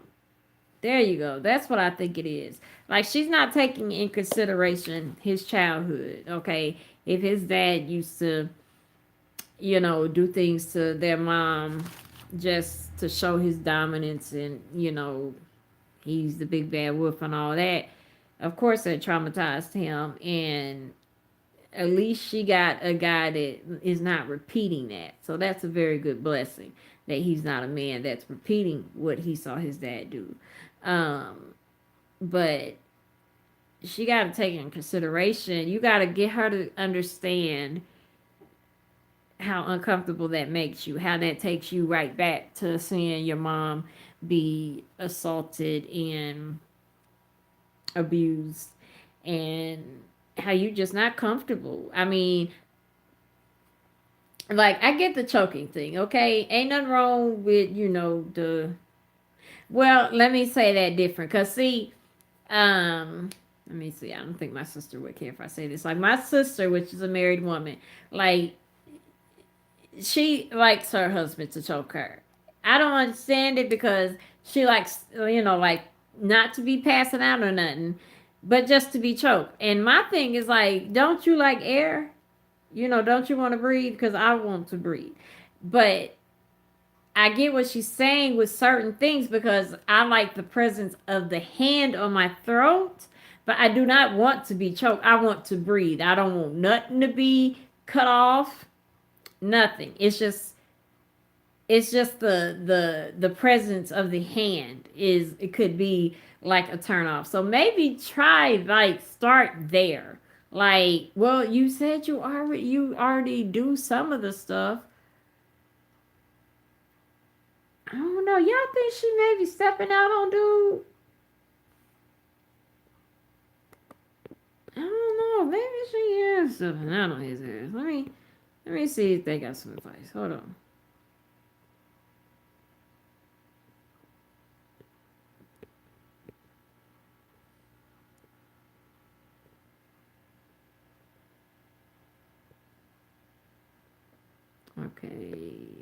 S1: There you go. That's what I think it is. Like, she's not taking in consideration his childhood, okay? If his dad used to, do things to their mom just to show his dominance, and, he's the big bad wolf and all that, of course that traumatized him. And at least she got a guy that is not repeating that. So that's a very good blessing, that he's not a man that's repeating what he saw his dad do. But she got to take in consideration, you got to get her to understand how uncomfortable that makes you, how that takes you right back to seeing your mom be assaulted and abused, and how you just not comfortable. I mean, like, I get the choking thing, okay? Ain't nothing wrong with, well, let me say that different. Cause see, let me see. I don't think my sister would care if I say this. Like, my sister, which is a married woman, like, she likes her husband to choke her. I don't understand it, because she likes, like, not to be passing out or nothing, but just to be choked. And my thing is like, don't you like air? Don't you want to breathe? Because I want to breathe. But I get what she's saying with certain things, because I like the presence of the hand on my throat, but I do not want to be choked. I want to breathe. I don't want nothing to be cut off. Nothing. It's just the presence of the hand, is it could be like a turn off. So maybe try, like, start there. Like, well, you said you already do some of the stuff. I don't know. Y'all think she may be stepping out on dude? I don't know. Maybe she is stepping out on his ass. Let me see if they got some advice. Hold on. Okay,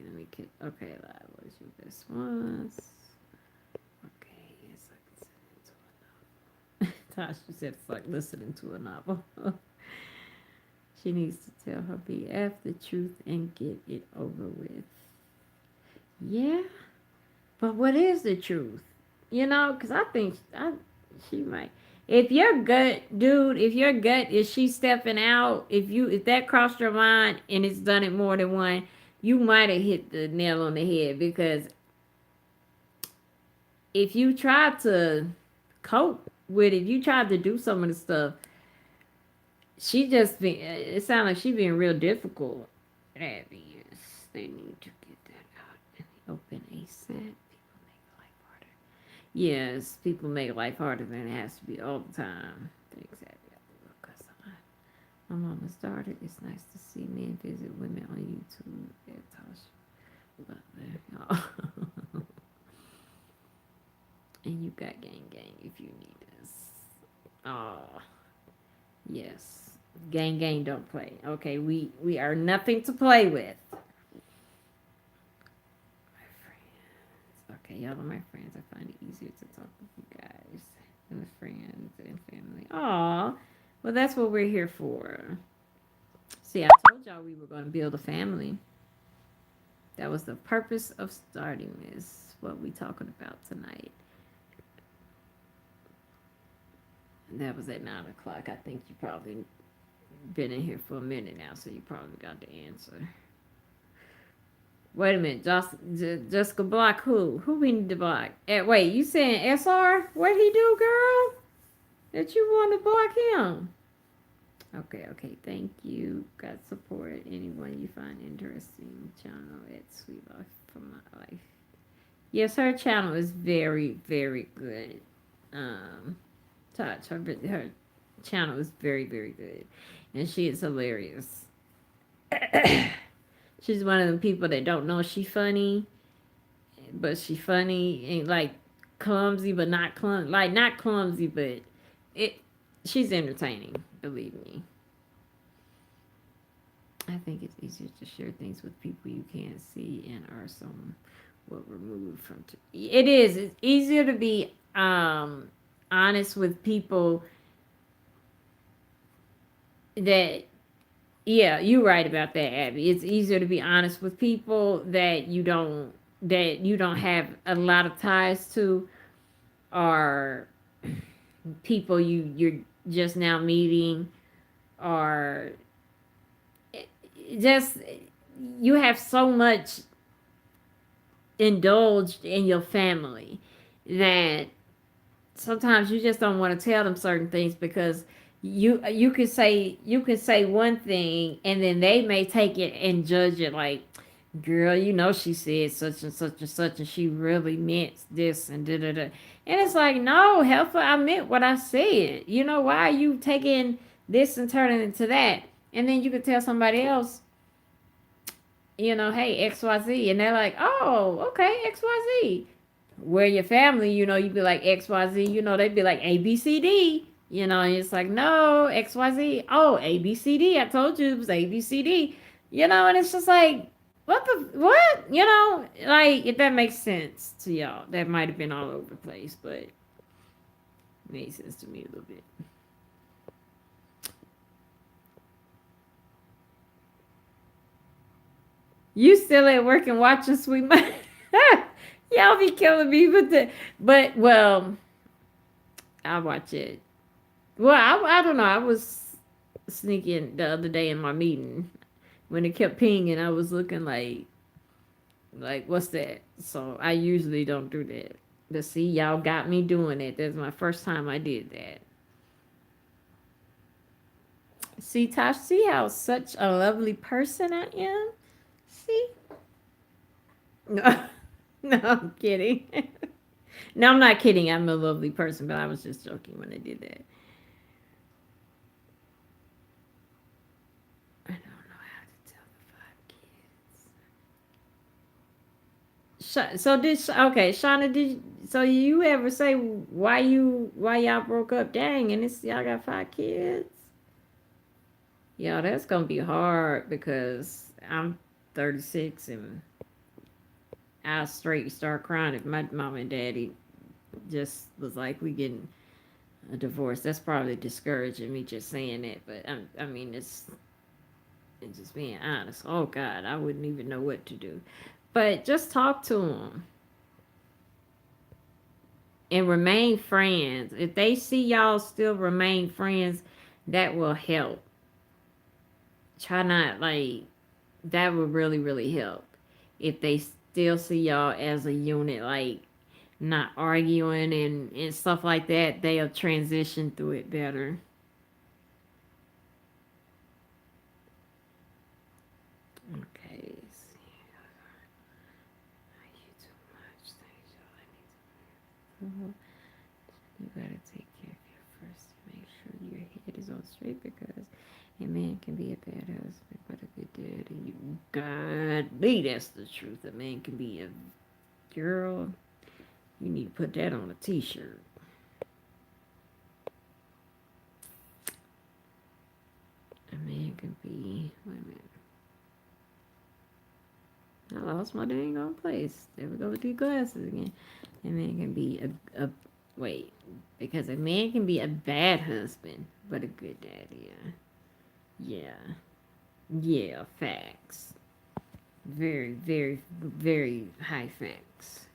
S1: let me get. Okay, that was your best ones. Okay, it's like listening to a novel. Tasha said it's like listening to a novel. She needs to tell her BF the truth and get it over with. Yeah, but what is the truth? Because I think she might. If your gut, dude, if your gut is she stepping out, if that crossed your mind and it's done it more than one, you might have hit the nail on the head. Because if you try to cope with it, you tried to do some of the stuff, she just been. It sounds like she being real difficult. Obvious. They need to get that out in the open ASAP. People make life harder. Yes, people make life harder than it has to be all the time. Exactly. Because my mama's daughter. It's nice to see men visit women on YouTube. Yeah, Tasha. Oh. And you got gang if you need us. Oh, yes. Gang don't play. Okay, we are nothing to play with. My friends. Okay, y'all are my friends. I find it easier to talk with you guys than with friends and family. Aw. Well, that's what we're here for. See, I told y'all we were going to build a family. That was the purpose of starting this. What we talking about tonight. And that was at 9 o'clock. I think you probably been in here for a minute now, so you probably got the answer. Wait a minute, Jessica block who? Who we need to block? Wait, you saying SR? What he do, girl? That you want to block him? Okay, thank you. Got support. Anyone you find interesting. Channel at Sweet Life for My Life. Yes, her channel is very, very good. Touch her channel is very, very good, and she is hilarious. She's one of the people that don't know she funny, but she funny, and like clumsy, but not clumsy. Like, not clumsy, but she's entertaining. Believe me. I think it's easier to share things with people you can't see and are somewhat removed from. It is. It's easier to be honest with people that. Yeah, you're right about that, Abby. It's easier to be honest with people that you don't have a lot of ties to, or people you're just now meeting, or just you have so much indulged in your family that sometimes you just don't want to tell them certain things because you could say one thing and then they may take it and judge it like, girl, she said such and such and such and she really meant this and da da da. And it's like, no, helpful, I meant what I said. Why are you taking this and turning it into that? And then you could tell somebody else, hey, XYZ, and they're like, oh, okay, XYZ. Where your family, you'd be like XYZ, they'd be like ABCD, and it's like, no, XYZ, oh, ABCD, I told you it was ABCD, and it's just like, what? Like, if that makes sense to y'all, that might have been all over the place, but it made sense to me a little bit. You still at work and watching Sweet Money? Y'all be killing me with but well, I watch it. Well, I don't know. I was sneaking the other day in my meeting when it kept pinging. I was looking like what's that? So I usually don't do that. But see, y'all got me doing it. That's my first time I did that. See, Tosh, see how such a lovely person I am? See? No, no, I'm kidding. No, I'm not kidding. I'm a lovely person, but I was just joking when I did that. I don't know how to tell the 5 kids. Okay, Shauna, so you ever say why y'all broke up? Dang, and y'all got 5 kids. Yeah, that's gonna be hard because I'm 36 and I straight start crying if my mom and daddy just was like, we getting a divorce. That's probably discouraging me just saying that, but I mean it's just being honest. Oh God, I wouldn't even know what to do. But just talk to them and remain friends. If they see y'all still remain friends, that will help. Try not like that would really really help if they still see y'all as a unit, like not arguing and stuff like that. They'll transition through it better. Okay. You gotta take care of you first. Make sure your head is on straight because a man can be a bad husband, but a good dad. And you, God, that's the truth. A man can be a girl. You need to put that on a T-shirt. A man can be. Wait a minute. I lost my dang on place. There we go with the glasses again. A man can be a wait, because a man can be a bad husband, but a good dad. Yeah, yeah. Facts. Very, very, very high facts.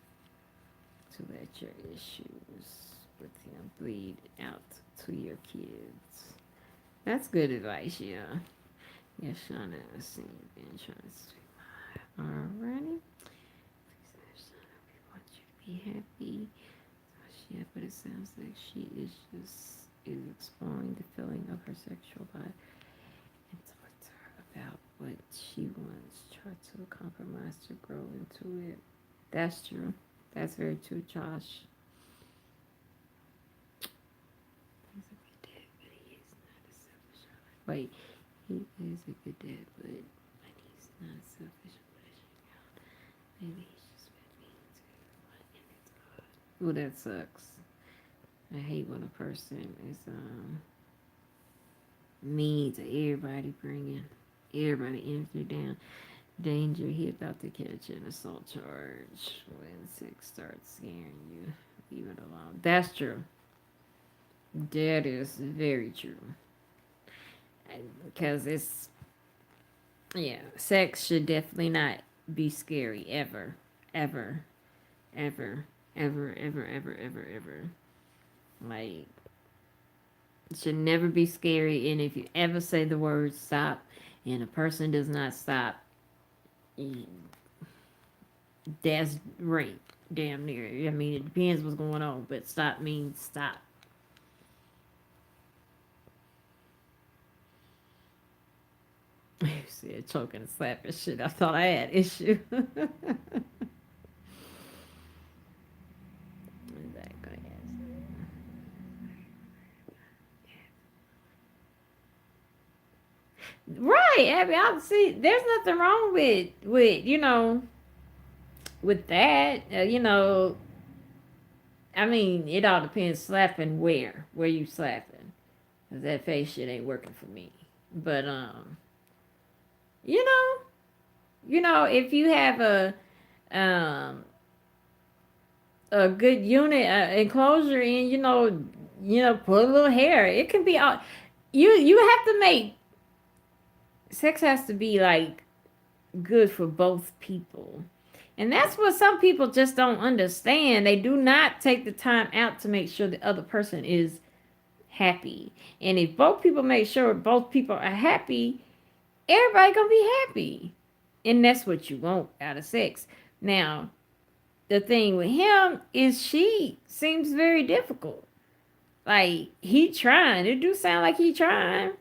S1: To let your issues with him bleed out to your kids. That's good advice. Yeah. Yeah, Shauna, I see you been trying to sweet my already. Please, Shauna, we want you to be happy. Yeah, but it sounds like she is exploring the feeling of her sexual life and talk to her about what she wants. Try to compromise to grow into it. That's true. That's very true, Josh. He's a good dad, but he is not a selfish. Wait, he is a good dad, but he's not a selfish. Maybe he's just been mean to everyone, and it's God. Well, that sucks. I hate when a person is mean to everybody bringing. Everybody enter down. Danger, he about to catch an assault charge when sex starts scaring you. Leave it alone. That's true. That is very true. Because it's, yeah, sex should definitely not be scary ever. Ever. Ever. Ever, ever, ever, ever, ever. Like, it should never be scary. And if you ever say the word stop and a person does not stop, that's rape. Damn near. I mean, it depends what's going on, but stop means stop. You said choking and slapping shit. I thought I had issue. Right, Abby. I see. There's nothing wrong with with that. I mean, it all depends. Slapping where you slapping? 'Cause that face shit ain't working for me. But you know, if you have um a good unit enclosure and put a little hair, it can be all. You have to make sex has to be like good for both people. And that's what some people just don't understand. They do not take the time out to make sure the other person is happy. And if both people make sure both people are happy, everybody gonna be happy. And that's what you want out of sex. Now, the thing with him is she seems very difficult. Like he trying. It do sound like he trying.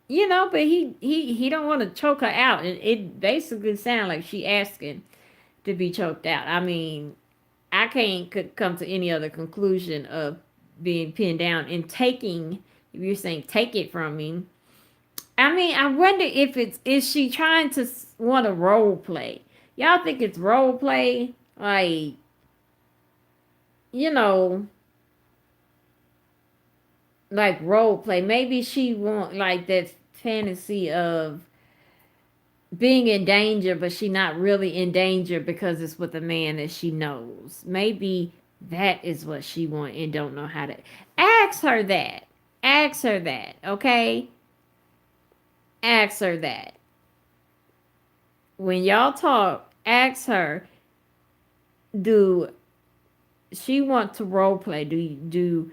S1: But he don't want to choke her out. It basically sounds like she asking to be choked out. I mean, I can't come to any other conclusion of being pinned down and taking. If you're saying take it from me, I mean, I wonder if is she trying to want to role play? Y'all think it's role play? Like, you know, like role play. Maybe she want like that fantasy of being in danger, but she not really in danger because it's with a man that she knows. Maybe that is what she want and don't know how to ask her that. Ask her that, okay? Ask her that. When y'all talk, ask her, do she want to role play? Do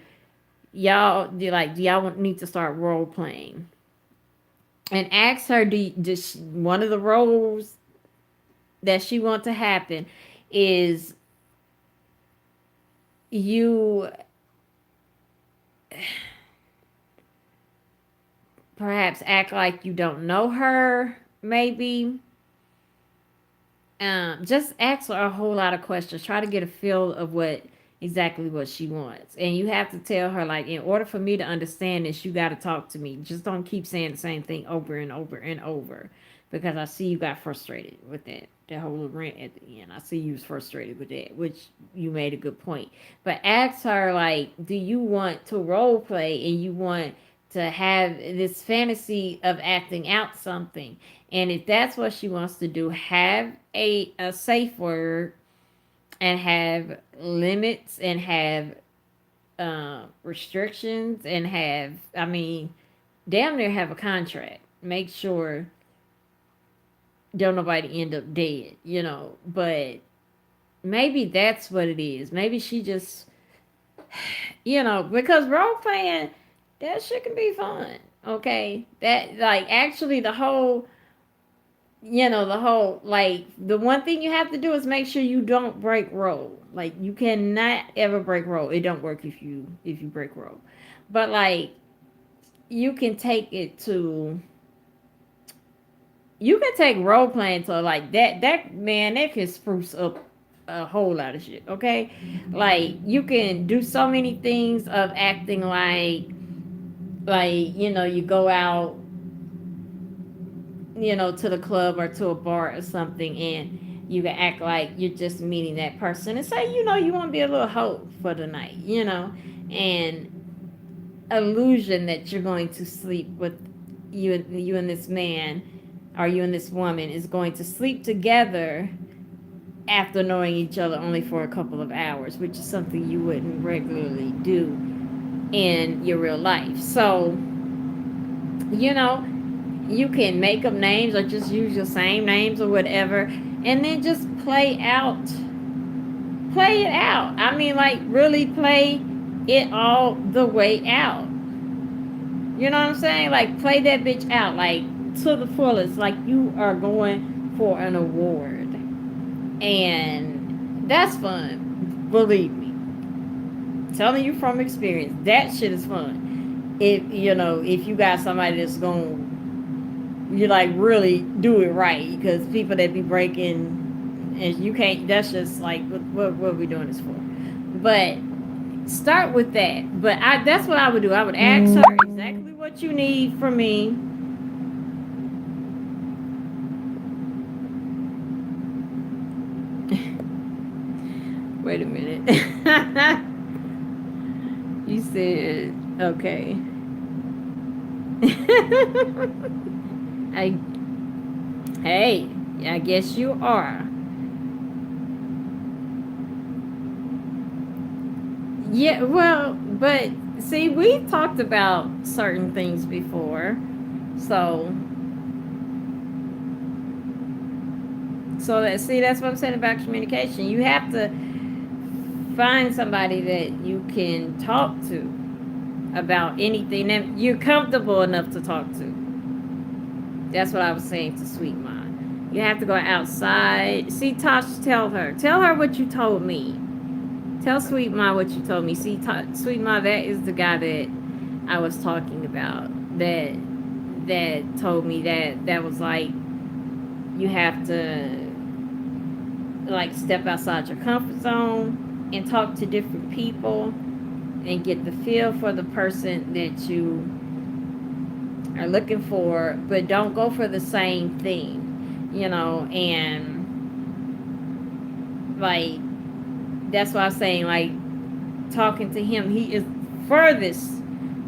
S1: y'all need to start role playing? And ask her, does one of the roles that she want to happen is you perhaps act like you don't know her, maybe. Just ask her a whole lot of questions. Try to get a feel of exactly what she wants. And you have to tell her, like, in order for me to understand this, you got to talk to me. Just don't keep saying the same thing over and over and over. Because I see you got frustrated with that whole rant at the end. I see you was frustrated with that, which you made a good point. But ask her, like, do you want to role play and you want to have this fantasy of acting out something? And if that's what she wants to do, have a safe word and have limits and have restrictions and have, I mean, damn near have a contract. Make sure don't nobody end up dead, but maybe that's what it is. Maybe she just, because role playing, that shit can be fun. Okay. That, like, actually like, the one thing you have to do is make sure you don't break role. Like, you cannot ever break role. It don't work if you break role. But, like, you can take it to, you can take role playing to, like, that man, that can spruce up a whole lot of shit, okay? Like, you can do so many things of acting like, you go out, to the club or to a bar or something, and you can act like you're just meeting that person and say, you want to be a little hoe for the night, and illusion that you're going to sleep with you and this man, or you and this woman is going to sleep together after knowing each other only for a couple of hours, which is something you wouldn't regularly do in your real life. So, you know, you can make up names or just use your same names or whatever, and then just play it out. I mean, like, really play it all the way out. You know what I'm saying? Like, play that bitch out, like, to the fullest, like you are going for an award. And that's fun. Believe me. Telling you from experience, that shit is fun. If you got somebody that's going, you like really do it right, because people that be breaking and you can't, that's just like what are we doing this for? But start with that. But that's what I would do. I would ask her exactly what you need from me. Wait a minute. You said okay. I Hey, I guess you are. Yeah, well, but see, we talked about certain things before. So, that's what I'm saying about communication. You have to find somebody that you can talk to about anything that you're comfortable enough to talk to. That's what I was saying to Sweet Mom. You have to go outside. See, Tosh, tell her what you told me. Tell Sweet Ma what you told me. See, Sweet Ma, that is the guy that I was talking about. That told me that was like, you have to like step outside your comfort zone and talk to different people and get the feel for the person that you are looking for, but don't go for the same thing, and like, that's why I'm saying, like, talking to him, he is furthest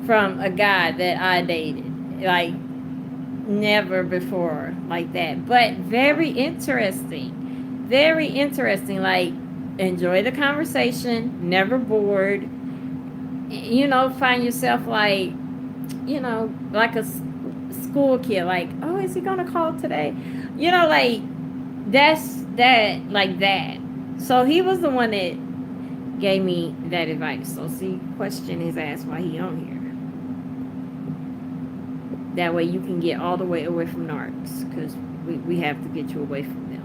S1: from a guy that I dated, like, never before like that, but very interesting, like, enjoy the conversation, never bored, find yourself like, like a school kid, like, oh, is he gonna call today, like, that's that, like that. So he was the one that gave me that advice. So see, question his ass why he on here. That way you can get all the way away from narcs, because we have to get you away from them.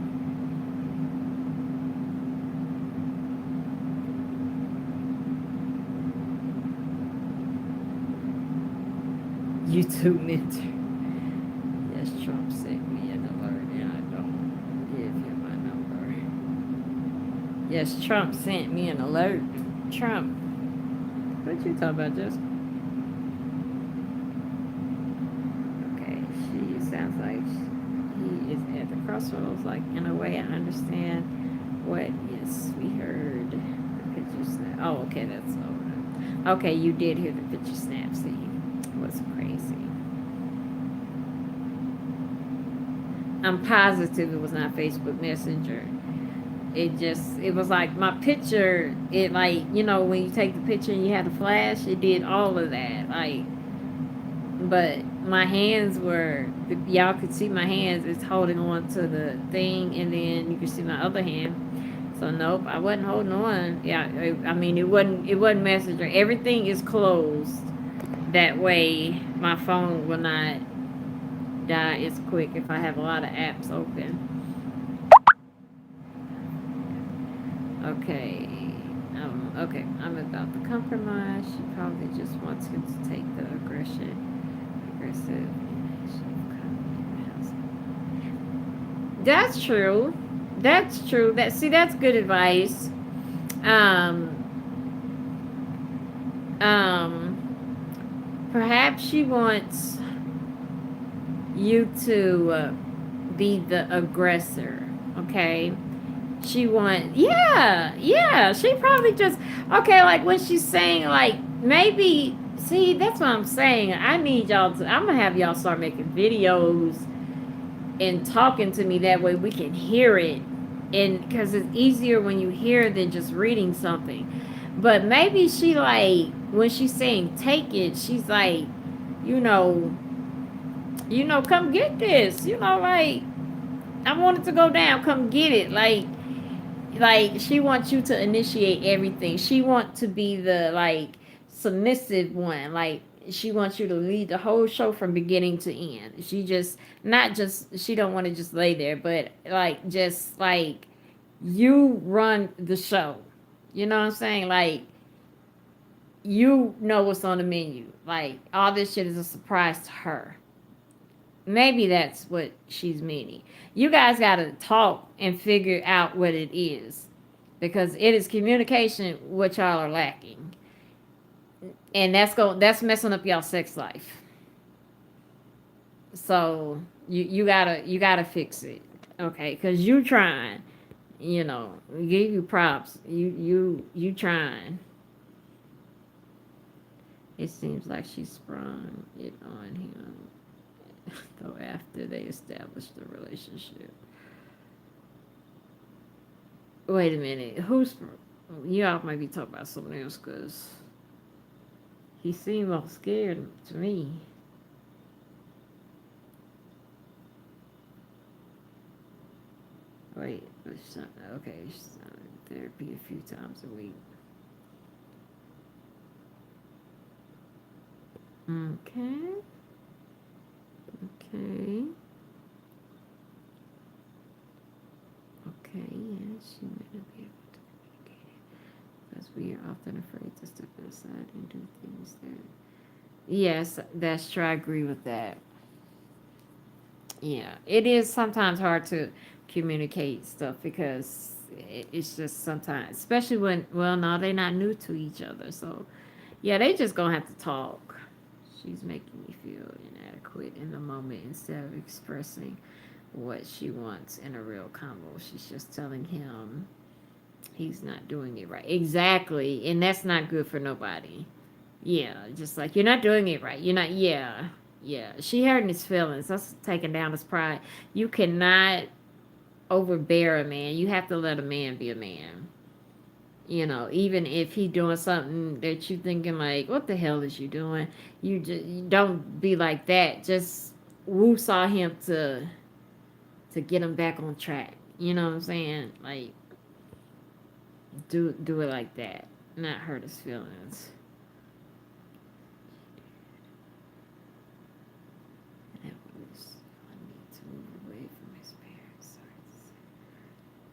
S1: YouTube mentor. Yes, Trump sent me an alert and I don't give him my number. Yes, Trump sent me an alert. Trump. What you talking about, Jessica? Okay, she sounds like he is at the crossroads. Like, in a way, I understand what. Yes, we heard the picture snap. Oh, okay, that's over. Okay, you did hear the picture snap. See, it was crazy. I'm positive it was not Facebook Messenger. It was like my picture, it, like, when you take the picture and you have the flash, it did all of that, like, but my hands were, y'all could see my hands, it's holding on to the thing, and then you can see my other hand. So nope, I wasn't holding on. Yeah, I mean, it wasn't Messenger. Everything is closed, that way my phone will not die as quick if I have a lot of apps open. Okay. Okay, I'm about to compromise. She probably just wants him to take the aggressive. That's true. That's true. That's good advice. Um, Perhaps she wants you to be the aggressor. Okay. Yeah, she probably just, okay, like when she's saying, like, maybe See, that's what I'm saying. I need y'all to. I'm gonna have y'all start making videos and talking to me that way we can hear it, and because it's easier when you hear it than just reading something. But maybe she like when she's saying take it, she's like, you know, come get this. Like I want it to go down. Come get it. Like she wants you to initiate everything. She wants to be the like submissive one. Like she wants you to lead the whole show from beginning to end. She just not just she don't want to just lay there, but like just like you run the show. You know what I'm saying? Like you know what's on the menu. Like all this shit is a surprise to her. Maybe that's what she's meaning. You guys got to talk and figure out what it is because it is communication what y'all are lacking. And that's messing up y'all sex life. So you gotta fix it. Okay? Cuz you trying, give you props. You trying. It seems like she sprung it on him though after they established the relationship. Wait a minute. Y'all might be talking about someone else because he seemed all scared to me. Wait, okay, therapy a few times a week. Okay, okay, okay, yeah, she might not be able to communicate because we are often afraid to step outside and do things that. Yes, that's true. I agree with that. Yeah, it is sometimes hard to communicate stuff because it's just sometimes, especially when, well, no, they're not new to each other. So, yeah, they just gonna have to talk. She's making me feel inadequate in the moment instead of expressing what she wants in a real combo. She's just telling him he's not doing it right. Exactly. And that's not good for nobody. Yeah, just like you're not doing it right. You're not. Yeah, yeah. She hurting his feelings. That's taking down his pride. You cannot overbear a man. You have to let a man be a man. Even if he doing something that you thinking like, what the hell is you doing? You don't be like that. Just woo saw him to get him back on track. You know what I'm saying? Like do it like that. Not hurt his feelings. That was I need to move away from his parents. Sorry to say.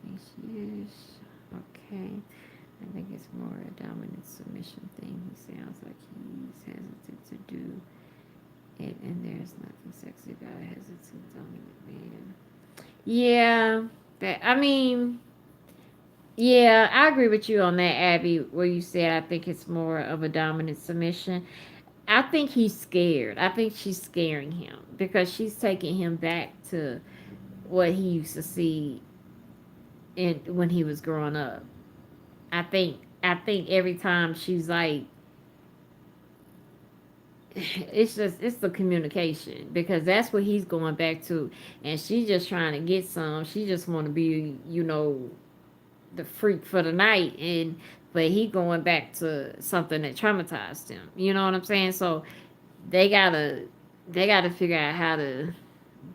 S1: Think she is okay. I think it's more a dominant submission thing. He sounds like he's hesitant to do it, and there's nothing sexy about a hesitant dominant man. Yeah, I mean, yeah, I agree with you on that, Abby. Where you said I think it's more of a dominant submission. I think he's scared. I think she's scaring him because she's taking him back to what he used to see in when he was growing up. I think every time she's like, it's the communication because that's what he's going back to, and she's just trying to get some. She just want to be, the freak for the night, but he going back to something that traumatized him. You know what I'm saying? So they gotta they gotta figure out how to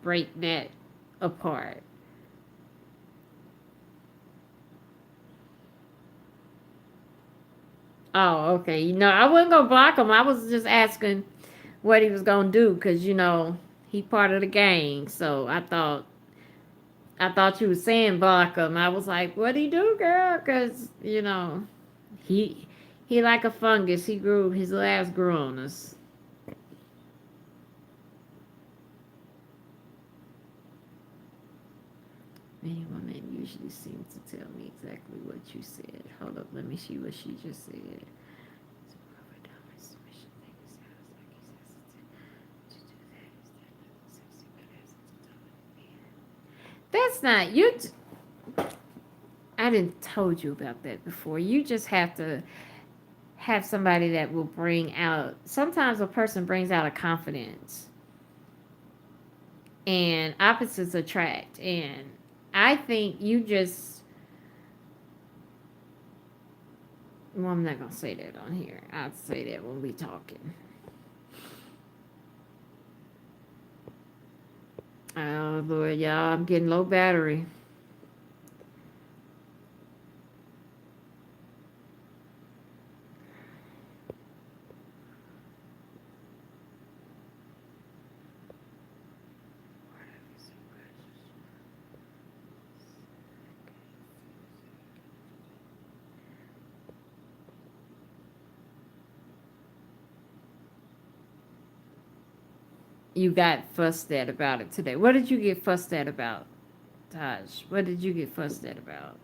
S1: break that apart. Oh, okay. I wasn't gonna block him. I was just asking what he was gonna do because he part of the gang. So I thought you were saying block him. I was like, what do he do, girl? Because he he like a fungus. His legs grew on us. Many women usually seem to tell me exactly what you said. Hold up, let me see what she just said. It's more of a dominant submission thing. It sounds like he's hesitant to do that. Is there nothing sexy but as a dominant man? That's not you. I didn't told you about that before. You just have to have somebody that will bring out, sometimes a person brings out a confidence, and opposites attract. And I think you just, well, I'm not going to say that on here. I'll say that when we talking. Oh, Lord, y'all, I'm getting low battery. You got fussed at about it today. What did you get fussed at about, Taj? What did you get fussed at about?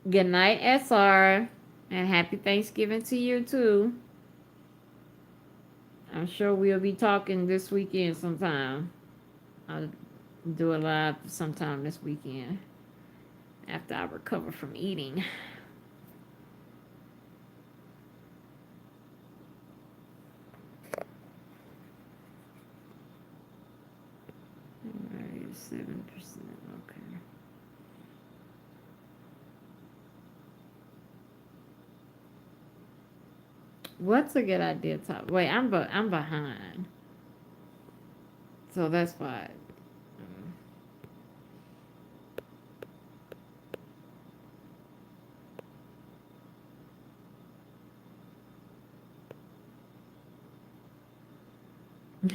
S1: Good night, SR. And happy Thanksgiving to you, too. I'm sure we'll be talking this weekend sometime. I'll do a live sometime this weekend after I recover from eating. All right, 7%. Okay. What's a good idea? Top. Wait, I'm behind, so that's why.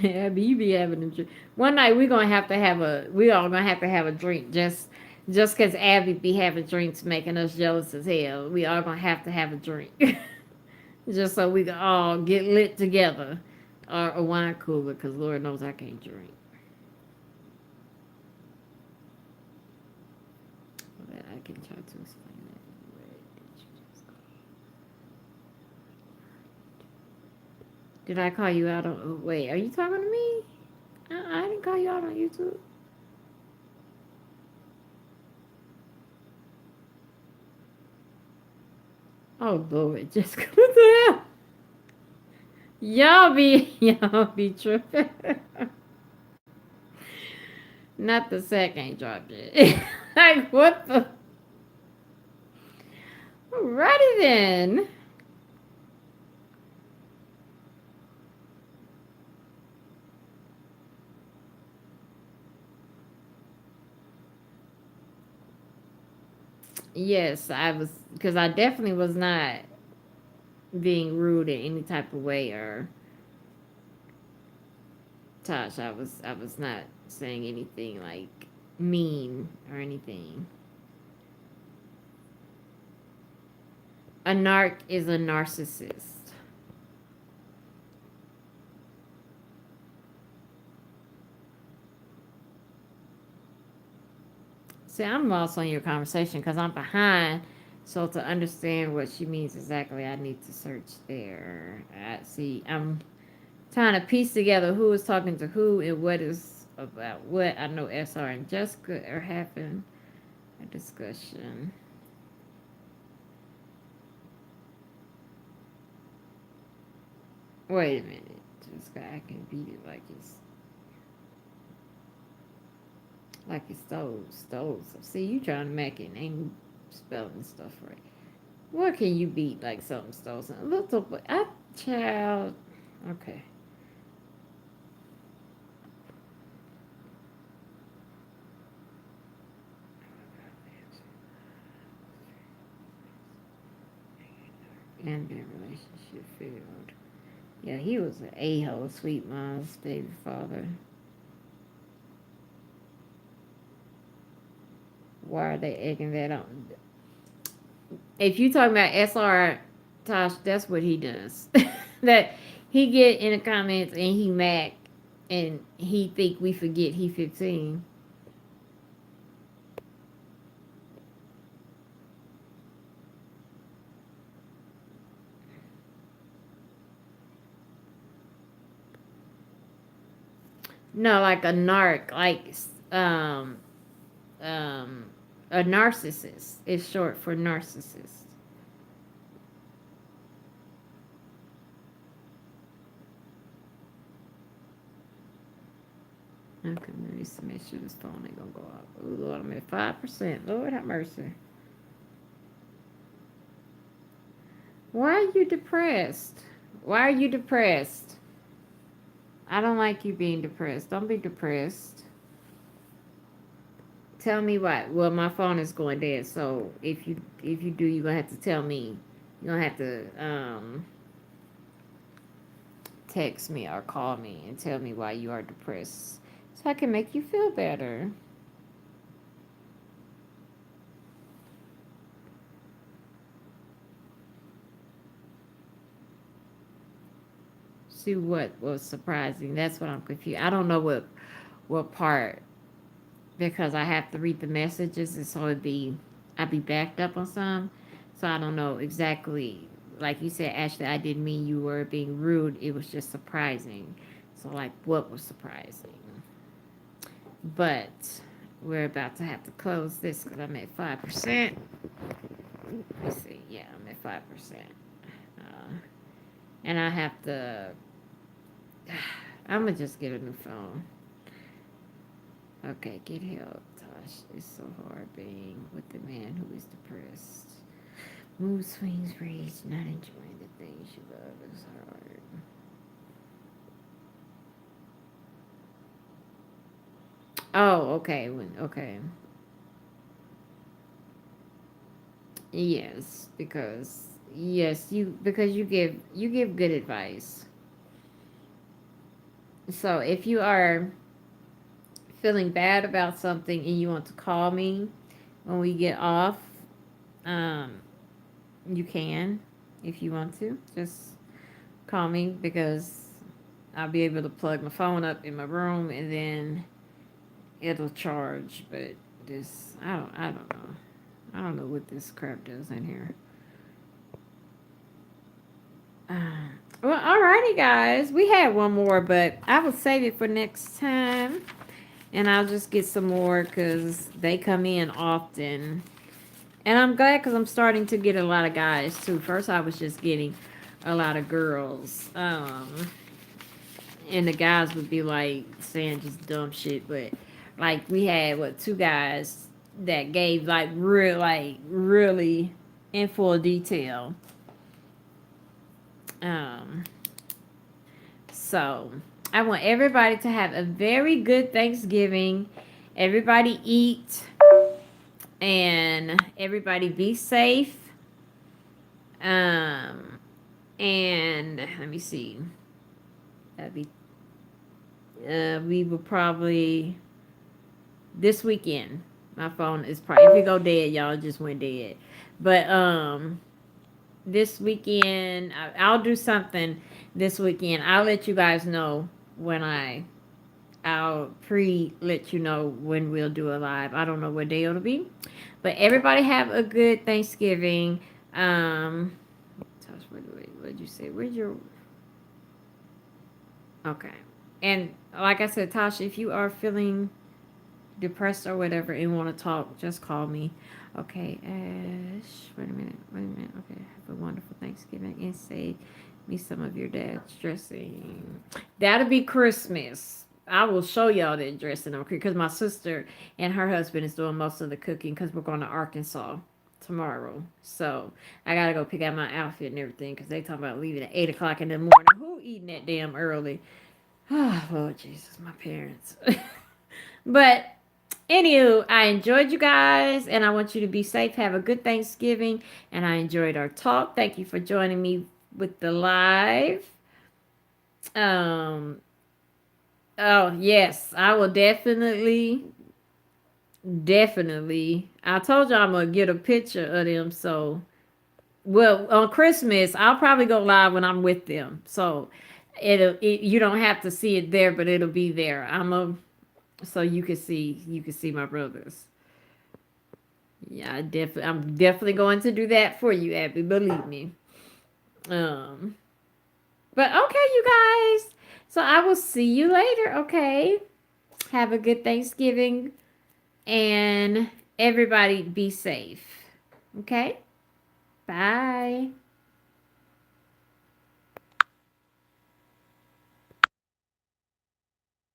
S1: Yeah, but you be having a drink. One night we all gonna have to have a drink just cause Abby be having drinks making us jealous as hell. We all gonna have to have a drink. Just so we can all get lit together. Or a wine cooler, cause Lord knows I can't drink. But I can try to explain that. Did I call you out on? Oh, wait, are you talking to me? I didn't call you out on YouTube. Oh Lord, Jessica, what the hell? Y'all be tripping. Not the sack ain't dropped yet. Like what the? Alrighty then. Yes, I was, because I definitely was not being rude in any type of way, or Tosh. I was not saying anything like mean or anything. A narc is a narcissist. See, I'm lost on your conversation because I'm behind. So to understand what she means exactly, I need to search there. I see. I'm trying to piece together who is talking to who and what is about what. I know SR and Jessica are having a discussion. Wait a minute. Jessica, I can beat it like it's those. See, you trying to make it and ain't spelling stuff right. What can you beat like something stole something? Little boy, I child. Okay. And their relationship failed. Yeah, he was an a-hole, sweet mom's baby father. Why are they egging that on? If you talking about SR Tosh, that's what he does. That he get in the comments and he mac and he think we forget he 15. No, like a narc, like um a narcissist. It's short for narcissist. Okay, let me make sure this phone ain't gonna go up. Oh Lord, I'm at 5%. Lord have mercy. Why are you depressed? Why are you depressed? I don't like you being depressed. Don't be depressed. Tell me why. Well, my phone is going dead, so if you do, you're gonna have to tell me. You're gonna have to text me or call me and tell me why you are depressed, so I can make you feel better. See what was surprising. That's what I'm confused. I don't know what part, because I have to read the messages, and so I'd be backed up on some, so I don't know exactly. Like you said, Ashley, I didn't mean you were being rude. It was just surprising. So like, what was surprising? But we're about to have to close this because I'm at 5%. Let me see. Yeah, I'm at 5%. Uh, and I have to. I'm gonna just get a new phone. Okay, get help, Tosh. It's so hard being with the man who is depressed. Mood swings, rage, not enjoying the things you love is hard. Oh, okay. Okay. Yes, because you give good advice. So if you are feeling bad about something and you want to call me when we get off, um, you can, if you want to. Just call me, because I'll be able to plug my phone up in my room and then it'll charge. But this, I don't know. I don't know what this crap does in here. Well, alrighty, guys. We had one more, but I will save it for next time. And I'll just get some more because they come in often. And I'm glad because I'm starting to get a lot of guys too. First, I was just getting a lot of girls. And the guys would be like saying just dumb shit. But like, we had, two guys that gave really in full detail. Um, so I want everybody to have a very good Thanksgiving. Everybody eat, and everybody be safe. Um, and let me see. That'd be. We will probably this weekend. My phone is probably, if it go dead, y'all just went dead. But this weekend, I'll do something this weekend. I'll let you guys know when I'll let you know when we'll do a live. I don't know what day it'll be, but everybody have a good Thanksgiving. Tosh, what did you say? Where's your? Okay, and like I said, Tasha, if you are feeling depressed or whatever and want to talk, just call me. Okay, Ash. Wait a minute. Okay, have a wonderful Thanksgiving and save me some of your dad's dressing. That'll be Christmas. I will show y'all that dressing, okay? Because my sister and her husband is doing most of the cooking because we're going to Arkansas tomorrow. So I gotta go pick out my outfit and everything because they talking about leaving at 8 o'clock in the morning. Who eating that damn early? Oh, Lord Jesus, my parents. But anywho, I enjoyed you guys, and I want you to be safe. Have a good Thanksgiving, and I enjoyed our talk. Thank you for joining me with the live. Um. Oh yes, I will definitely. I told you I'm gonna get a picture of them. So, well, on Christmas, I'll probably go live when I'm with them. So, you don't have to see it there, but it'll be there. So you can see my brothers. Yeah, I'm definitely going to do that for you, Abby. Believe me. Um, but okay, you guys. So I will see you later. Okay. Have a good Thanksgiving. And everybody be safe. Okay? Bye.